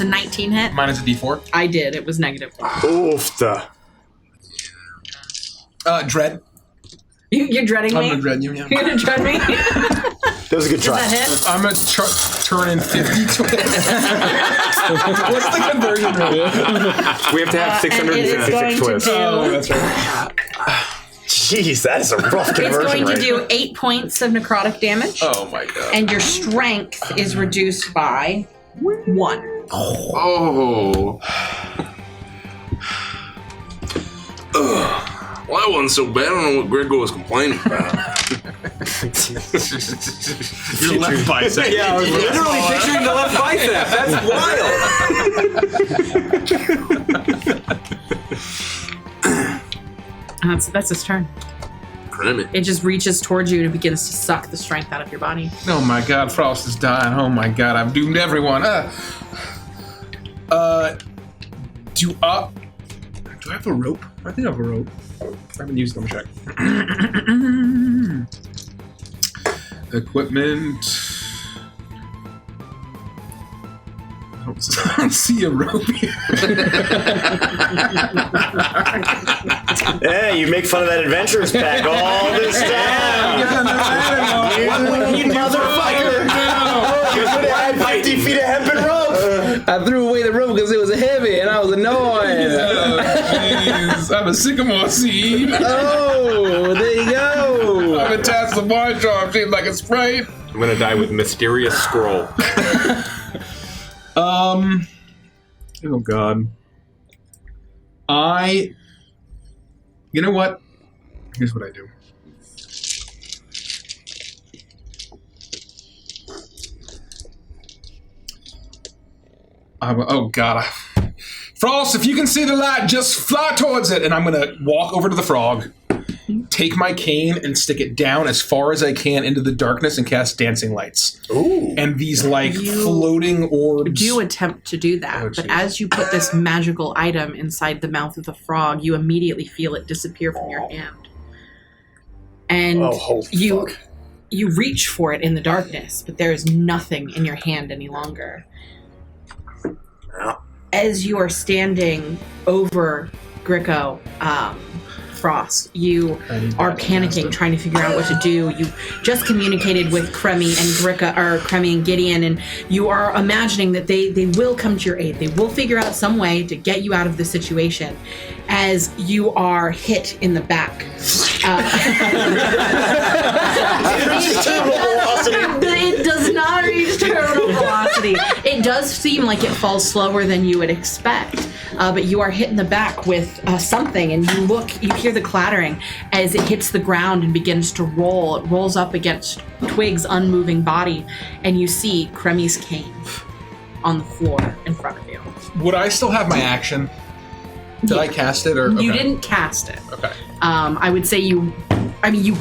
a 19 hit? Mine is a D4. I did. It was negative. Oofta. Dread. You're dreading I'm me? gonna dread you, yeah. You're gonna dread me? That was a good Does try. that hit? I'm gonna turn in 50 twists. What's the conversion rate? We have to have And it is 666 going twists. to do. Oh, that's right. Jeez, that is a rough It's conversion going to rate. do 8 points of necrotic damage, Oh my god. and your strength is reduced by 1. Oh. Ugh. Well, that wasn't so bad. I don't know what Grio was complaining about. Your left bicep. Yeah, I was literally picturing the left bicep. That's wild. That's his turn. Cremmy. It just reaches towards you and it begins to suck the strength out of your body. Oh my god, Frost is dying. Oh my god, I've doomed everyone. Do I have a rope? I think I have a rope. I haven't used them. Check. Equipment. I don't see a rope here. Yeah, you make fun of that adventurers pack all this time. You motherfucker! You could have had 50 feet of hempen rope. I threw away the rope because it was heavy and I was annoyed. Oh, jeez. I'm a sycamore seed. Oh, there you go. I'm attached to the bar jar shaped like a Sprite. I'm gonna die with mysterious scroll. Oh God. You know what? Here's what I do. Oh God. Frost, if you can see the light, just fly towards it. And I'm going to walk over to the frog, take my cane and stick it down as far as I can into the darkness and cast dancing lights. Ooh. And these floating orbs. Do attempt to do that, but as you put this magical item inside the mouth of the frog, you immediately feel it disappear from your hand. And you reach for it in the darkness, but there is nothing in your hand any longer. As you are standing over Grio, Frost, you are panicking, trying to figure out what to do. You just communicated with Cremy and Gideon, and you are imagining that they will come to your aid. They will figure out some way to get you out of the situation. As you are hit in the back. It does not reach terminal velocity. It does seem like it falls slower than you would expect. But you are hit in the back with something, and you hear the clattering as it hits the ground and begins to roll. It rolls up against Twig's unmoving body, and you see Cremy's cane on the floor in front of you. Would I still have my action? Did I cast it? Or You didn't cast it. Okay. I would say you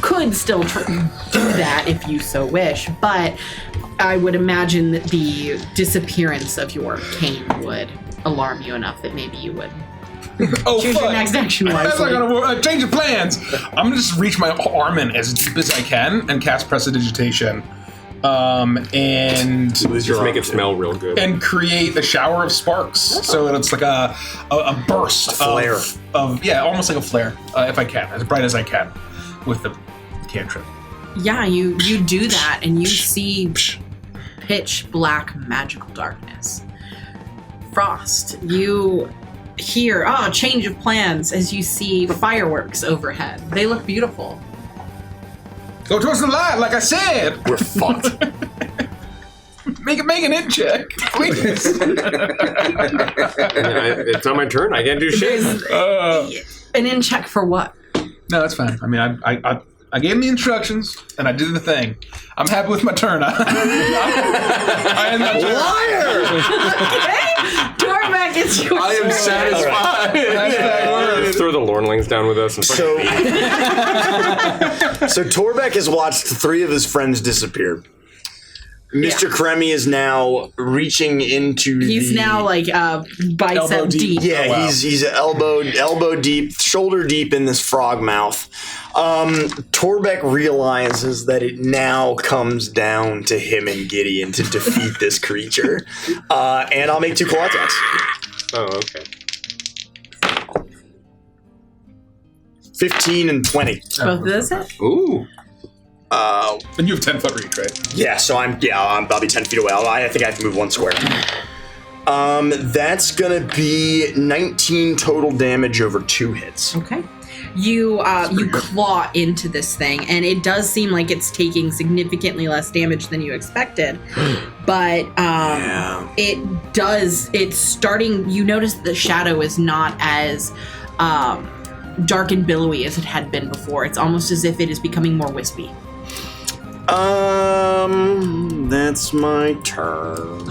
could still do that if you so wish, but I would imagine that the disappearance of your cane would alarm you enough that maybe you would choose your next action wisely. That's not gonna change of plans. I'm gonna just reach my arm in as deep as I can and cast Prestidigitation. And just make it smell real good. And create a shower of sparks. So it's like a burst, a flare. of almost like a flare, if I can, as bright as I can, with the cantrip. Yeah, you do that, and you see pitch black magical darkness. Frost, you hear change of plans as you see fireworks overhead. They look beautiful. Go towards the light, like I said. We're fucked. Make an in check, please. It's not my turn. I can't do shit. An in check for what? No, that's fine. I mean, I gave him the instructions, and I did the thing. I'm happy with my turn. I am my turn. Liar! Okay. Tormek, it's your I am satisfied. Just throw the Lornlings down with us. And So Tormek has watched 3 of his friends disappear. Mr. Cremy is now reaching into He's now like bicep Elbow deep. deep. Yeah, Oh, wow. he's elbow deep, shoulder deep in this frog mouth. Tormek realizes that it now comes down to him and Gideon to defeat this creature. And I'll make 2 claw attacks. oh, okay. 15 and 20. Both of those hit? Ooh. And you have 10-foot reach, right? Yeah, so I'll be 10 feet away. I think I have to move 1 square. That's gonna be 19 total damage over 2 hits. Okay. You claw into this thing, and it does seem like it's taking significantly less damage than you expected. But it's starting. You notice the shadow is not as dark and billowy as it had been before. It's almost as if it is becoming more wispy. That's my turn.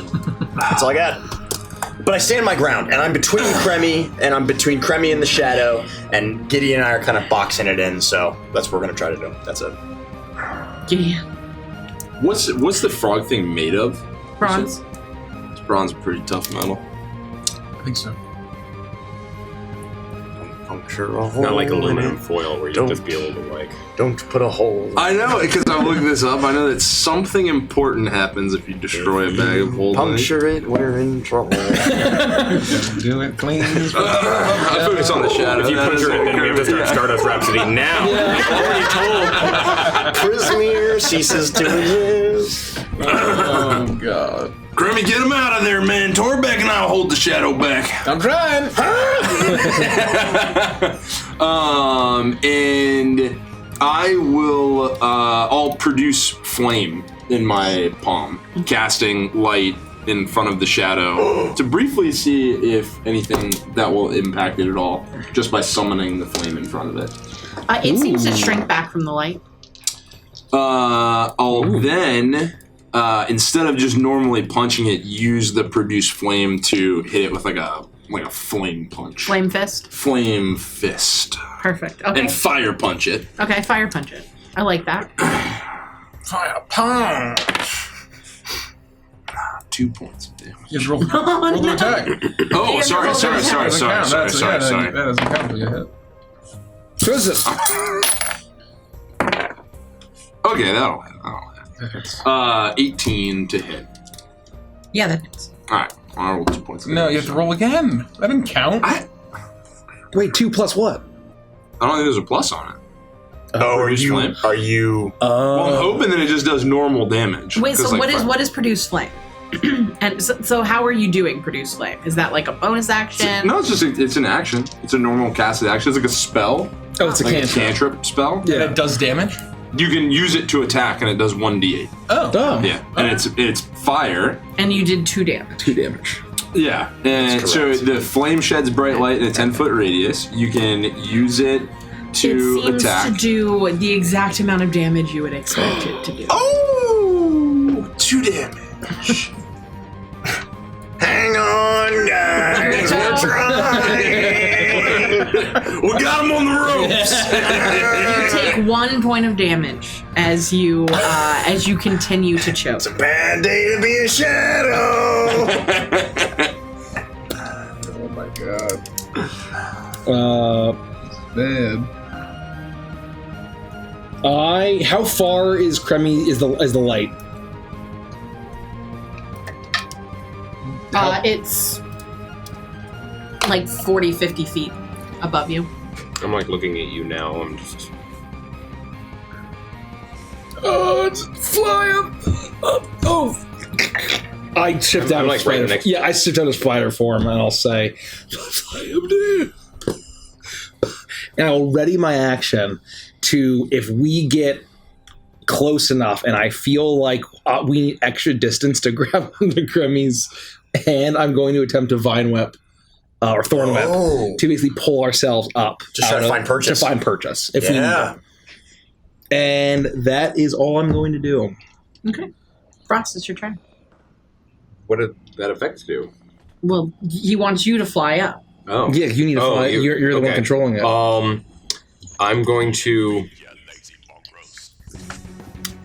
That's all I got. But I stand my ground, and I'm between Cremy and the shadow, and Gideon and I are kind of boxing it in, so that's what we're gonna try to do. That's it. Gideon. What's the frog thing made of? Bronze. Bronze is pretty tough metal. I think so. Puncture a hole. Not like aluminum foil where you Don't. just be able to like. Don't put a hole. I know, because I looked this up. I know that something important happens if you destroy a bag of holding. Puncture it, we're in trouble. Do it clean. I focus on the shadow. If you puncture it, then we have to start Stardust Rhapsody now. Already told. Prismere ceases to exist. Oh, God. Grimmy, get him out of there, man. Torbeck and I'll hold the shadow back. I'm trying. And I will, I'll produce flame in my palm, casting light in front of the shadow to briefly see if anything that will impact it at all, just by summoning the flame in front of it. It seems to shrink back from the light. I'll then, instead of just normally punching it, use the produced flame to hit it with like a flame punch. Flame fist? Flame fist. Perfect. Okay. And fire punch it. Okay, fire punch it. I like that. Fire punch. 2 points of damage. Just roll the attack. Oh, sorry. That doesn't count for your hit. Joseph. Okay, that'll hit. 18 to hit. Yeah, that hits. Alright, I'll roll 2 points. No, you have to roll again. That didn't count. Wait, 2 plus what? I don't think there's a plus on it. Oh, are Produce you? flame. Are you? Well, I'm hoping that it just does normal damage. Wait, so 'cause, like, what is produce flame? And so how are you doing produce flame? Is that like a bonus action? No, it's an action. It's a normal casted action. It's like a spell. Oh, it's a Like cantrip. a cantrip spell. And it does damage? You can use it to attack, and it does 1d8. Oh. Yeah, and it's fire. And you did 2 damage. 2 damage. Yeah, and so the flame sheds bright light in a 10-foot radius. You can use it to It seems attack. to do the exact amount of damage you would expect it to do. Oh, 2 damage. Hang on, guys. We're trying. We got him on the ropes. You take 1 point of damage as you continue to choke. It's a bad day to be a shadow. Oh my god. Uh, Bad. how far is Cremy is the light? It's like 40, 50 feet above you. I'm like looking at you now. I'm just. Oh, it's flying up. Oh. I shift down I'm to like right spider. next- Yeah, I shift down to spider form and I'll say, and I'll ready my action to, if we get close enough and I feel like we need extra distance to grab the Cremmy's hand, I'm going to attempt to vine whip or thorn whip to basically pull ourselves up. Just try to find purchase. To find purchase. If we need Yeah. it. And that is all I'm going to do. Okay. Frost, it's your turn. What did that effect do? Well, he wants you to fly up. Oh. Yeah, you need to fly. You're the one okay. controlling it. I'm going to.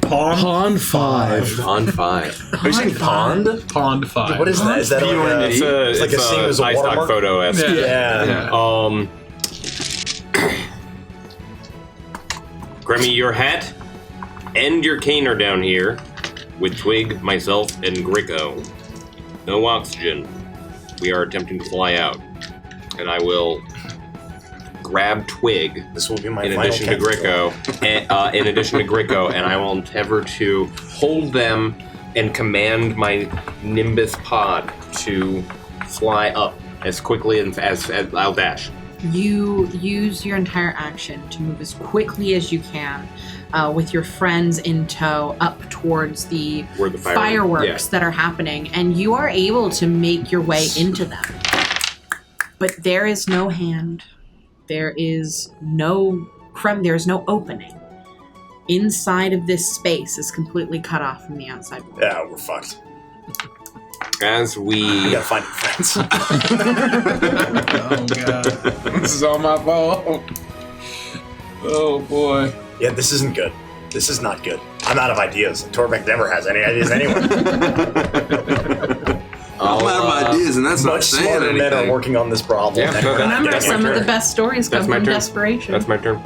Pond 5. Pond 5. Are you saying pond? Pond 5. What is that? Is that like It's like a scene with a ice watermark? stock photo. Yeah. Grimmy, your hat and your cane are down here with Twig, myself, and Grio. No oxygen. We are attempting to fly out. And I will grab Twig This will be my in final addition to count. Grieco, and I will endeavor to hold them and command my Nimbus pod to fly up as quickly as I'll dash. You use your entire action to move as quickly as you can with your friends in tow up towards the Where the fireworks that are happening, and you are able to make your way into them. But there is no hand. There is no opening. Inside of this space is completely cut off from the outside world. Yeah, we're fucked. As We we gotta find new friends. Oh god. This is all my fault. Oh boy. Yeah, this isn't good. This is not good. I'm out of ideas. Torbeck never has any ideas anyway. I'm out of ideas, and that's not Much saying smarter men are anything. working on this problem. Yeah, no, Remember, That's my some of turn. the best stories come That's my from turn. desperation. That's my turn.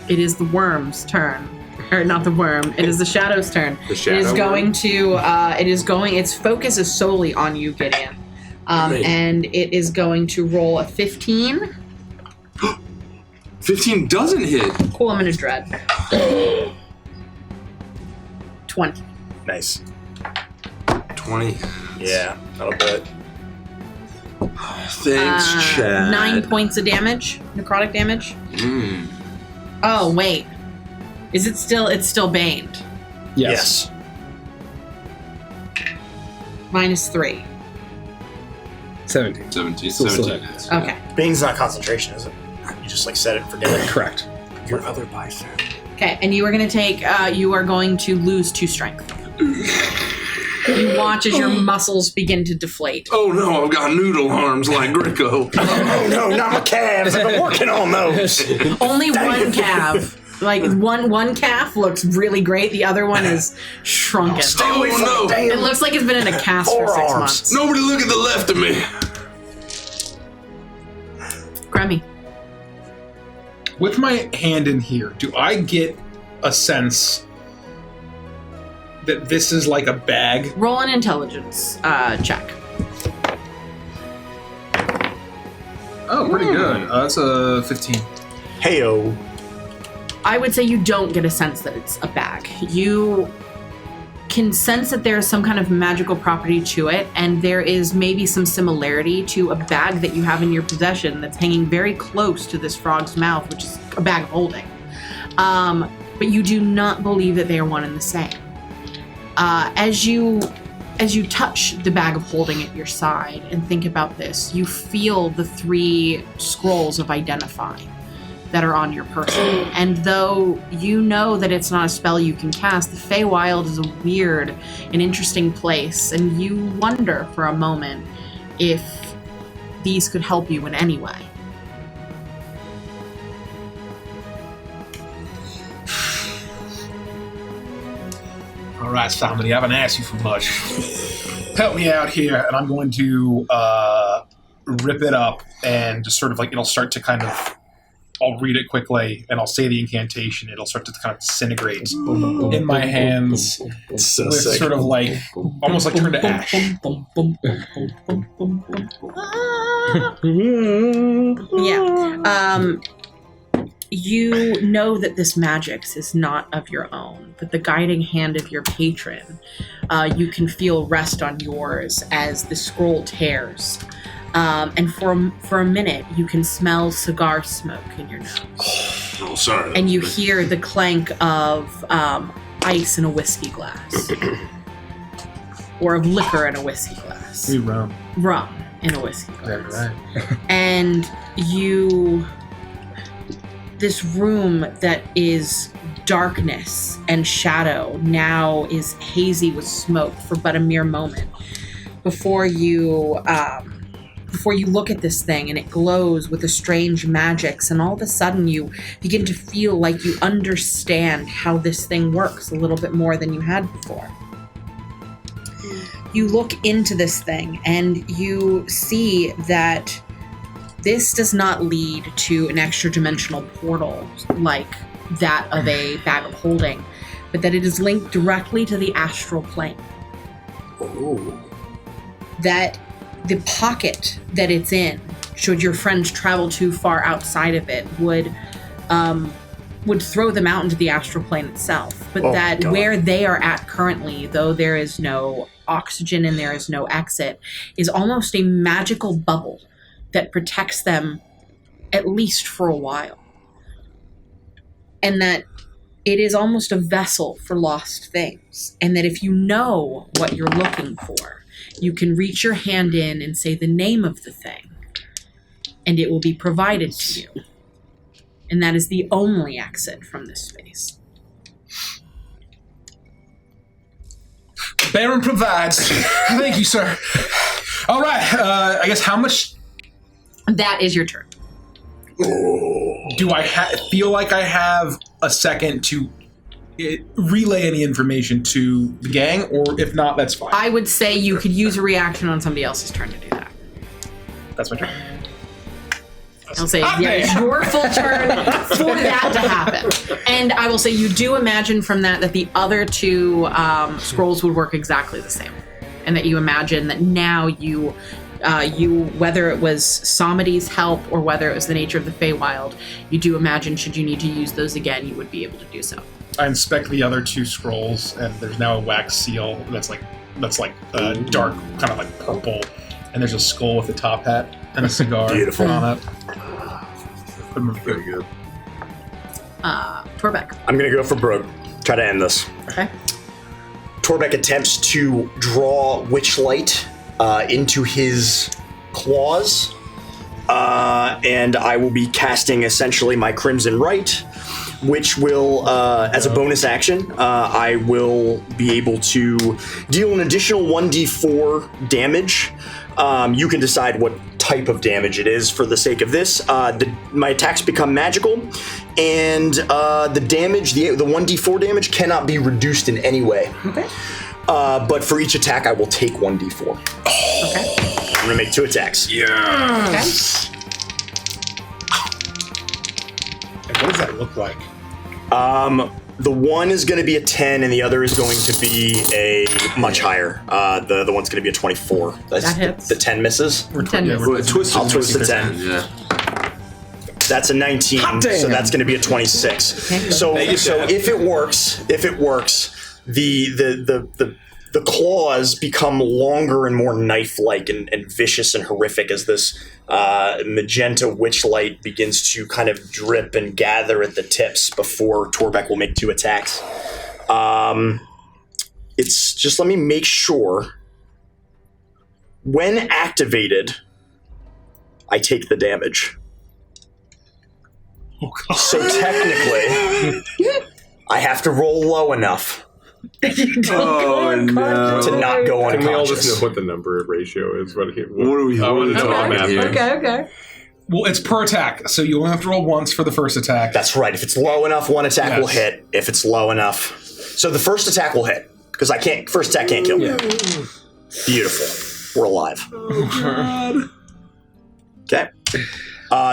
It is the worm's turn. Or not the worm, it is the shadow's turn. The shadow It is worm? going to, its focus is solely on you, Gideon. And it is going to roll a 15. 15 doesn't hit. Cool, I'm in a dread. 20. Nice. 20. Yeah, that'll do it. Thanks, Chad. 9 points of damage, necrotic damage. Mm. Oh, wait. Is it still, it's still baned. Yes. -3. 17. 17. Still 17. hits. Okay. Bane's not concentration, is it? You just like set it and forget it. Correct. Your other bicep. Okay, and you are going to take, you are going to lose 2 strength. You watch as your muscles begin to deflate. Oh no, I've got noodle arms like Greco. Oh no, not my calves. I've been working on those. Only one calf. Like, one calf looks really great. The other one is shrunken. Stay away from no. the It damn looks like it's been in a cast for 6 forearms. months. Nobody look at the left of me. Grammy. With my hand in here, do I get a sense that this is like a bag? Roll an intelligence check. Oh, pretty good. That's a 15. Heyo. I would say you don't get a sense that it's a bag. You can sense that there's some kind of magical property to it, and there is maybe some similarity to a bag that you have in your possession that's hanging very close to this frog's mouth, which is a bag of holding. But you do not believe that they are one and the same. As you touch the bag of holding at your side and think about this, you feel the 3 scrolls of identifying that are on your person. And though you know that it's not a spell you can cast, the Feywild is a weird and interesting place, and you wonder for a moment if these could help you in any way. All right, somebody, I haven't asked you for much. Help me out here, and I'm going to rip it up and just sort of like it'll start to kind of. I'll read it quickly, and I'll say the incantation. It'll start to kind of disintegrate in my hands, It's so with sick. sort of like almost like turn to ash. Yeah. You know that this magic is not of your own, that the guiding hand of your patron, you can feel rest on yours as the scroll tears. And for a minute, you can smell cigar smoke in your nose. Oh, sorry. And you hear the clank of ice in a whiskey glass. Or of liquor in a whiskey glass. We rum. Rum in a whiskey glass. Right. And this room that is darkness and shadow now is hazy with smoke for but a mere moment before you look at this thing, and it glows with a strange magics, and all of a sudden you begin to feel like you understand how this thing works a little bit more than you had before. You look into this thing and you see that this does not lead to an extra dimensional portal like that of a bag of holding, but that it is linked directly to the astral plane. Ooh. That the pocket that it's in, should your friends travel too far outside of it, would throw them out into the astral plane itself. But that God. where they are at currently, though there is no oxygen and there is no exit, is almost a magical bubble that protects them at least for a while. And that it is almost a vessel for lost things. And that if you know what you're looking for, you can reach your hand in and say the name of the thing, and it will be provided to you. And that is the only exit from this space. Baron provides. Thank you, sir. All right. I guess how much That is your turn. do I feel like I have a second to relay any information to the gang, or if not, that's fine. I would say you could use a reaction on somebody else's turn to do that. That's my turn. I'll say, yeah, it's your full turn for that to happen. And I will say you do imagine from that the other 2 scrolls would work exactly the same. And that you imagine that now you, whether it was Somebody's help or whether it was the nature of the Feywild, you do imagine should you need to use those again, you would be able to do so. I inspect the other 2 scrolls, and there's now a wax seal that's like dark, kind of like purple, and there's a skull with a top hat and a cigar Beautiful. on it. Very good. Torbeck. I'm gonna go for Brooke. Try to end this. Okay. Torbeck attempts to draw Witchlight into his claws, and I will be casting essentially my Crimson Rite, which will, as a bonus action, I will be able to deal an additional 1d4 damage. You can decide what type of damage it is for the sake of this. My attacks become magical, and the damage, the 1d4 damage, cannot be reduced in any way. Okay. But for each attack, I will take 1d4. Okay. I'm gonna make 2 attacks. Okay. And what does that look like? The one is going to be a 10, and the other is going to be a much higher. The one's going to be a 24. That hits. The 10 misses. 10 misses. Well, twist I'll twist the 10. Yeah. That's a 19, Hot damn. so that's going to be a 26. Okay. So if it works, the claws become longer and more knife-like and vicious and horrific as this magenta witchlight begins to kind of drip and gather at the tips before Torbeck will make 2 attacks. It's just, let me make sure. When activated, I take the damage. Oh, God. So technically, I have to roll low enough Oh, no. to not go Can we all just unconscious. know what the number ratio is? What What are we talking Okay. here? Okay. Well, it's per attack, so you only have to roll once for the first attack. That's right. If it's low enough, one attack will Yes. hit. If it's low enough, so the first attack will hit because first attack can't kill me. Beautiful. We're alive. Oh, God. Okay.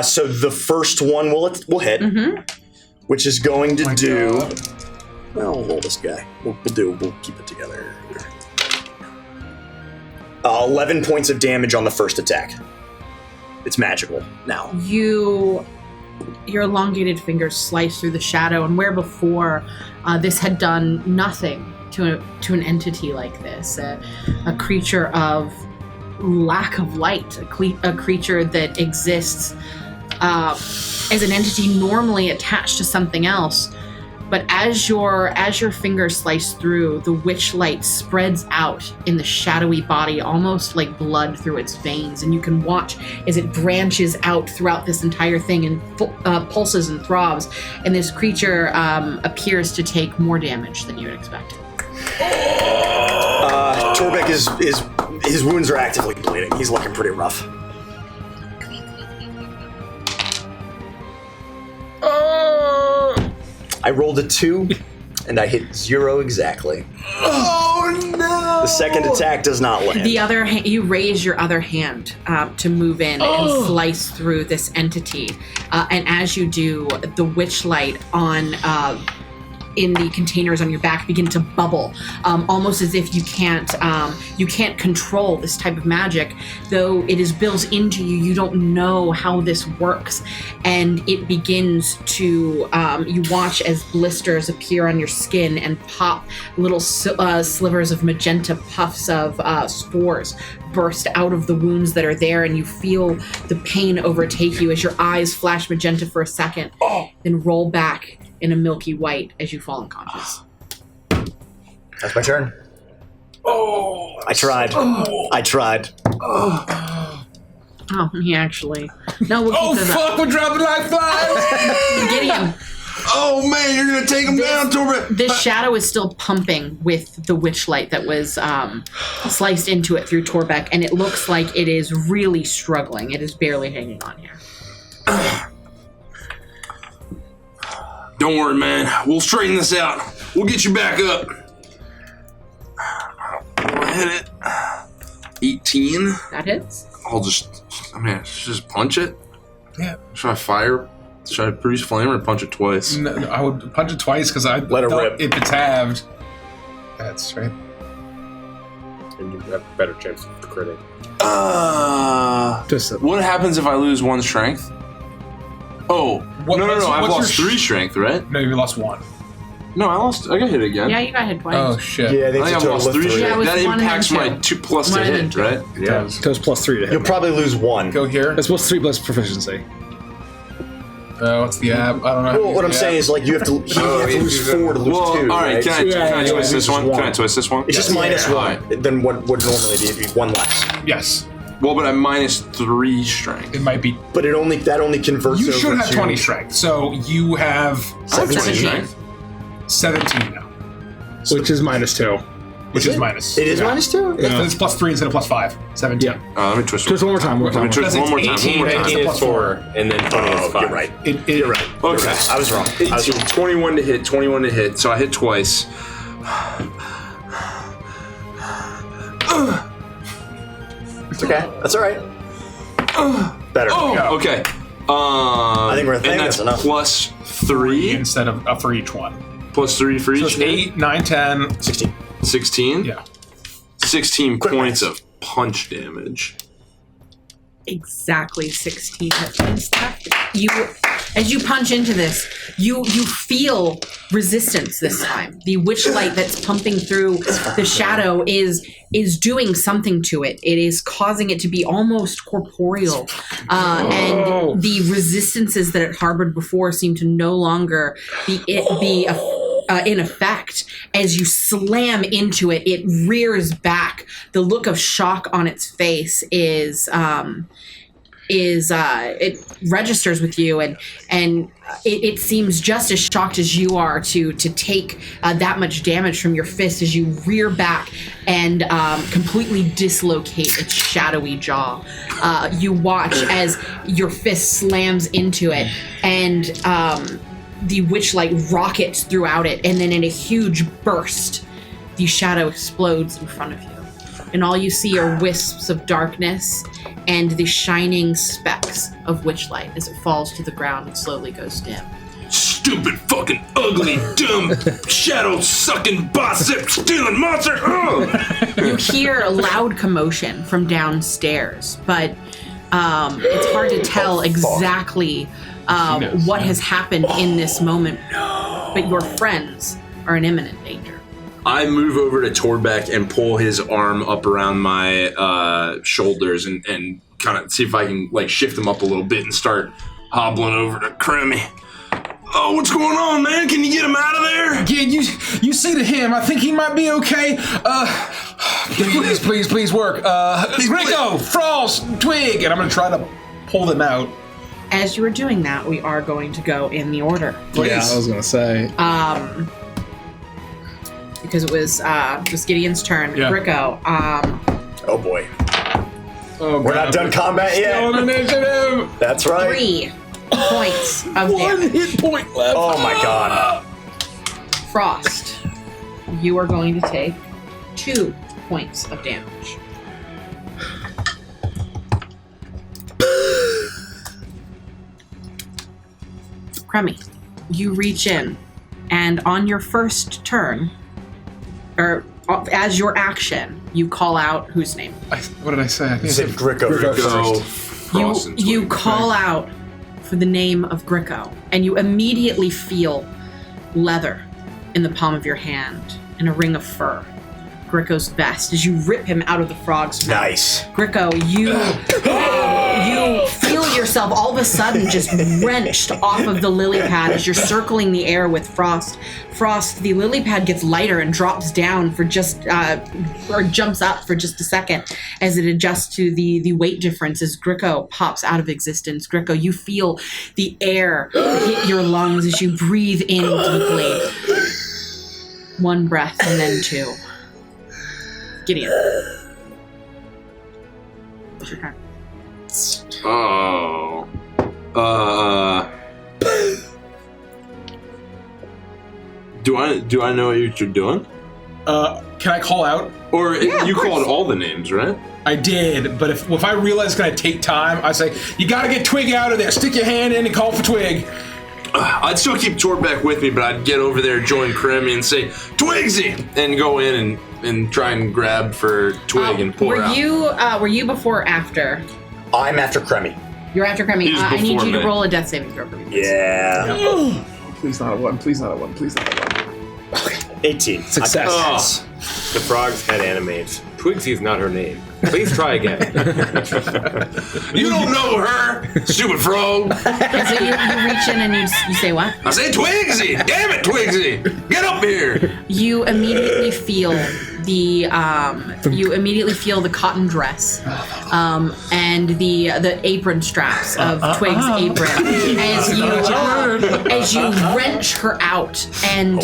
So the first one will hit, which is going to do. God. Well, we'll roll this guy. We'll keep it together. 11 points of damage on the first attack. It's magical now. Your elongated fingers slice through the shadow, and where before this had done nothing to an entity like this, a creature of lack of light, a creature that exists as an entity normally attached to something else. But as your fingers slice through, the witch light spreads out in the shadowy body, almost like blood through its veins, and you can watch as it branches out throughout this entire thing and pulses and throbs. And this creature appears to take more damage than you had expected. Torbeck his wounds are actively bleeding. He's looking pretty rough. I rolled a 2, and I hit 0 exactly. Oh, no. The second attack does not land. The other you raise your other hand to move in and slice through this entity, and as you do, the witch light on in the containers on your back begin to bubble, almost as if you can't control this type of magic. Though it is built into you, you don't know how this works, and it begins to. You watch as blisters appear on your skin and pop little slivers of magenta puffs of spores burst out of the wounds that are there, and you feel the pain overtake you as your eyes flash magenta for a second, then roll back in a milky white as you fall unconscious. That's my turn. I tried. I tried. Oh, he actually. No, we'll keep Oh, this fuck, we're dropping like flies! Gideon, Oh, man, you're going to take him down, Torbeck. this shadow is still pumping with the witch light that was sliced into it through Torbeck, and it looks like it is really struggling. It is barely hanging on here. Don't worry, man. We'll straighten this out. We'll get you back up. I'll hit it. 18. That hits. I'll just punch it. Yeah. Should I fire? Should I produce flame or punch it twice? No, I would punch it twice because I Let it thought rip. if it's halved. That's right. And you have a better chance of critting. What happens if I lose 1 strength? Oh, no, I've what's lost your 3 strength, right? No, you lost 1. No, I got hit again. Yeah, you got hit twice. Oh shit. Yeah, I I think think it's a I lost total of 3 three. Yeah, it was That one and impacts then my two. 2 plus One to and hit, then right? Yeah. So it's +3 to hit. You'll probably lose 1. Go here. It's +3 plus proficiency. What's the app? I don't know. Well, what I'm saying is, like, you have to lose 4 to lose 2. All right, right? can I twist this one? one. Can I twist this one? It's just -1 than what would normally be. It'd be 1 less. Yes. Well, but I'm -3 strength. It might be. But that only converts. You over should have to 20 strength. So you have I have 20 17. strength. 17 now, Which is -2. which is minus. It is yeah. -2. Yeah. It's +3 instead of +5. 17. Yeah. Let me twist. Just one more time. Let me twist one more time. One more time. 19 is 4, and then 20 is 5. You're right. You're right. Okay. I was wrong. 21 to hit. 21 to hit. So I hit twice. It's okay. That's all right. Better. Oh, okay. I think we're and that's enough. +3. Instead of for each one. +3 for So each. it's 8, 9, 10. 16. 16. Yeah. 16 Quick points math. of punch damage. Exactly 16 hit points left. As you punch into this, you feel resistance this time. The witchlight that's pumping through the shadow is doing something to it. It is causing it to be almost corporeal, and the resistances that it harbored before seem to no longer be in effect. As you slam into it, it rears back. The look of shock on its face it registers with you, and it seems just as shocked as you are to take that much damage from your fist as you rear back and completely dislocate its shadowy jaw. You watch as your fist slams into it, and the witchlight rockets throughout it, and then in a huge burst, the shadow explodes in front of you. And all you see are wisps of darkness and the shining specks of witchlight as it falls to the ground and slowly goes dim. Stupid, fucking, ugly, dumb, shadow-sucking, bicep-stealing monster! You hear a loud commotion from downstairs, but it's hard to tell exactly what has happened in this moment. But your friends are in imminent danger. I move over to Torbeck and pull his arm up around my shoulders and kind of see if I can like shift him up a little bit and start hobbling over to Cremmy. Oh, what's going on, man? Can you get him out of there? Yeah, you see to him. I think he might be okay. Please work. Rico, Frost, Twig, and I'm gonna try to pull them out. As you are doing that, we are going to go in the order. Please. Yeah, I was gonna say. Because it was Gideon's turn. Yeah. Rico, Oh boy. Oh, We're not done combat yet. On initiative. That's right. 3 points of One damage. hit point left. Oh my god. Frost, you are going to take 2 points of damage. Crummy, you reach in, and on your first turn, or as your action, you call out whose name? What did I say? You said Gricko. Go. You call out for the name of Gricko, and you immediately feel leather in the palm of your hand and a ring of fur. Gricko's vest as you rip him out of the frog's mouth. Nice. Gricko, you feel yourself all of a sudden just wrenched off of the lily pad as you're circling the air with Frost. Frost, the lily pad gets lighter and drops down for just, or jumps up for just a second as it adjusts to the weight difference as Gricko pops out of existence. Gricko, you feel the air hit your lungs as you breathe in deeply. 1 breath and then 2. Gideon. What's your turn? Oh. Do I know what you're doing? Can I call out? Or Yeah, you of course. called all the names, right? I did, but if I realize it's gonna take time, I say, you gotta get Twig out of there. Stick your hand in and call for Twig. I'd still keep Torbeck with me, but I'd get over there, join Cremmy, and say, Twigsy! And go in and try and grab for Twig and pull her out. Were you before or after? I'm after Cremmy. You're after Crummy. He's I need before you to me. roll a death saving throw for me. Yeah. Please not a 1. Please not a 1. Please not a 1. 18. Success. Oh. The frog's head animates. Twigsy is not her name. Please try again. You don't know her, stupid frog. And so you reach in and you say what? I say Twigsy. Damn it, Twigsy. Get up here. You immediately feel the cotton dress and the apron straps of Twig's apron as you wrench her out and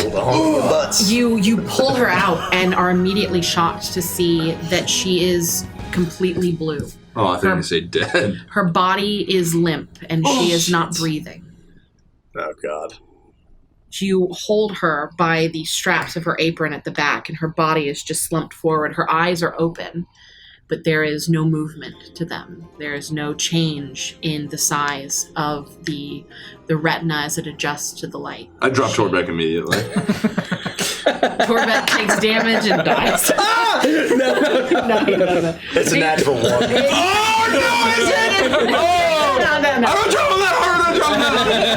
you pull her out and are immediately shocked to see that she is completely blue. Oh, I think you say dead. Her body is limp and she is not breathing. Oh, God. You hold her by the straps of her apron at the back, and her body is just slumped forward. Her eyes are open, but there is no movement to them. There is no change in the size of the retina as it adjusts to the light. I drop Torbeck immediately. Torbeck takes damage and dies. No. It's a natural one. Oh, no, I said it! Oh! No. I don't drop him that hard!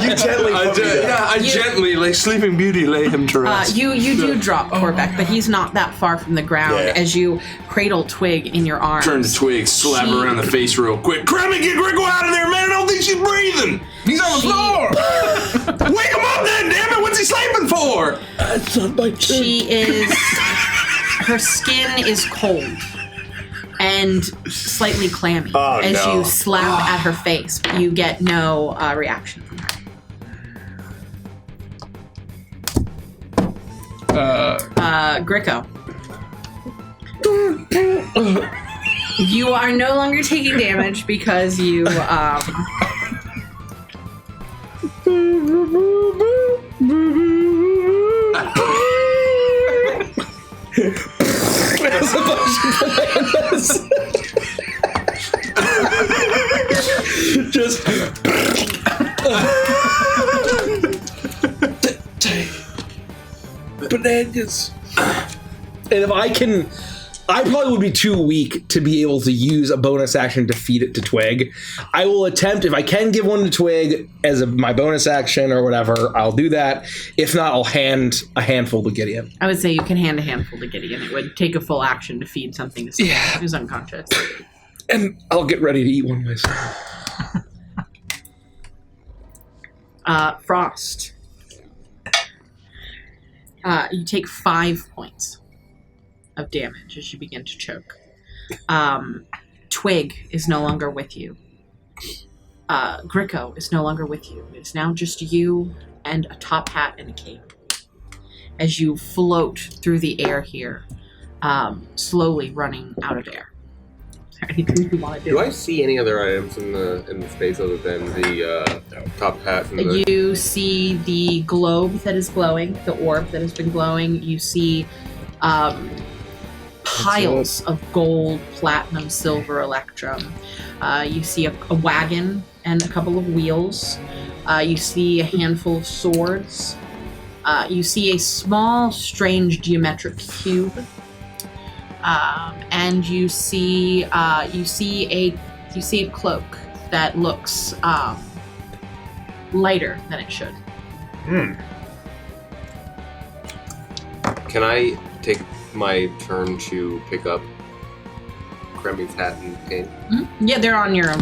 You gently I gently, like Sleeping Beauty, lay him to rest. You do drop Torbeck, but he's not that far from the ground as you cradle Twig in your arms. Turn to Twig, slap her around the face real quick. Grammy, get Grigo out of there, man! I don't think she's breathing! He's on the floor! Wake him up then, damn it! What's he sleeping for? That's not my turn. She is... Her skin is cold and slightly clammy you slap at her face, but you get no reaction from her. Grico. You are no longer taking damage because you There's a bunch of bananas. Just bananas. And if I probably would be too weak to be able to use a bonus action to feed it to Twig. I will attempt, if I can give one to Twig as my bonus action or whatever, I'll do that. If not, I'll hand a handful to Gideon. I would say you can hand a handful to Gideon. It would take a full action to feed something to someone who's unconscious. And I'll get ready to eat one myself. Frost. You take 5 points of damage as you begin to choke. Twig is no longer with you. Grico is no longer with you. It's now just you and a top hat and a cape as you float through the air here, slowly running out of air. Is there anything you want to do? Do I see any other items in the space other than the top hat? And the... You see the globe that is glowing, the orb that has been glowing. You see piles of gold, platinum, silver, electrum. You see a wagon and a couple of wheels. You see a handful of swords. You see a small, strange geometric cube. And you see a cloak that looks lighter than it should. Can I take my turn to pick up Kremmy's hat and cape? Mm-hmm. Yeah, they're on your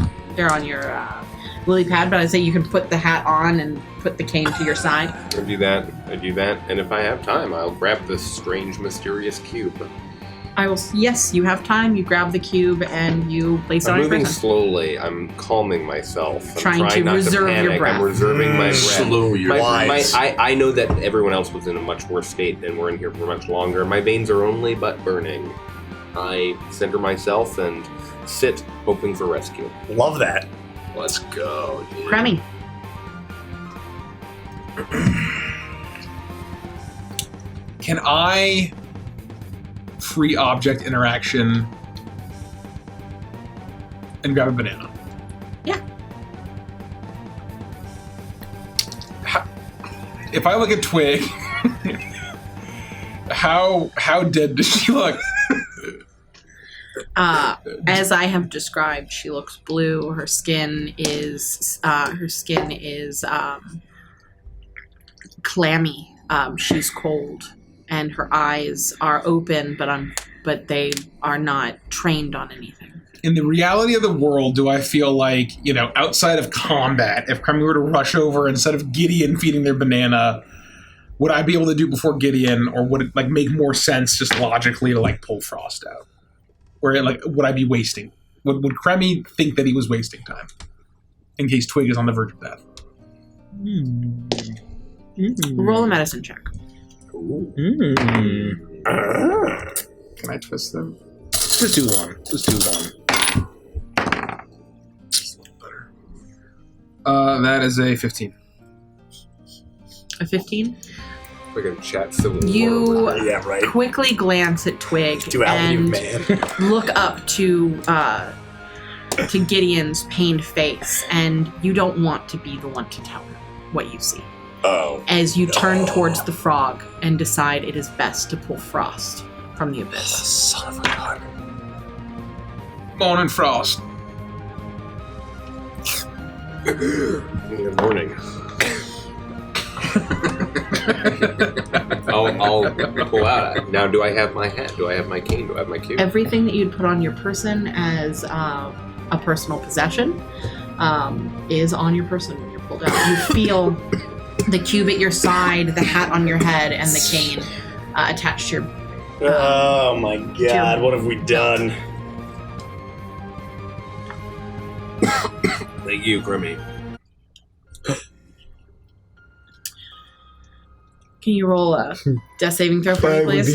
lily pad, but I'd say you can put the hat on and put the cane to your side. I do that, and if I have time, I'll grab this strange, mysterious cube. Yes, you have time. You grab the cube and you place it on your moving person. slowly. I'm calming myself. I'm Trying to not reserve to panic. your breath. I'm reserving my breath. Slow your lives. I know that everyone else was in a much worse state and we're in here for much longer. My veins are only but burning. I center myself and sit, hoping for rescue. Love that. Let's go, dude. Kremmy. Can I free object interaction and grab a banana? Yeah. If I look at Twig, how dead does she look? As I have described, she looks blue. Her skin is clammy. She's cold. and her eyes are open, but they are not trained on anything. In the reality of the world, do I feel like, outside of combat, if Crummy were to rush over instead of Gideon feeding their banana, would I be able to do it before Gideon, or would it make more sense just logically to pull Frost out? Or would I be wasting? Would Crummy think that he was wasting time in case Twig is on the verge of death? Roll a medicine check. Can I twist them? Just do one. That is a 15. A 15? We're gonna chat civil You war. Yeah, right. quickly glance at Twig Do out you, and man. look up to Gideon's pained face, and you don't want to be the one to tell him what you see. Oh. As you turn towards the frog and decide it is best to pull Frost from the abyss. Son of a gun. Morning, Frost. Good morning. I'll pull out. Now, do I have my hat? Do I have my cane? Do I have my cube? Everything that you'd put on your person as a personal possession is on your person when you're pulled out. You feel the cube at your side, the hat on your head, and the cane attached to your... Oh my god, what have we done? Thank you, Grimmy. Can you roll a death saving throw for me, please?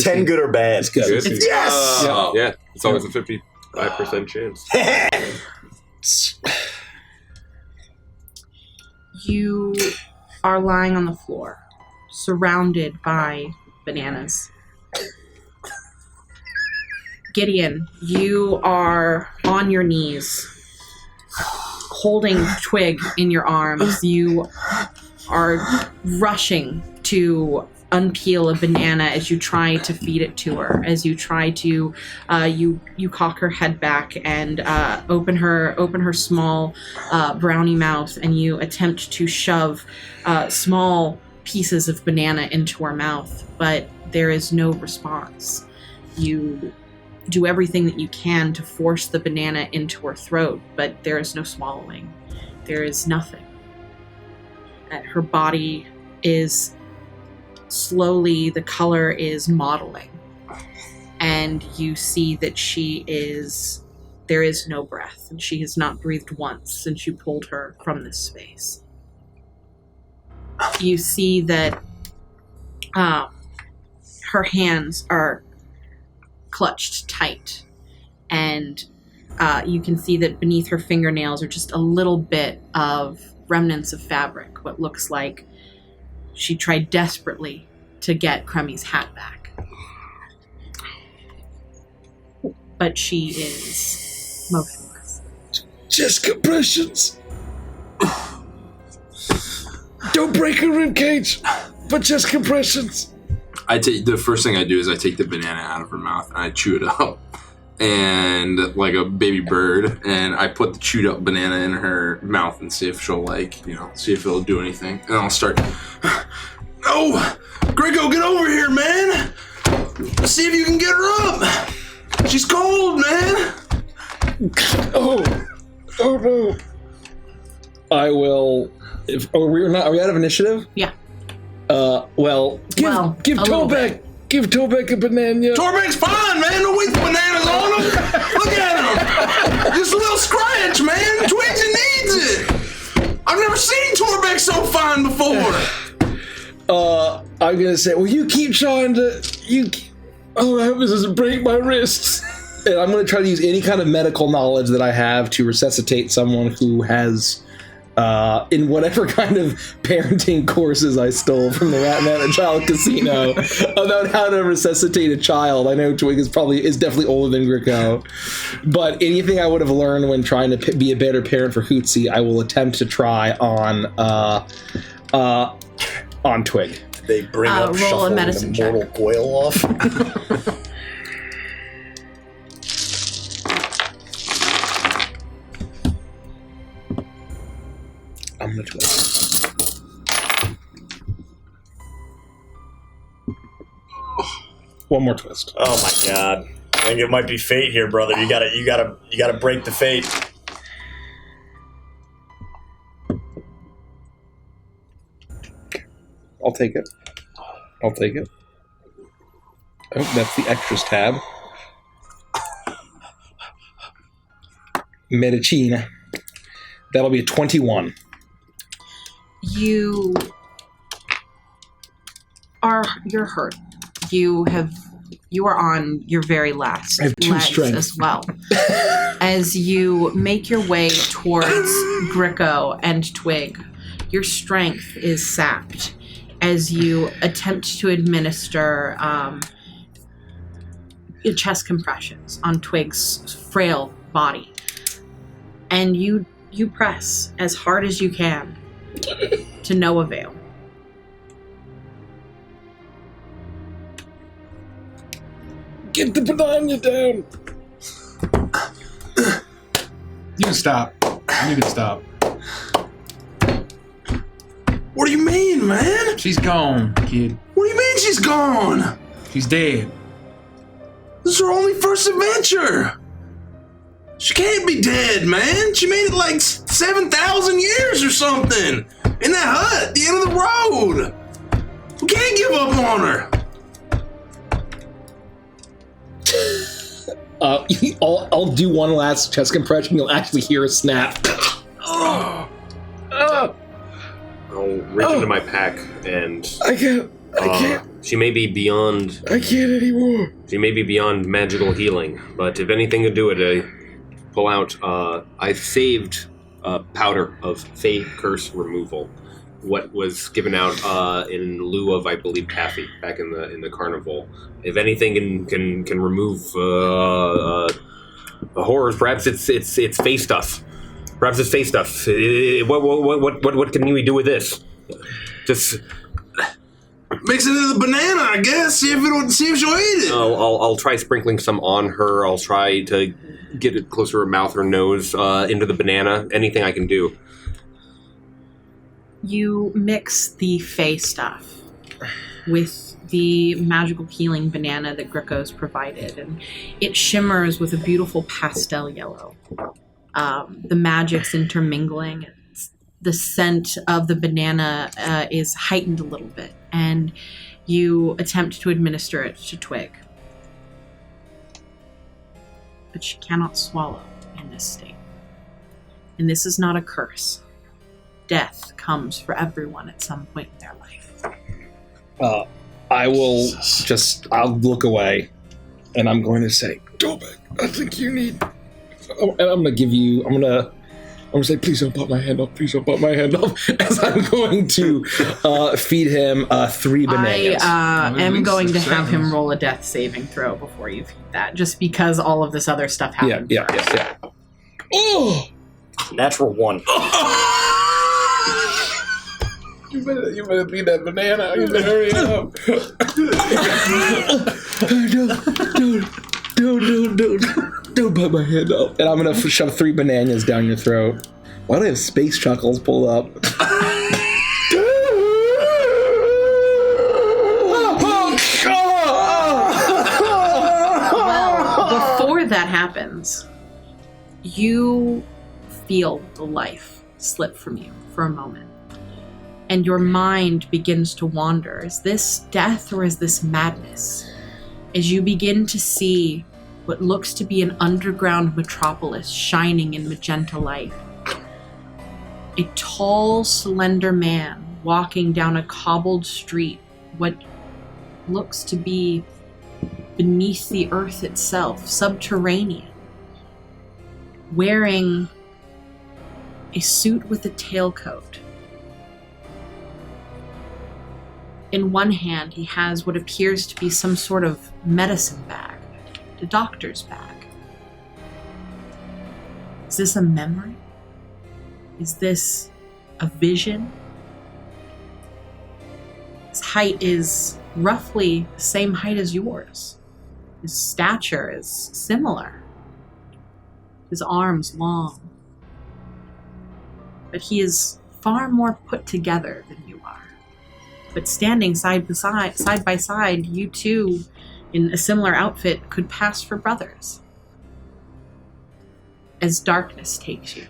10 good or bad? It's good. Good? Yes! Yeah, it's always a 55% chance. You are lying on the floor, surrounded by bananas. Gideon, you are on your knees, holding Twig in your arms. You are rushing to unpeel a banana as you try to feed it to her. As you try to, you cock her head back and open her small brownie mouth, and you attempt to shove small pieces of banana into her mouth, but there is no response. You do everything that you can to force the banana into her throat, but there is no swallowing. There is nothing. Her body is slowly, the color is mottling, and you see that there is no breath, and she has not breathed once since you pulled her from this space. You see that her hands are clutched tight, and you can see that beneath her fingernails are just a little bit of remnants of fabric, what looks like she tried desperately to get Crummy's hat back. But she is motionless. Just compressions. Don't break her ribcage, but just compressions. The first thing I do is I take the banana out of her mouth and I chew it up, and like a baby bird, and I put the chewed up banana in her mouth and see if she'll see if it'll do anything. And I'll start, no, Grio, get over here, man. Let's see if you can get her up. She's cold, man. Oh no. I will. Are we out of initiative? Yeah. Give Torbek a banana. Torbek's fine, man. Don't waste bananas on him. Look at him. Just a little scratch, man. Twigs needs it. I've never seen Torbek so fine before. I'm gonna say, well, you keep trying to. Oh, I hope this doesn't break my wrists. And I'm gonna try to use any kind of medical knowledge that I have to resuscitate someone who has, in whatever kind of parenting courses I stole from the Rat Man and Child Casino about how to resuscitate a child. I know Twig is definitely older than Grio, but anything I would have learned when trying to be a better parent for Hootsie, I will attempt to try on Twig. They bring up roll a shuffling medicine the mortal check. coil off. I'm gonna try. One more twist. Oh my god! I think it might be fate here, brother. You gotta break the fate. I'll take it. Oh, that's the extras tab. Medicina. That'll be a 21. You're hurt. You are on your very last I have 2 legs strength. as well. As you make your way towards Grio and Twig, your strength is sapped as you attempt to administer chest compressions on Twig's frail body. And you press as hard as you can to no avail. Get the banana down! You can stop. You can stop. What do you mean, man? She's gone, kid. What do you mean she's gone? She's dead. This is her only first adventure. She can't be dead, man. She made it like 7,000 years or something. In that hut at the end of the road. We can't give up on her. I'll do one last chest compression. You'll actually hear a snap. I'll reach into my pack and... I can't. She may be beyond... I can't anymore. She may be beyond magical healing, but if anything could do it, I pull out... I saved powder of Fey Curse removal. What was given out in lieu of, I believe, taffy back in the carnival. If anything can remove the horrors, perhaps it's Fey stuff. Perhaps it's Fey stuff. What can we do with this? Just mix it into the banana, I guess. See if she'll eat it. I'll try sprinkling some on her. I'll try to get it closer to her mouth or nose, into the banana. Anything I can do. You mix the Fey stuff with the magical healing banana that Gricko's provided, and it shimmers with a beautiful pastel yellow. The magic's intermingling. The scent of the banana is heightened a little bit, and you attempt to administer it to Twig. But she cannot swallow in this state. And this is not a curse. Death comes for everyone at some point in their life. I'll look away, and I'm going to say, Dobek, I think you need... And I'm going to say, please don't put my hand up, as I'm going to feed him 3 bananas. I am going to have him roll a death saving throw before you feed that, just because all of this other stuff happened. Yeah. Oh! Natural 1. You better feed that banana. You better hurry up. Don't put my hand up. And I'm going to shove 3 bananas down your throat. Why do I have space chuckles pulled up? Well, before that happens, you feel the life slip from you for a moment. And your mind begins to wander. Is this death or is this madness? As you begin to see what looks to be an underground metropolis shining in magenta light. A tall, slender man walking down a cobbled street, what looks to be beneath the earth itself, subterranean, wearing a suit with a tailcoat. In one hand, he has what appears to be some sort of medicine bag, a doctor's bag. Is this a memory? Is this a vision? His height is roughly the same height as yours. His stature is similar. His arms long. But he is far more put together than you are. but standing side by side, you two in a similar outfit could pass for brothers. As darkness takes you.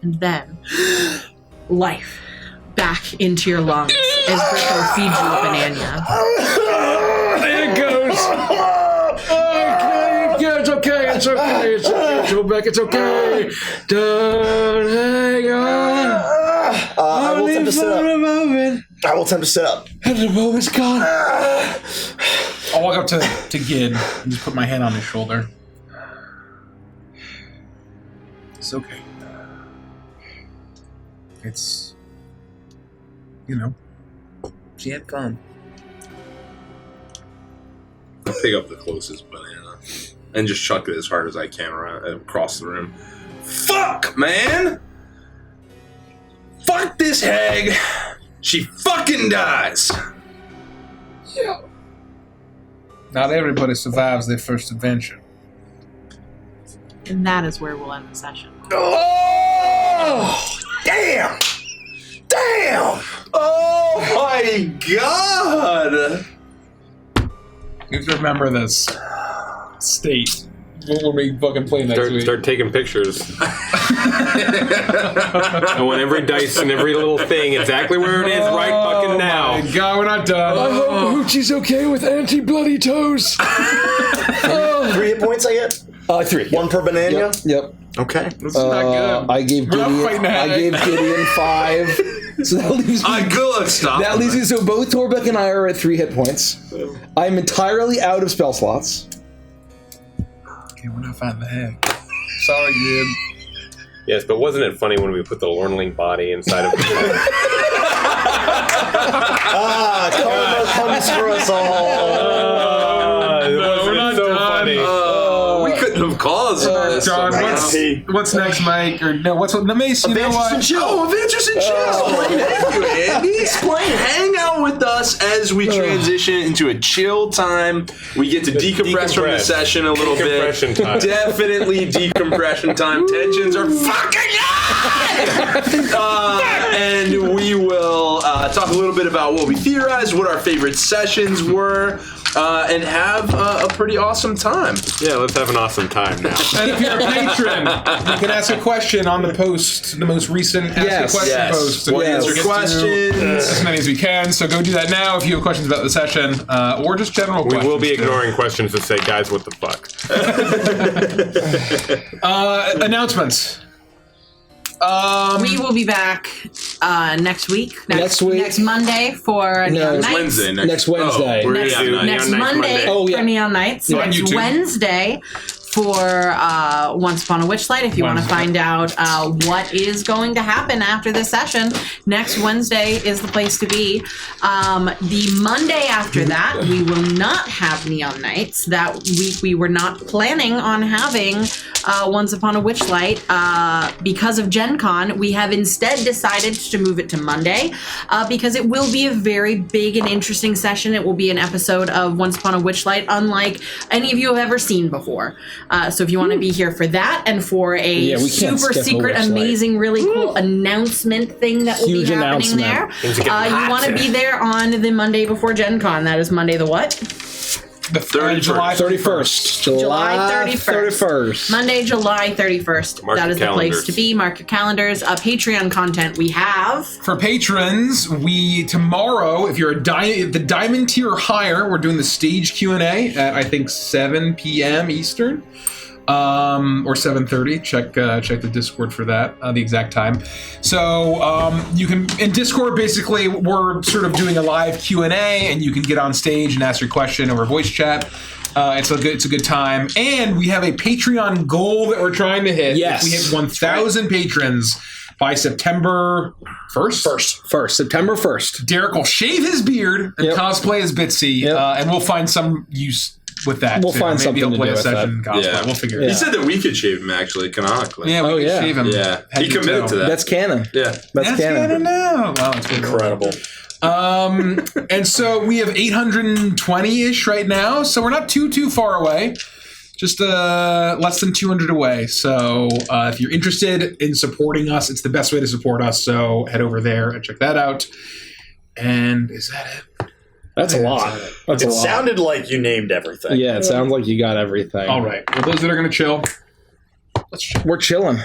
And then life back into your lungs as Grio feeds you a banana. There it goes. Yeah, it's okay. It's okay. It's okay. Rebecca, it's okay. Don't hang on. I will attempt to sit up. I will attempt to sit up. And the moment's gone. I'll walk up to Gid and just put my hand on his shoulder. It's okay. It's, she had fun. I pick up the closest banana and just chuck it as hard as I can across the room. Fuck, man! Fuck this hag! She fucking dies! Yeah. Not everybody survives their first adventure. And that is where we'll end the session. Oh! Damn! Damn! Oh my god! You have to remember this state when we fucking play next week. Start taking pictures. I want every dice and every little thing exactly where it is right fucking now. Oh my god, we're not done. I hope Hoochie's okay with anti-bloody toes. 3 hit points I get? 3. 1 per banana? Yep. Okay. This is not good. I gave We're not Gideon. fighting I that. gave Gideon 5. So that leaves me. Good, stop. That leaves me. So both Torbeck and I are at 3 hit points. I'm entirely out of spell slots. Okay, we're not fighting the hag. Sorry, Gid. Yes, but wasn't it funny when we put the Lornling body inside of the Karma comes for us all. We're not so done. funny. We couldn't have caused this. John, what's next, Mike? Or no, what's Mace? You know what? Adventures in Chill. Thank you, Andy. Explain. Hang out with us as we transition into a chill time. We get to decompress from the session a little bit. Decompression time. Definitely decompression time. Tensions are fucking high! And we will talk a little bit about what we theorized, what our favorite sessions were, and have a pretty awesome time. Yeah, let's have an awesome time now. And if you're a patron, you can ask a question on the post, the most recent Ask a Question post. We'll We'll answer get to questions. as many as we can. So go do that now if you have questions about the session, or just general We questions. will be ignoring questions that say, guys, what the fuck? Announcements. We will be back next week. Next week. Next Monday for Neon Nights. Wednesday. Next Wednesday. we're Next, gonna do next Neon Nights Monday Monday. Oh, yeah. for Neon Nights. On Next YouTube. Wednesday for Once Upon a Witchlight. If you want to Wednesday. find out what is going to happen after this session, next Wednesday is the place to be. The Monday after that, we will not have Neon Nights. That week, we were not planning on having Once Upon a Witchlight because of Gen Con. We have instead decided to move it to Monday because it will be a very big and interesting session. It will be an episode of Once Upon a Witchlight unlike any of you have ever seen before. So if you want to be here for that and for a we can't super skip a secret, Witchlight. amazing, really cool announcement thing that will Huge be happening announcement. there, Things are getting you hot. want to be there on the Monday before Gen Con. That is Monday the what? The July 31st. July 31st. 31st. Monday, July 31st. Mark that your is the place calendars. to be. Mark your calendars. Patreon content we have. For patrons, tomorrow, if you're the diamond tier or higher, we're doing the stage Q&A at I think 7 p.m. Eastern. Or 7:30. Check the Discord for that, the exact time. So you can in Discord. Basically, we're sort of doing a live Q&A, and you can get on stage and ask your question over voice chat. It's a good time, and we have a Patreon goal that we're trying to hit. Yes. If we hit 1,000 patrons by September 1st. September 1st. Derek will shave his beard and Yep. cosplay as Bitsy, Yep. And we'll find some use with that. We'll too. find Maybe something he'll to play do a with session cosplay. Yeah. We'll figure it He out. said that we could shave him, actually, canonically. Yeah, we Oh, could yeah. shave him. Yeah. Head He to committed toe. to that. That's canon. Yeah. That's canon. now. Wow, it's good. Incredible. And so we have 820-ish right now, so we're not too far away. Just less than 200 away. So if you're interested in supporting us, it's the best way to support us. So head over there and check that out. And is that it? That's a lot. That's a It lot. sounded like you named everything. Yeah, it sounds like you got everything. All right. Well, those that are going to chill, let's chill. We're chilling.